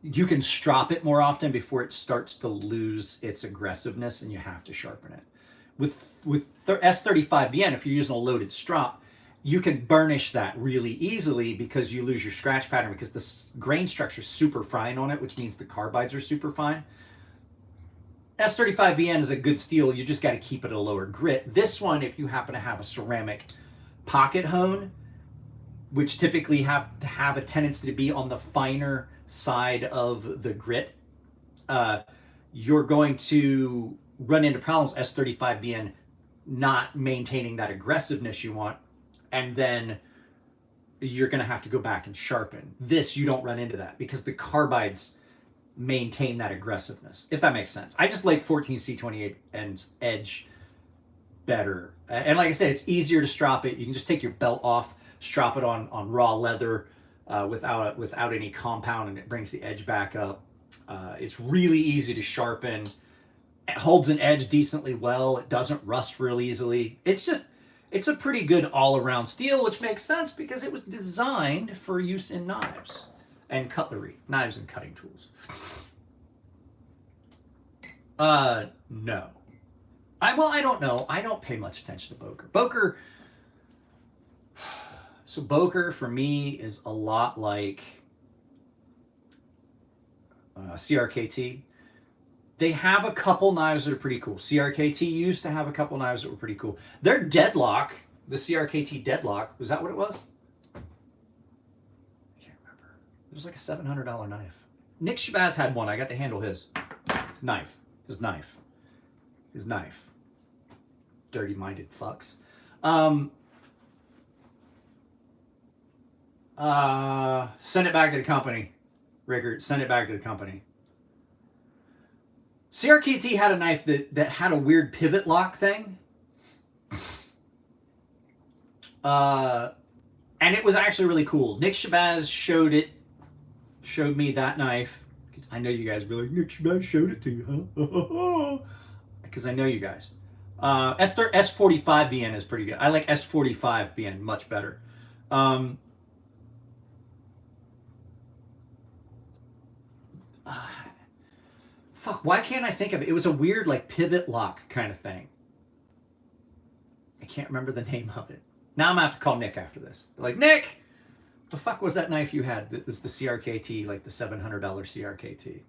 A: you can strop it more often before it starts to lose its aggressiveness, and you have to sharpen it. With S35VN, if you're using a loaded strop, you can burnish that really easily because you lose your scratch pattern, because the grain structure is super fine on it, which means the carbides are super fine. S35VN is a good steel. You just got to keep it at a lower grit. This one, if you happen to have a ceramic pocket hone, which typically have a tendency to be on the finer side of the grit, you're going to run into problems, S35VN not maintaining that aggressiveness you want, and then you're going to have to go back and sharpen. This, you don't run into that because the carbides maintain that aggressiveness, if that makes sense. I just like 14C28N's edge better. And like I said, it's easier to strop it. You can just take your belt off, strop it on raw leather without any compound, and it brings the edge back up. It's really easy to sharpen. It holds an edge decently well. It doesn't rust real easily. It's a pretty good all-around steel, which makes sense because it was designed for use in knives and cutlery, knives and cutting tools. No. I don't know. I don't pay much attention to Boker. So Boker for me is a lot like CRKT. They have a couple knives that are pretty cool. CRKT used to have a couple knives that were pretty cool. Their deadlock, the CRKT deadlock, was that what it was? I can't remember. It was like a $700 knife. Nick Shabazz had one. I got to handle his. His knife. Dirty-minded fucks. Send it back to the company. Rickard, send it back to the company. CRKT had a knife that had a weird pivot lock thing. And it was actually really cool. Nick Shabazz showed me that knife. I know you guys were like, Nick Shabazz showed it to you, huh? Because I know you guys. S45VN is pretty good. I like S45VN much better. Fuck, why can't I think of it? It was a weird, like, pivot lock kind of thing. I can't remember the name of it. Now I'm going to have to call Nick after this. Like, Nick, what the fuck was that knife you had that was the CRKT, like the $700 CRKT?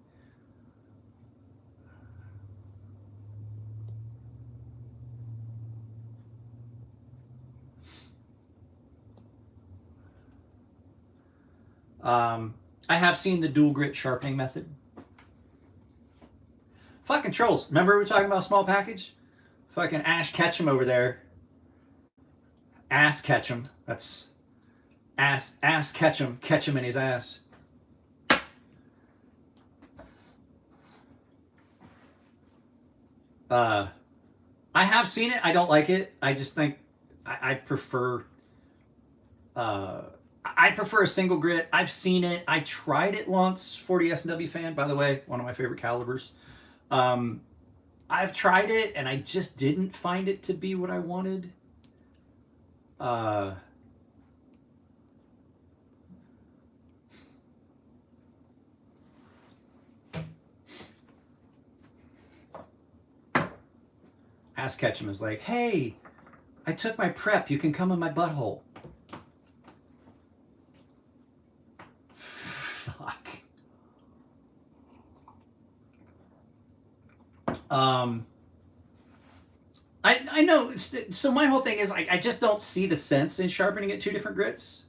A: I have seen the dual grit sharpening method. Fucking trolls. Remember we were talking about small package? Fucking Ash Ketchum over there. Ass Ketchum. That's ass Ketchum. Catch him in his ass. I have seen it. I don't like it. I just think I prefer a single grit. I've seen it. I tried it once. 40 SW fan, by the way, one of my favorite calibers. I've tried it and I just didn't find it to be what I wanted. Ass Ketchum is like, hey, I took my prep. You can come in my butthole. Fuck. I know. So my whole thing is I just don't see the sense in sharpening at two different grits.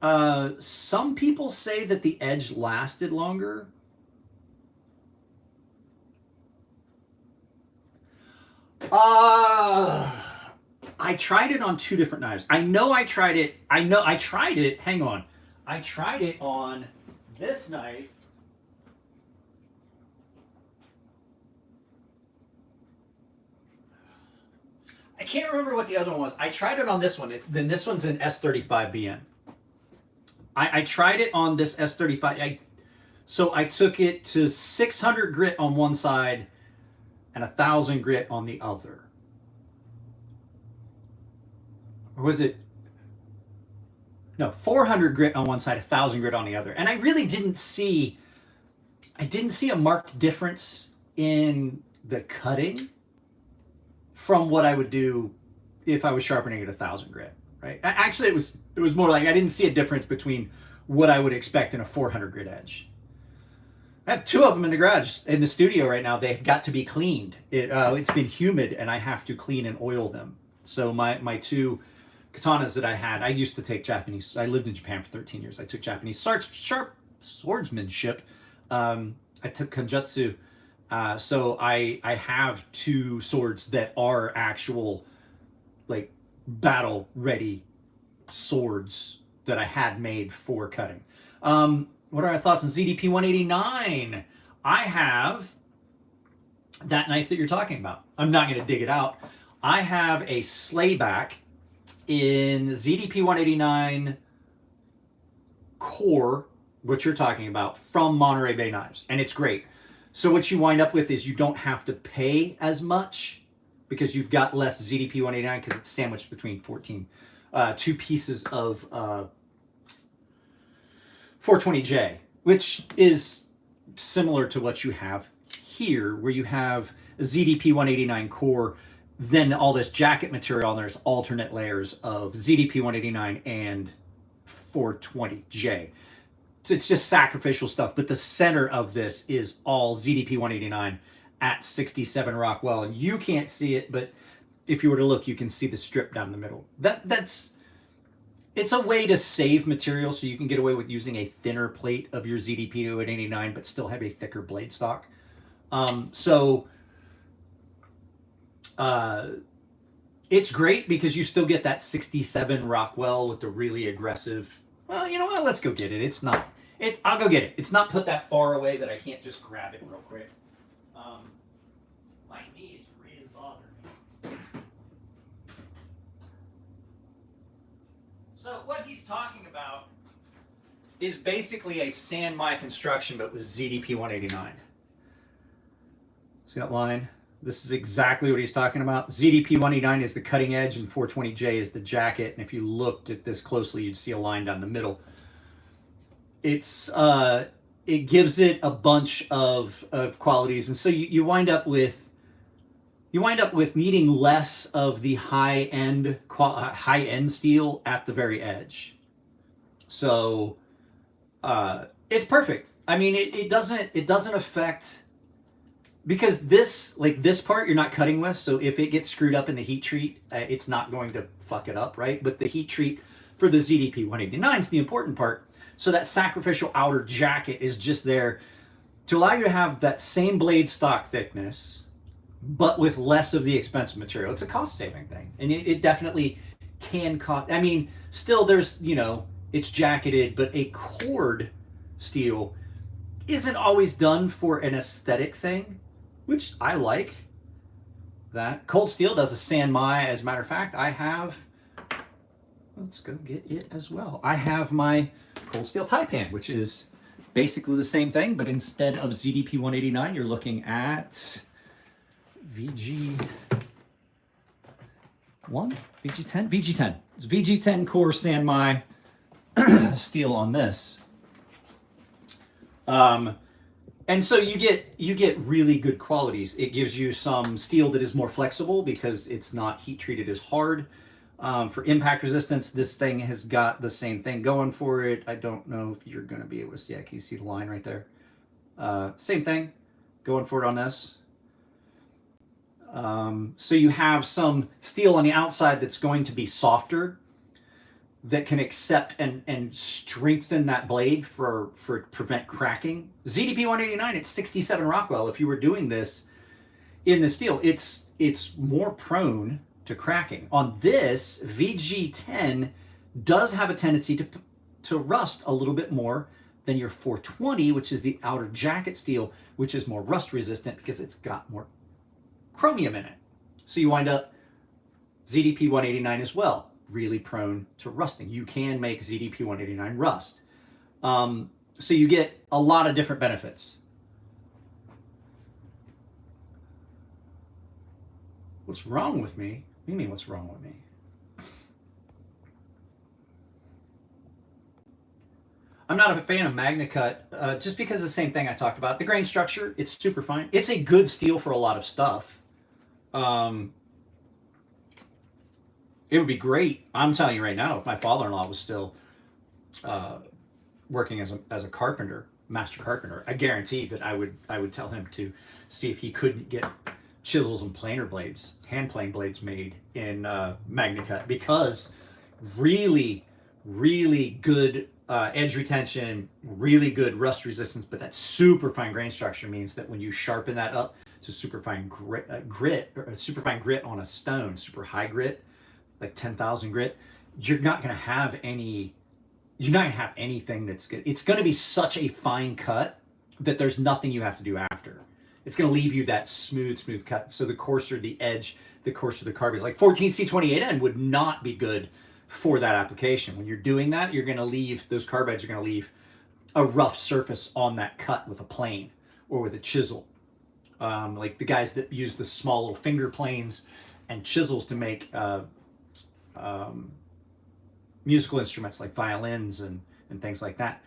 A: Some people say that the edge lasted longer. I tried it on 2 different knives. I know I tried it. Hang on. I tried it on this knife. I can't remember what the other one was. I tried it on this one. Then this one's an S35BN. I tried it on this S35. So I took it to 600 grit on one side and 1,000 grit on the other. Or was it? No, 400 grit on one side, 1,000 grit on the other. And I really didn't see a marked difference in the cutting from what I would do if I was sharpening at 1,000 grit, right? Actually, it was more like I didn't see a difference between what I would expect in a 400 grit edge. I have 2 of them in the garage, in the studio right now. They've got to be cleaned. It's been humid, and I have to clean and oil them. So my 2 katanas that I had, I used to take Japanese. I lived in Japan for 13 years. I took Japanese sharp swordsmanship. I took kanjutsu. So I have 2 swords that are actual, like, battle ready swords that I had made for cutting. What are our thoughts on ZDP 189? I have that knife that you're talking about. I'm not going to dig it out. I have a slayback in ZDP 189 core, what you're talking about, from Monterey Bay Knives, and it's great. So what you wind up with is you don't have to pay as much because you've got less ZDP 189 because it's sandwiched between 2 pieces of 420J, which is similar to what you have here, where you have a ZDP 189 core, then all this jacket material, and there's alternate layers of ZDP 189 and 420J. So it's just sacrificial stuff, but the center of this is all ZDP 189 at 67 Rockwell, and you can't see it, but if you were to look, you can see the strip down the middle. It's a way to save material, so you can get away with using a thinner plate of your ZDP 189, but still have a thicker blade stock. It's great because you still get that 67 Rockwell with the really aggressive. Well, you know what? Let's go get it. I'll go get it. It's not put that far away that I can't just grab it real quick. My knee is really bothering me. So what he's talking about is basically a San Mai construction, but with ZDP 189. See that line? This is exactly what he's talking about. ZDP 189 is the cutting edge and 420J is the jacket. And if you looked at this closely, you'd see a line down the middle. It gives it a bunch of qualities. And so you wind up with needing less of the high-end steel at the very edge. So it's perfect. I mean, it doesn't affect, because this part you're not cutting with, so if it gets screwed up in the heat treat, it's not going to fuck it up, right? But the heat treat for the ZDP 189 is the important part. So that sacrificial outer jacket is just there to allow you to have that same blade stock thickness, but with less of the expensive material. It's a cost-saving thing, and it definitely can cost. I mean, still there's, it's jacketed, but a cord steel isn't always done for an aesthetic thing, which I like. That cold steel does a San Mai. As a matter of fact, I have. Let's go get it as well. I have my cold steel Taipan, which is basically the same thing, but instead of ZDP 189, you're looking at VG10. VG10. It's VG10 core San Mai steel on this. And so you get really good qualities. It gives you some steel that is more flexible because it's not heat treated as hard. For impact resistance, this thing has got the same thing going for it. I don't know if you're going to be able to see. Yeah, can you see the line right there? Same thing going for it on this. So you have some steel on the outside that's going to be softer, that can accept and strengthen that blade for prevent cracking. ZDP 189 at 67 Rockwell, if you were doing this in the steel, it's more prone to cracking. On this, VG10 does have a tendency to rust a little bit more than your 420, which is the outer jacket steel, which is more rust resistant because it's got more chromium in it. So you wind up ZDP 189 as well, really prone to rusting. You can make ZDP 189 rust. So you get a lot of different benefits. What's wrong with me? What do you mean, what's wrong with me? I'm not a fan of MagnaCut just because of the same thing I talked about. The grain structure, it's super fine. It's a good steel for a lot of stuff. It would be great. I'm telling you right now, if my father-in-law was still working as a carpenter, master carpenter, I guarantee that I would tell him to see if he couldn't get chisels and planer blades, hand plane blades made in MagnaCut, because really, really good edge retention, really good rust resistance, but that super fine grain structure means that when you sharpen that up to super fine grit or super fine grit on a stone, super high grit, like 10,000 grit, you're not going to have anything that's good. It's going to be such a fine cut that there's nothing you have to do after. It's going to leave you that smooth cut. So the coarser the edge, the coarser the carb is. Like 14C28N would not be good for that application. When you're doing that, you're going to leave, those carb edges are going to leave a rough surface on that cut with a plane or with a chisel. Like the guys that use the small little finger planes and chisels to make musical instruments like violins and things like that,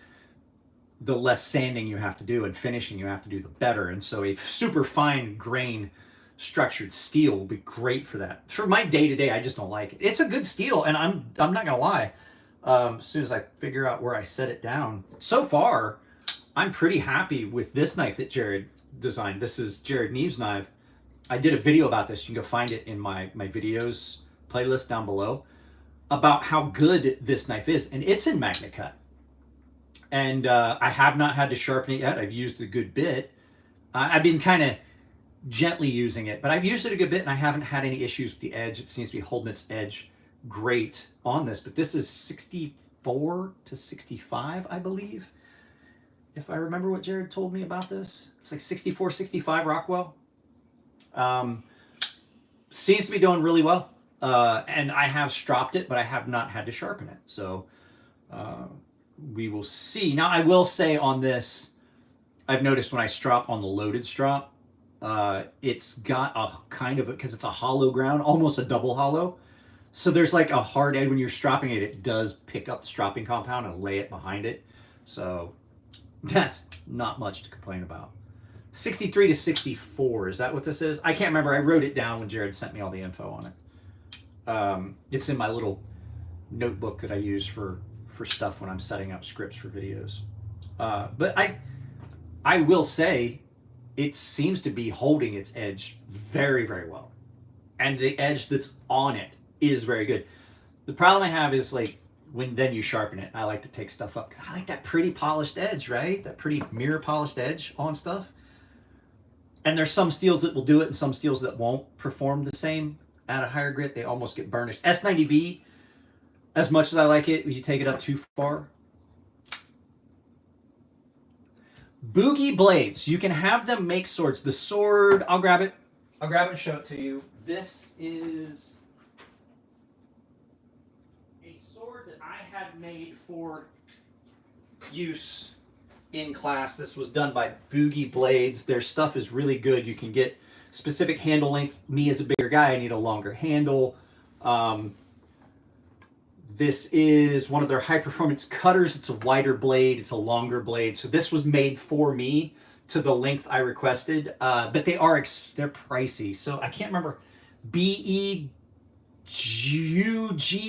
A: the less sanding you have to do and finishing you have to do, the better. And so a super fine grain structured steel will be great for that. For my day-to-day, I just don't like it. It's a good steel, and I'm not gonna lie, as soon as I figure out where I set it down, so far I'm pretty happy with this knife that Jared designed. This is Jared Neves' knife. I did a video about this. You can go find it in my videos playlist down below about how good this knife is, and it's in MagnaCut. And I have not had to sharpen it yet. I've used a good bit. I've been kind of gently using it, but I've used it a good bit and I haven't had any issues with the edge. It seems to be holding its edge great on this, but this is 64 to 65, I believe. If I remember what Jared told me about this, it's like 64, 65 Rockwell. Seems to be doing really well. And I have stropped it, but I have not had to sharpen it. So we will see. Now, I will say on this, I've noticed when I strop on the loaded strop, it's got a kind of, because it's a hollow ground, almost a double hollow. So there's like a hard edge when you're stropping it. It does pick up the stropping compound and lay it behind it. So that's not much to complain about. 63 to 64, is that what this is? I can't remember. I wrote it down when Jared sent me all the info on it. It's in my little notebook that I use for stuff when I'm setting up scripts for videos. But I will say, it seems to be holding its edge very, very well. And the edge that's on it is very good. The problem I have is like when then you sharpen it, I like to take stuff up because I like that pretty polished edge, right? That pretty mirror polished edge on stuff. And there's some steels that will do it and some steels that won't perform the same at a higher grit. They almost get burnished. S90V, as much as I like it, you take it up too far. Boogie blades. You can have them make swords. The sword, I'll grab it. I'll grab it and show it to you. This is a sword that I had made for use in class. This was done by Boogie Blades. Their stuff is really good. You can get specific handle lengths. Me as a bigger guy, I need a longer handle. This is one of their high performance cutters. It's a wider blade. It's a longer blade. So this was made for me to the length I requested. But they're pricey. So I can't remember. BEGUGIE,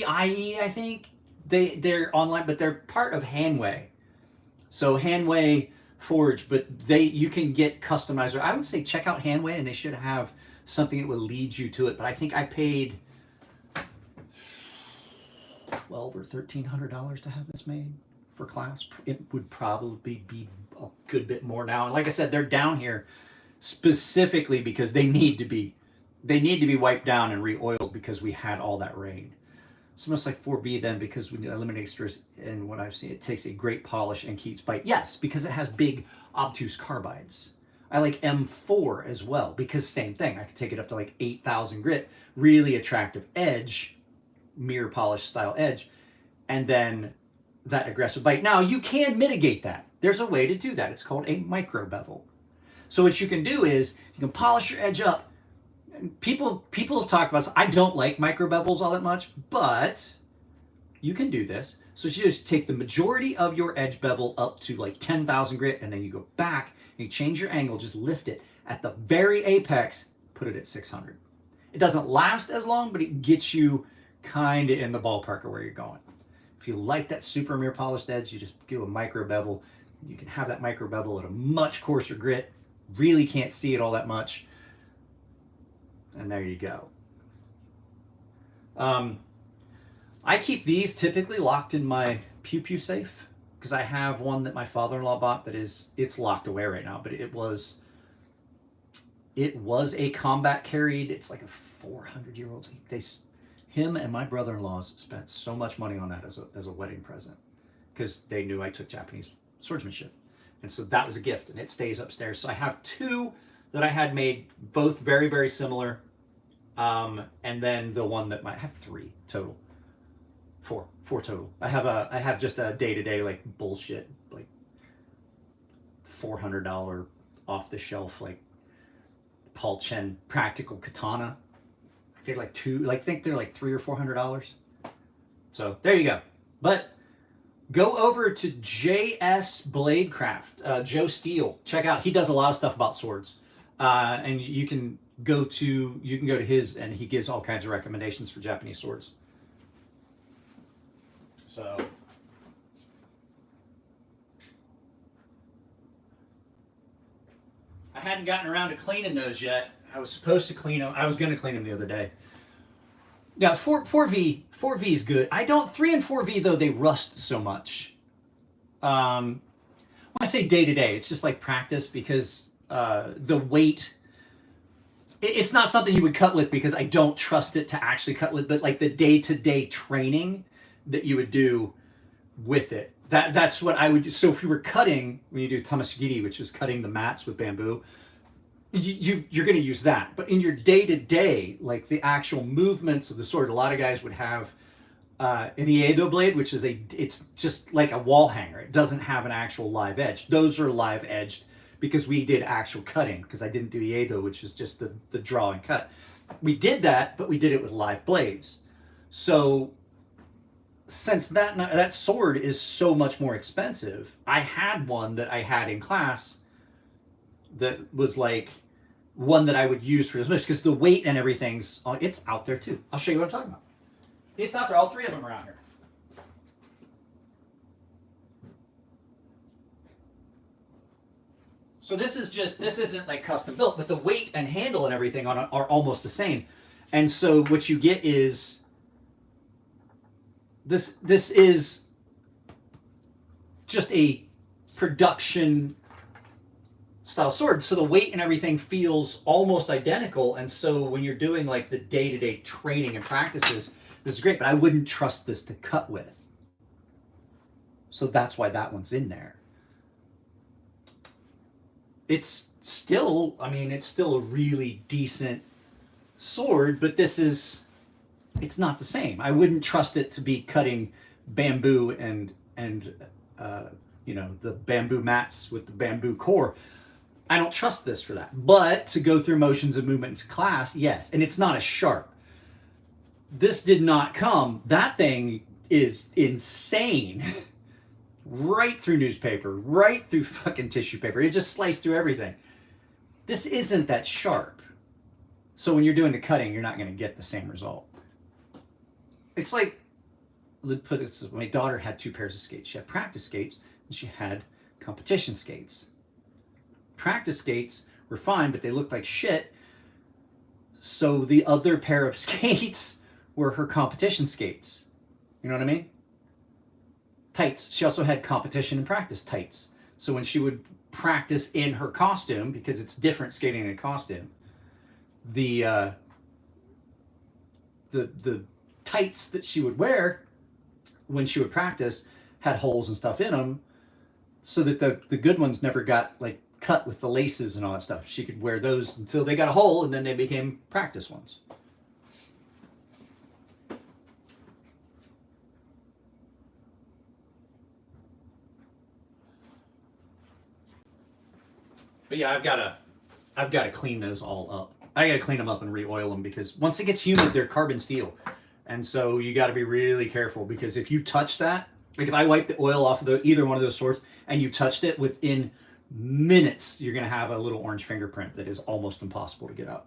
A: I think. They're online, but they're part of Hanway. So Hanway Forge, but you can get customized. I would say check out Hanway, and they should have something that would lead you to it. But I think I paid $1,200 or $1,300 to have this made for class. It would probably be a good bit more now. And like I said, they're down here specifically because they need to be they need to be wiped down and re-oiled because we had all that rain. It's almost like 4B then, because when you eliminate stress, and what I've seen, it takes a great polish and keeps bite. Yes, because it has big obtuse carbides. I like M4 as well, because same thing. I could take it up to like 8,000 grit, really attractive edge, mirror polish style edge, and then that aggressive bite. Now, you can mitigate that. There's a way to do that. It's called a micro bevel. So what you can do is you can polish your edge up. And people have talked about this. I don't like micro bevels all that much, but you can do this. So you just take the majority of your edge bevel up to like 10,000 grit, and then you go back and you change your angle, just lift it at the very apex, put it at 600. It doesn't last as long, but it gets you kind of in the ballpark of where you're going. If you like that super mirror polished edge, you just do a micro bevel. You can have that micro bevel at a much coarser grit. Really can't see it all that much. And there you go. I keep these typically locked in my Pew Pew safe, because I have one that my father-in-law bought that it's locked away right now, but it was a combat carried. It's like a 400-year-old. Him and my brother-in-laws spent so much money on that as a wedding present, because they knew I took Japanese swordsmanship. And so that was a gift, and it stays upstairs. So I have two that I had made, both very, very similar. And then the one that I have three total. Four total. I have just a day-to-day like bullshit, like $400 off the shelf, like Paul Chen practical katana. They're like I think they're like $300 or $400. So there you go. But go over to JS Bladecraft, Joe Steele. Check out, he does a lot of stuff about swords. And you can go to his, and he gives all kinds of recommendations for Japanese swords. So I hadn't gotten around to cleaning those yet. I was supposed to clean them. I was going to clean them the other day. Yeah, 4V is good. 3 and 4V though, they rust so much. When I say day to day, it's just like practice, because the weight, it's not something you would cut with, because I don't trust it to actually cut with, but like the day-to-day training that you would do with it. That's what I would do. So if you were cutting, when you do tamasugiri, which is cutting the mats with bamboo, you're going to use that. But in your day-to-day, like the actual movements of the sword, a lot of guys would have an Iedo blade, which is it's just like a wall hanger. It doesn't have an actual live edge. Those are live edged because we did actual cutting, because I didn't do Iedo, which is just the draw and cut. We did that, but we did it with live blades. So since that sword is so much more expensive, I had one that I had in class that was like one that I would use for this mission, because the weight and everything's, it's out there too. I'll show you what I'm talking about. It's out there. All three of them are out here. So this isn't like custom built, but the weight and handle and everything on it are almost the same. And so what you get is this is just a production style sword. So the weight and everything feels almost identical. And so when you're doing like the day-to-day training and practices, this is great, but I wouldn't trust this to cut with. So that's why that one's in there. It's still, it's still a really decent sword, but it's not the same. I wouldn't trust it to be cutting bamboo and the bamboo mats with the bamboo core. I don't trust this for that. But to go through motions of movement in class, yes. And it's not as sharp. This did not come. That thing is insane. Right through newspaper, right through fucking tissue paper. It just sliced through everything. This isn't that sharp. So when you're doing the cutting, you're not going to get the same result. It's like, let's put it this way, my daughter had two pairs of skates. She had practice skates and she had competition skates. Practice skates were fine, but they looked like shit. So the other pair of skates were her competition skates. You know what I mean? Tights. She also had competition and practice tights. So when she would practice in her costume, because it's different skating in a costume, the the tights that she would wear when she would practice had holes and stuff in them, so that the good ones never got like cut with the laces and all that stuff. She could wear those until they got a hole, and then they became practice ones. But yeah, I've got to clean those all up. I got to clean them up and re-oil them, because once it gets humid, they're carbon steel. And so you got to be really careful, because if you touch that, like if I wipe the oil off of either one of those swords and you touched it, within minutes, you're going to have a little orange fingerprint that is almost impossible to get out.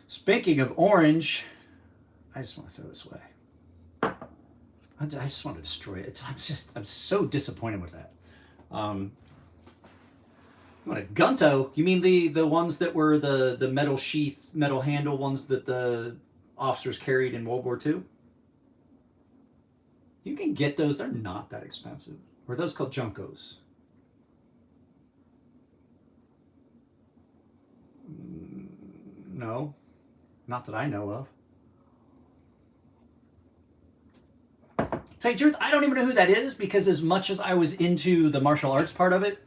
A: Speaking of orange, I just want to throw this away. I just want to destroy it. I'm so disappointed with that. What a gunto? You mean the ones that were the metal sheath, metal handle ones that the officers carried in World War II? You can get those. They're not that expensive. Or are those called Junkos? No, not that I know of. Tell you the truth, I don't even know who that is, because as much as I was into the martial arts part of it,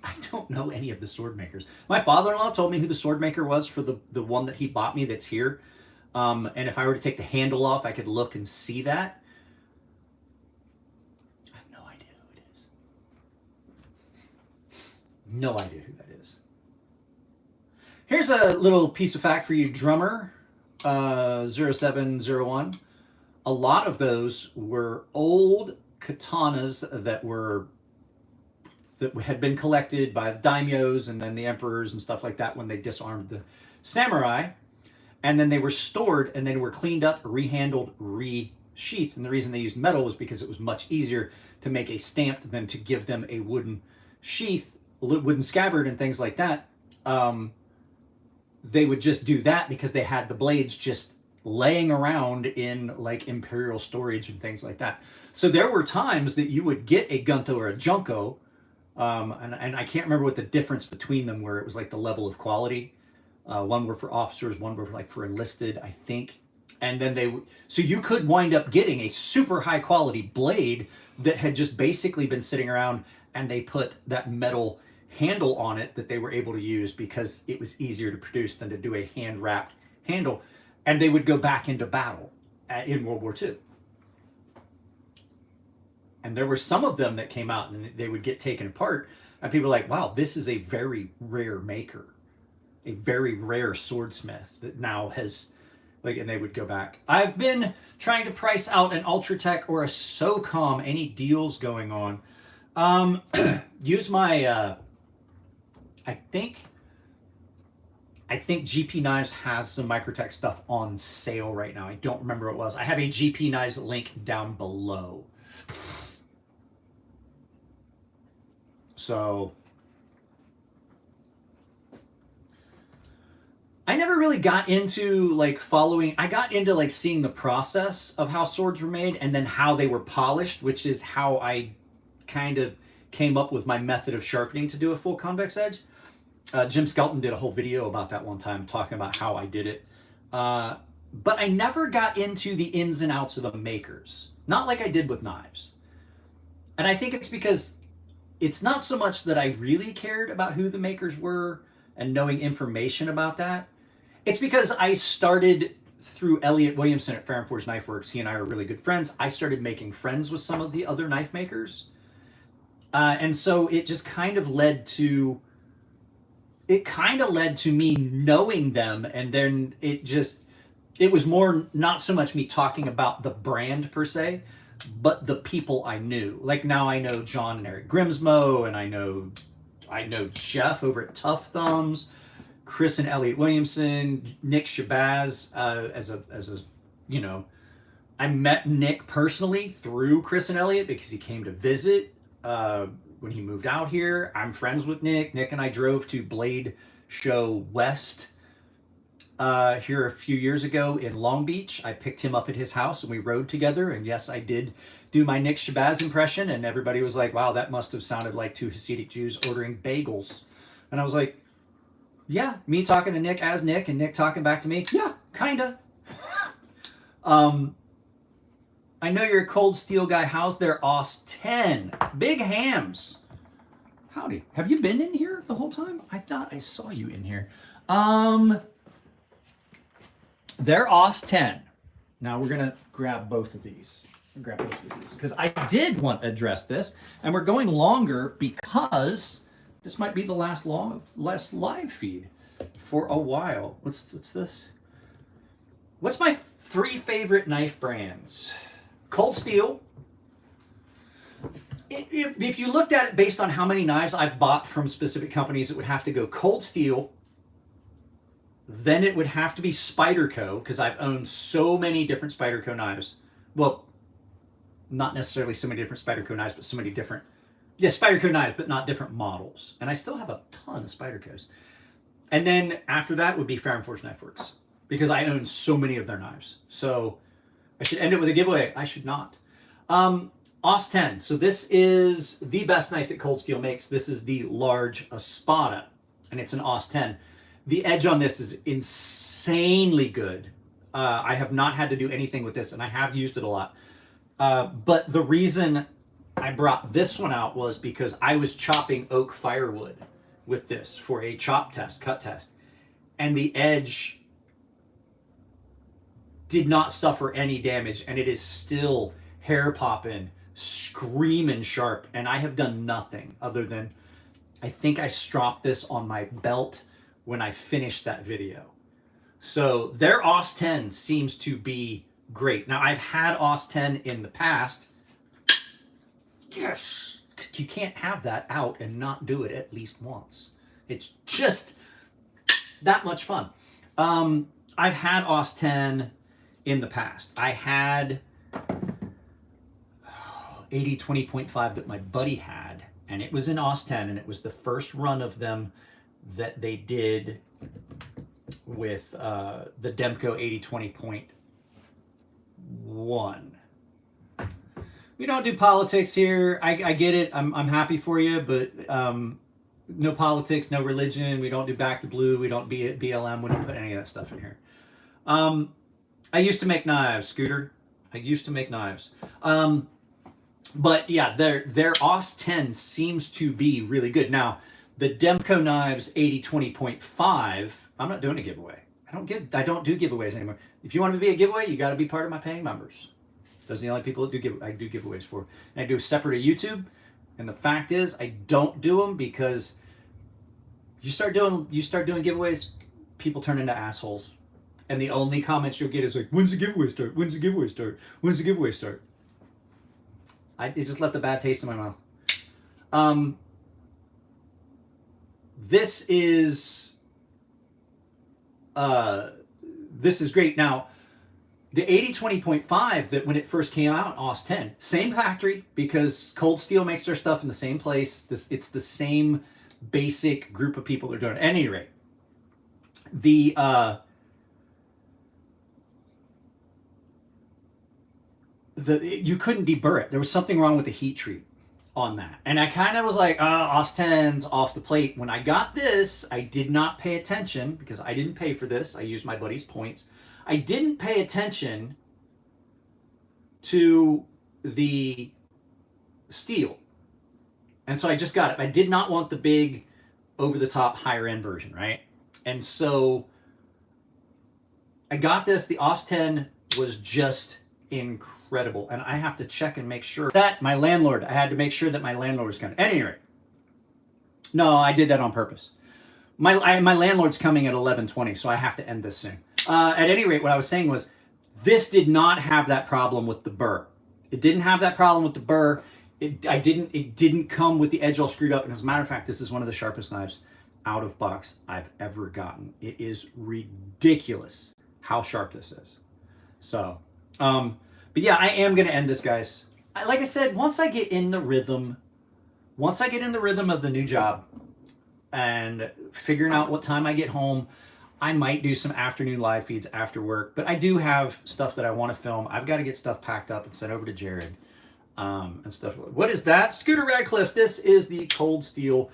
A: I don't know any of the sword makers. My father-in-law told me who the sword maker was for the one that he bought me that's here. And if I were to take the handle off, I could look and see that. I have no idea who it is. No idea who that is. Here's a little piece of fact for you, drummer 0701. A lot of those were old katanas that had been collected by the daimyos and then the emperors and stuff like that when they disarmed the samurai. And then they were stored and then were cleaned up, rehandled, resheathed. And the reason they used metal was because it was much easier to make a stamp than to give them a wooden sheath, wooden scabbard and things like that. They would just do that because they had the blades just laying around in like imperial storage and things like that. So there were times that you would get a gunto or a junko, and I can't remember what the difference between them were. It was like the level of quality. One were for officers, one were like for enlisted, I think. And then so you could wind up getting a super high quality blade that had just basically been sitting around, and they put that metal handle on it that they were able to use because it was easier to produce than to do a hand wrapped handle. And they would go back into battle in World War II. And there were some of them that came out and they would get taken apart, and people were like, wow, this is a very rare maker, a very rare swordsmith that now has, like, and they would go back. I've been trying to price out an Ultratech or a SOCOM, any deals going on. Use my, I think GP Knives has some Microtech stuff on sale right now. I don't remember what it was. I have a GP Knives link down below. So I never really got into like following. I got into like seeing the process of how swords were made and then how they were polished, which is how I kind of came up with my method of sharpening to do a full convex edge. Jim Skelton did a whole video about that one time, talking about how I did it. But I never got into the ins and outs of the makers. Not like I did with knives. And I think it's because it's not so much that I really cared about who the makers were and knowing information about that. It's because I started through Elliot Williamson at Fair & Forge Knife Works. He and I are really good friends. I started making friends with some of the other knife makers. And so it just kind of led to... It kind of led to me knowing them, and then it was more not so much me talking about the brand per se, but the people I knew. Like now I know John and Eric Grimsmo, and I know Jeff over at Tough Thumbs, Chris and Elliot Williamson, Nick Shabazz, as a you know, I met Nick personally through Chris and Elliot because he came to visit when he moved out here. I'm friends with Nick. Nick and I drove to Blade Show West here a few years ago in Long Beach. I picked him up at his house and we rode together. And yes, I did do my Nick Shabazz impression. And everybody was like, wow, that must have sounded like two Hasidic Jews ordering bagels. And I was like, yeah, me talking to Nick as Nick and Nick talking back to me. Yeah, kinda. I know you're a cold steel guy. How's their OS 10? Big hams. Howdy. Have you been in here the whole time? I thought I saw you in here. Their OS 10. Now we're going to grab both of these. Because I did want to address this, and we're going longer because this might be the last live feed for a while. What's this? What's my 3 favorite knife brands? Cold steel. If you looked at it based on how many knives I've bought from specific companies, it would have to go cold steel. Then it would have to be Spyderco, because I've owned so many different Spyderco knives. Well, not necessarily so many different Spyderco knives, but so many different, Spyderco knives, but not different models. And I still have a ton of Spydercos. And then after that would be Fire and Forge Knife Works, because I own so many of their knives. So I should end it with a giveaway. I should not. OS 10. So this is the best knife that Cold Steel makes. This is the large Espada, and it's an OS 10. The edge on this is insanely good. I have not had to do anything with this, and I have used it a lot. But the reason I brought this one out was because I was chopping oak firewood with this for a chop test, cut test. And the edge did not suffer any damage, and it is still hair popping, screaming sharp. And I have done nothing other than, I think I stropped this on my belt when I finished that video. So their OS 10 seems to be great. Now, I've had OS 10 in the past. Yes, you can't have that out and not do it at least once. It's just that much fun. I've had OS 10 in the past. I had 80-20.5 that my buddy had, and it was in OS 10, and it was the first run of them that they did with the Demco 80-20.1. We don't do politics here. I get it. I'm happy for you, but no politics, no religion. We don't do back to blue. We don't BLM. We don't put any of that stuff in here. I used to make knives, Scooter. I used to make knives. But yeah, their OS 10 seems to be really good. Now, the Demco Knives 80-20.5, I'm not doing a giveaway. I don't do giveaways anymore. If you want to be a giveaway, you got to be part of my paying members. Those are the only people that I do giveaways for. And I do separate to YouTube. And the fact is, I don't do them because you start doing giveaways, people turn into assholes. And the only comments you'll get is like, when's the giveaway start? When's the giveaway start? When's the giveaway start? It just left a bad taste in my mouth. This is great. Now, the 80-20.5 that when it first came out, OS 10, same factory, because Cold Steel makes their stuff in the same place. It's the same basic group of people that are doing it. At any rate, you couldn't deburr it. There was something wrong with the heat treat on that. And I kind of was like, OS 10's off the plate. When I got this, I did not pay attention because I didn't pay for this. I used my buddy's points. I didn't pay attention to the steel. And so I just got it. I did not want the big over-the-top higher-end version, right? And so I got this. The OS 10 was just incredible. And I have to check and make sure that I had to make sure that my landlord was coming. At any rate, no, I did that on purpose. My landlord's coming at 11:20, so I have to end this soon. At any rate, what I was saying was, this did not have that problem with the burr. It didn't have that problem with the burr. It didn't come with the edge all screwed up. And as a matter of fact, this is one of the sharpest knives out of box I've ever gotten. It is ridiculous how sharp this is. So, but yeah, I am going to end this, guys. Like I said, once I get in the rhythm of the new job and figuring out what time I get home, I might do some afternoon live feeds after work, but I do have stuff that I want to film. I've got to get stuff packed up and sent over to Jared and stuff. What is that? Scooter Radcliffe. This is the Cold Steel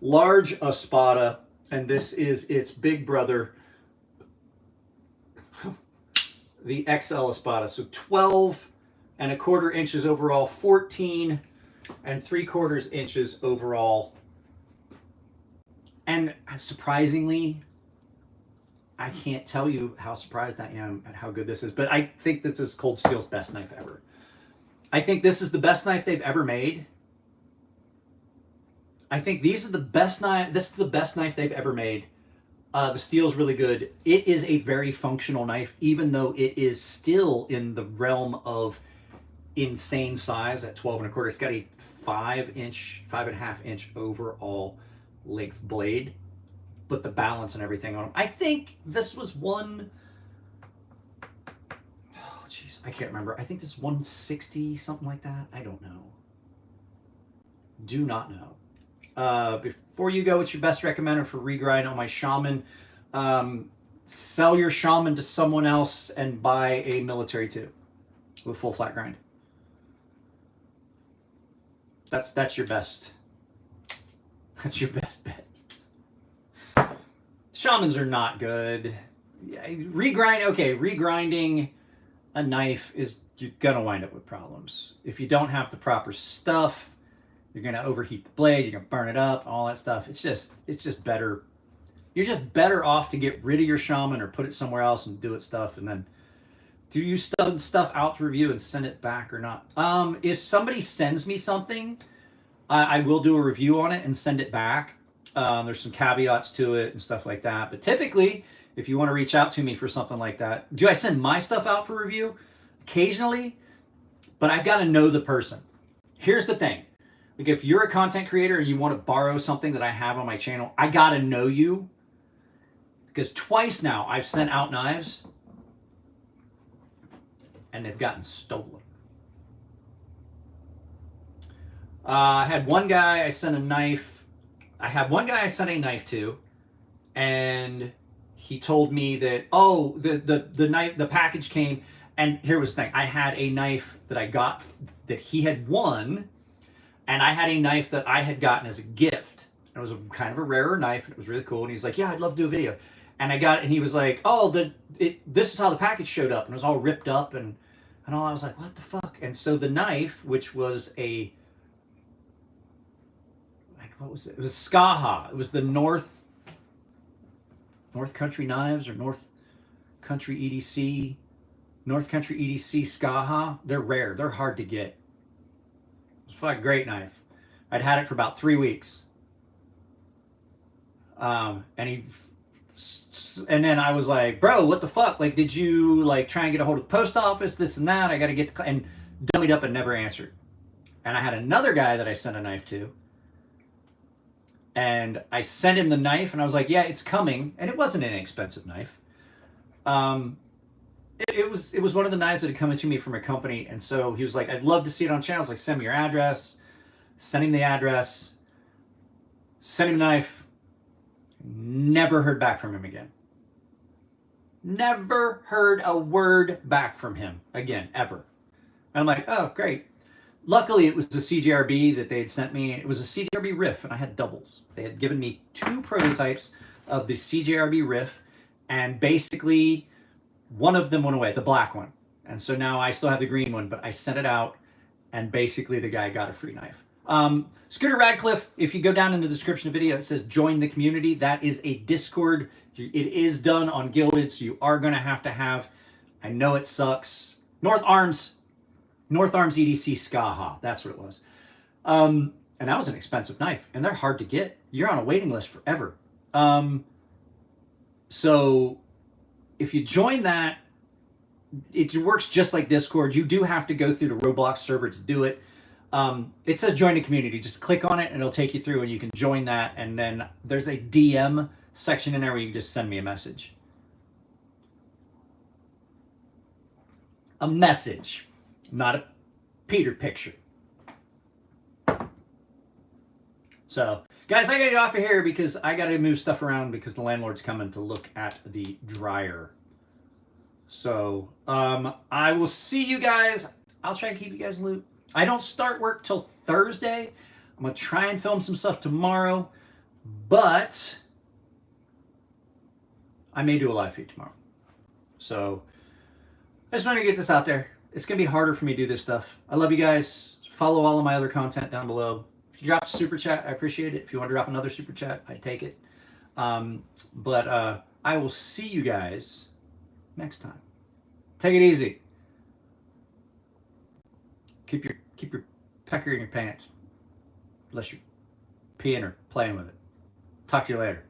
A: large Espada, and this is its big brother, the XL Espada. So 12¼ inches overall, 14¾ inches overall. And surprisingly, I can't tell you how surprised I am at how good this is, but I think this is Cold Steel's best knife ever. I think this is the best knife they've ever made. I think these are the best knife. This is the best knife they've ever made. The steel's really good. It is a very functional knife, even though it is still in the realm of insane size at 12¼ It's got a 5.5 inch overall length blade, but the balance and everything on them. I think this was one, oh jeez, I can't remember. I think this is 160, something like that. I don't know. Do not know. Before you go, what's your best recommender for regrind on my Shaman? Sell your Shaman to someone else and buy a military 2 with full flat grind. That's your best. That's your best bet. Shamans are not good. Regrind, okay, regrinding a knife is, you're gonna wind up with problems. If you don't have the proper stuff, you're gonna overheat the blade, you're gonna burn it up, all that stuff. It's just better. You're just better off to get rid of your Shaman or put it somewhere else and do it stuff, and then do you stuff out to review and send it back or not? If somebody sends me something, I will do a review on it and send it back. There's some caveats to it and stuff like that. But typically, if you want to reach out to me for something like that, do I send my stuff out for review? Occasionally, but I've got to know the person. Here's the thing. Like if you're a content creator and you want to borrow something that I have on my channel, I got to know you. Because twice now I've sent out knives and they've gotten stolen. I had one guy I sent a knife. I had one guy I sent a knife to, and he told me that, oh, the knife, the package came, and here was the thing. I had a knife that I got that he had won, and I had a knife that I had gotten as a gift. It was a kind of a rarer knife, and it was really cool. And he's like, yeah, I'd love to do a video. And I got it, and he was like, oh, this is how the package showed up, and it was all ripped up and all. I was like, what the fuck? And so the knife, which was a, what was it? It was Skaha. It was the North Country Knives or North Country EDC Skaha. They're rare. They're hard to get. It's like a great knife. I'd had it for about 3 weeks. And then I was like, bro, what the fuck? Like, did you like try and get a hold of the post office, this and that? I got to get the, and dummied up and never answered. And I had another guy that I sent a knife to. And I sent him the knife, and I was like, yeah, it's coming. And it wasn't an inexpensive knife. It was one of the knives that had come to me from a company. And so he was like, I'd love to see it on channel. I was like, send me your address. Send him the address. Send him the knife. Never heard back from him again. Never heard a word back from him again, ever. And I'm like, oh, great. Luckily, it was the CJRB that they had sent me. It was a CJRB Riff, and I had doubles. They had given me 2 prototypes of the CJRB Riff, and basically one of them went away, the black one. And so now I still have the green one, but I sent it out, and basically the guy got a free knife. Scooter Radcliffe, if you go down in the description of the video, it says join the community. That is a Discord. It is done on Gilded, so you are going to have, I know it sucks, North Arms EDC Skaha. That's what it was. And that was an expensive knife, and they're hard to get. You're on a waiting list forever. So if you join that, it works just like Discord. You do have to go through the Roblox server to do it. It says join the community. Just click on it, and it'll take you through, and you can join that. And then there's a DM section in there where you can just send me a message. A message. Not a Peter picture. So, guys, I gotta get off of here because I gotta move stuff around because the landlord's coming to look at the dryer. So, I will see you guys. I'll try and keep you guys in the loop. I don't start work till Thursday. I'm gonna try and film some stuff tomorrow, but I may do a live feed tomorrow. So, I just wanted to get this out there. It's going to be harder for me to do this stuff. I love you guys. Follow all of my other content down below. If you drop a super chat, I appreciate it. If you want to drop another super chat, I'd take it. But I will see you guys next time. Take it easy. Keep your pecker in your pants, unless you're peeing or playing with it. Talk to you later.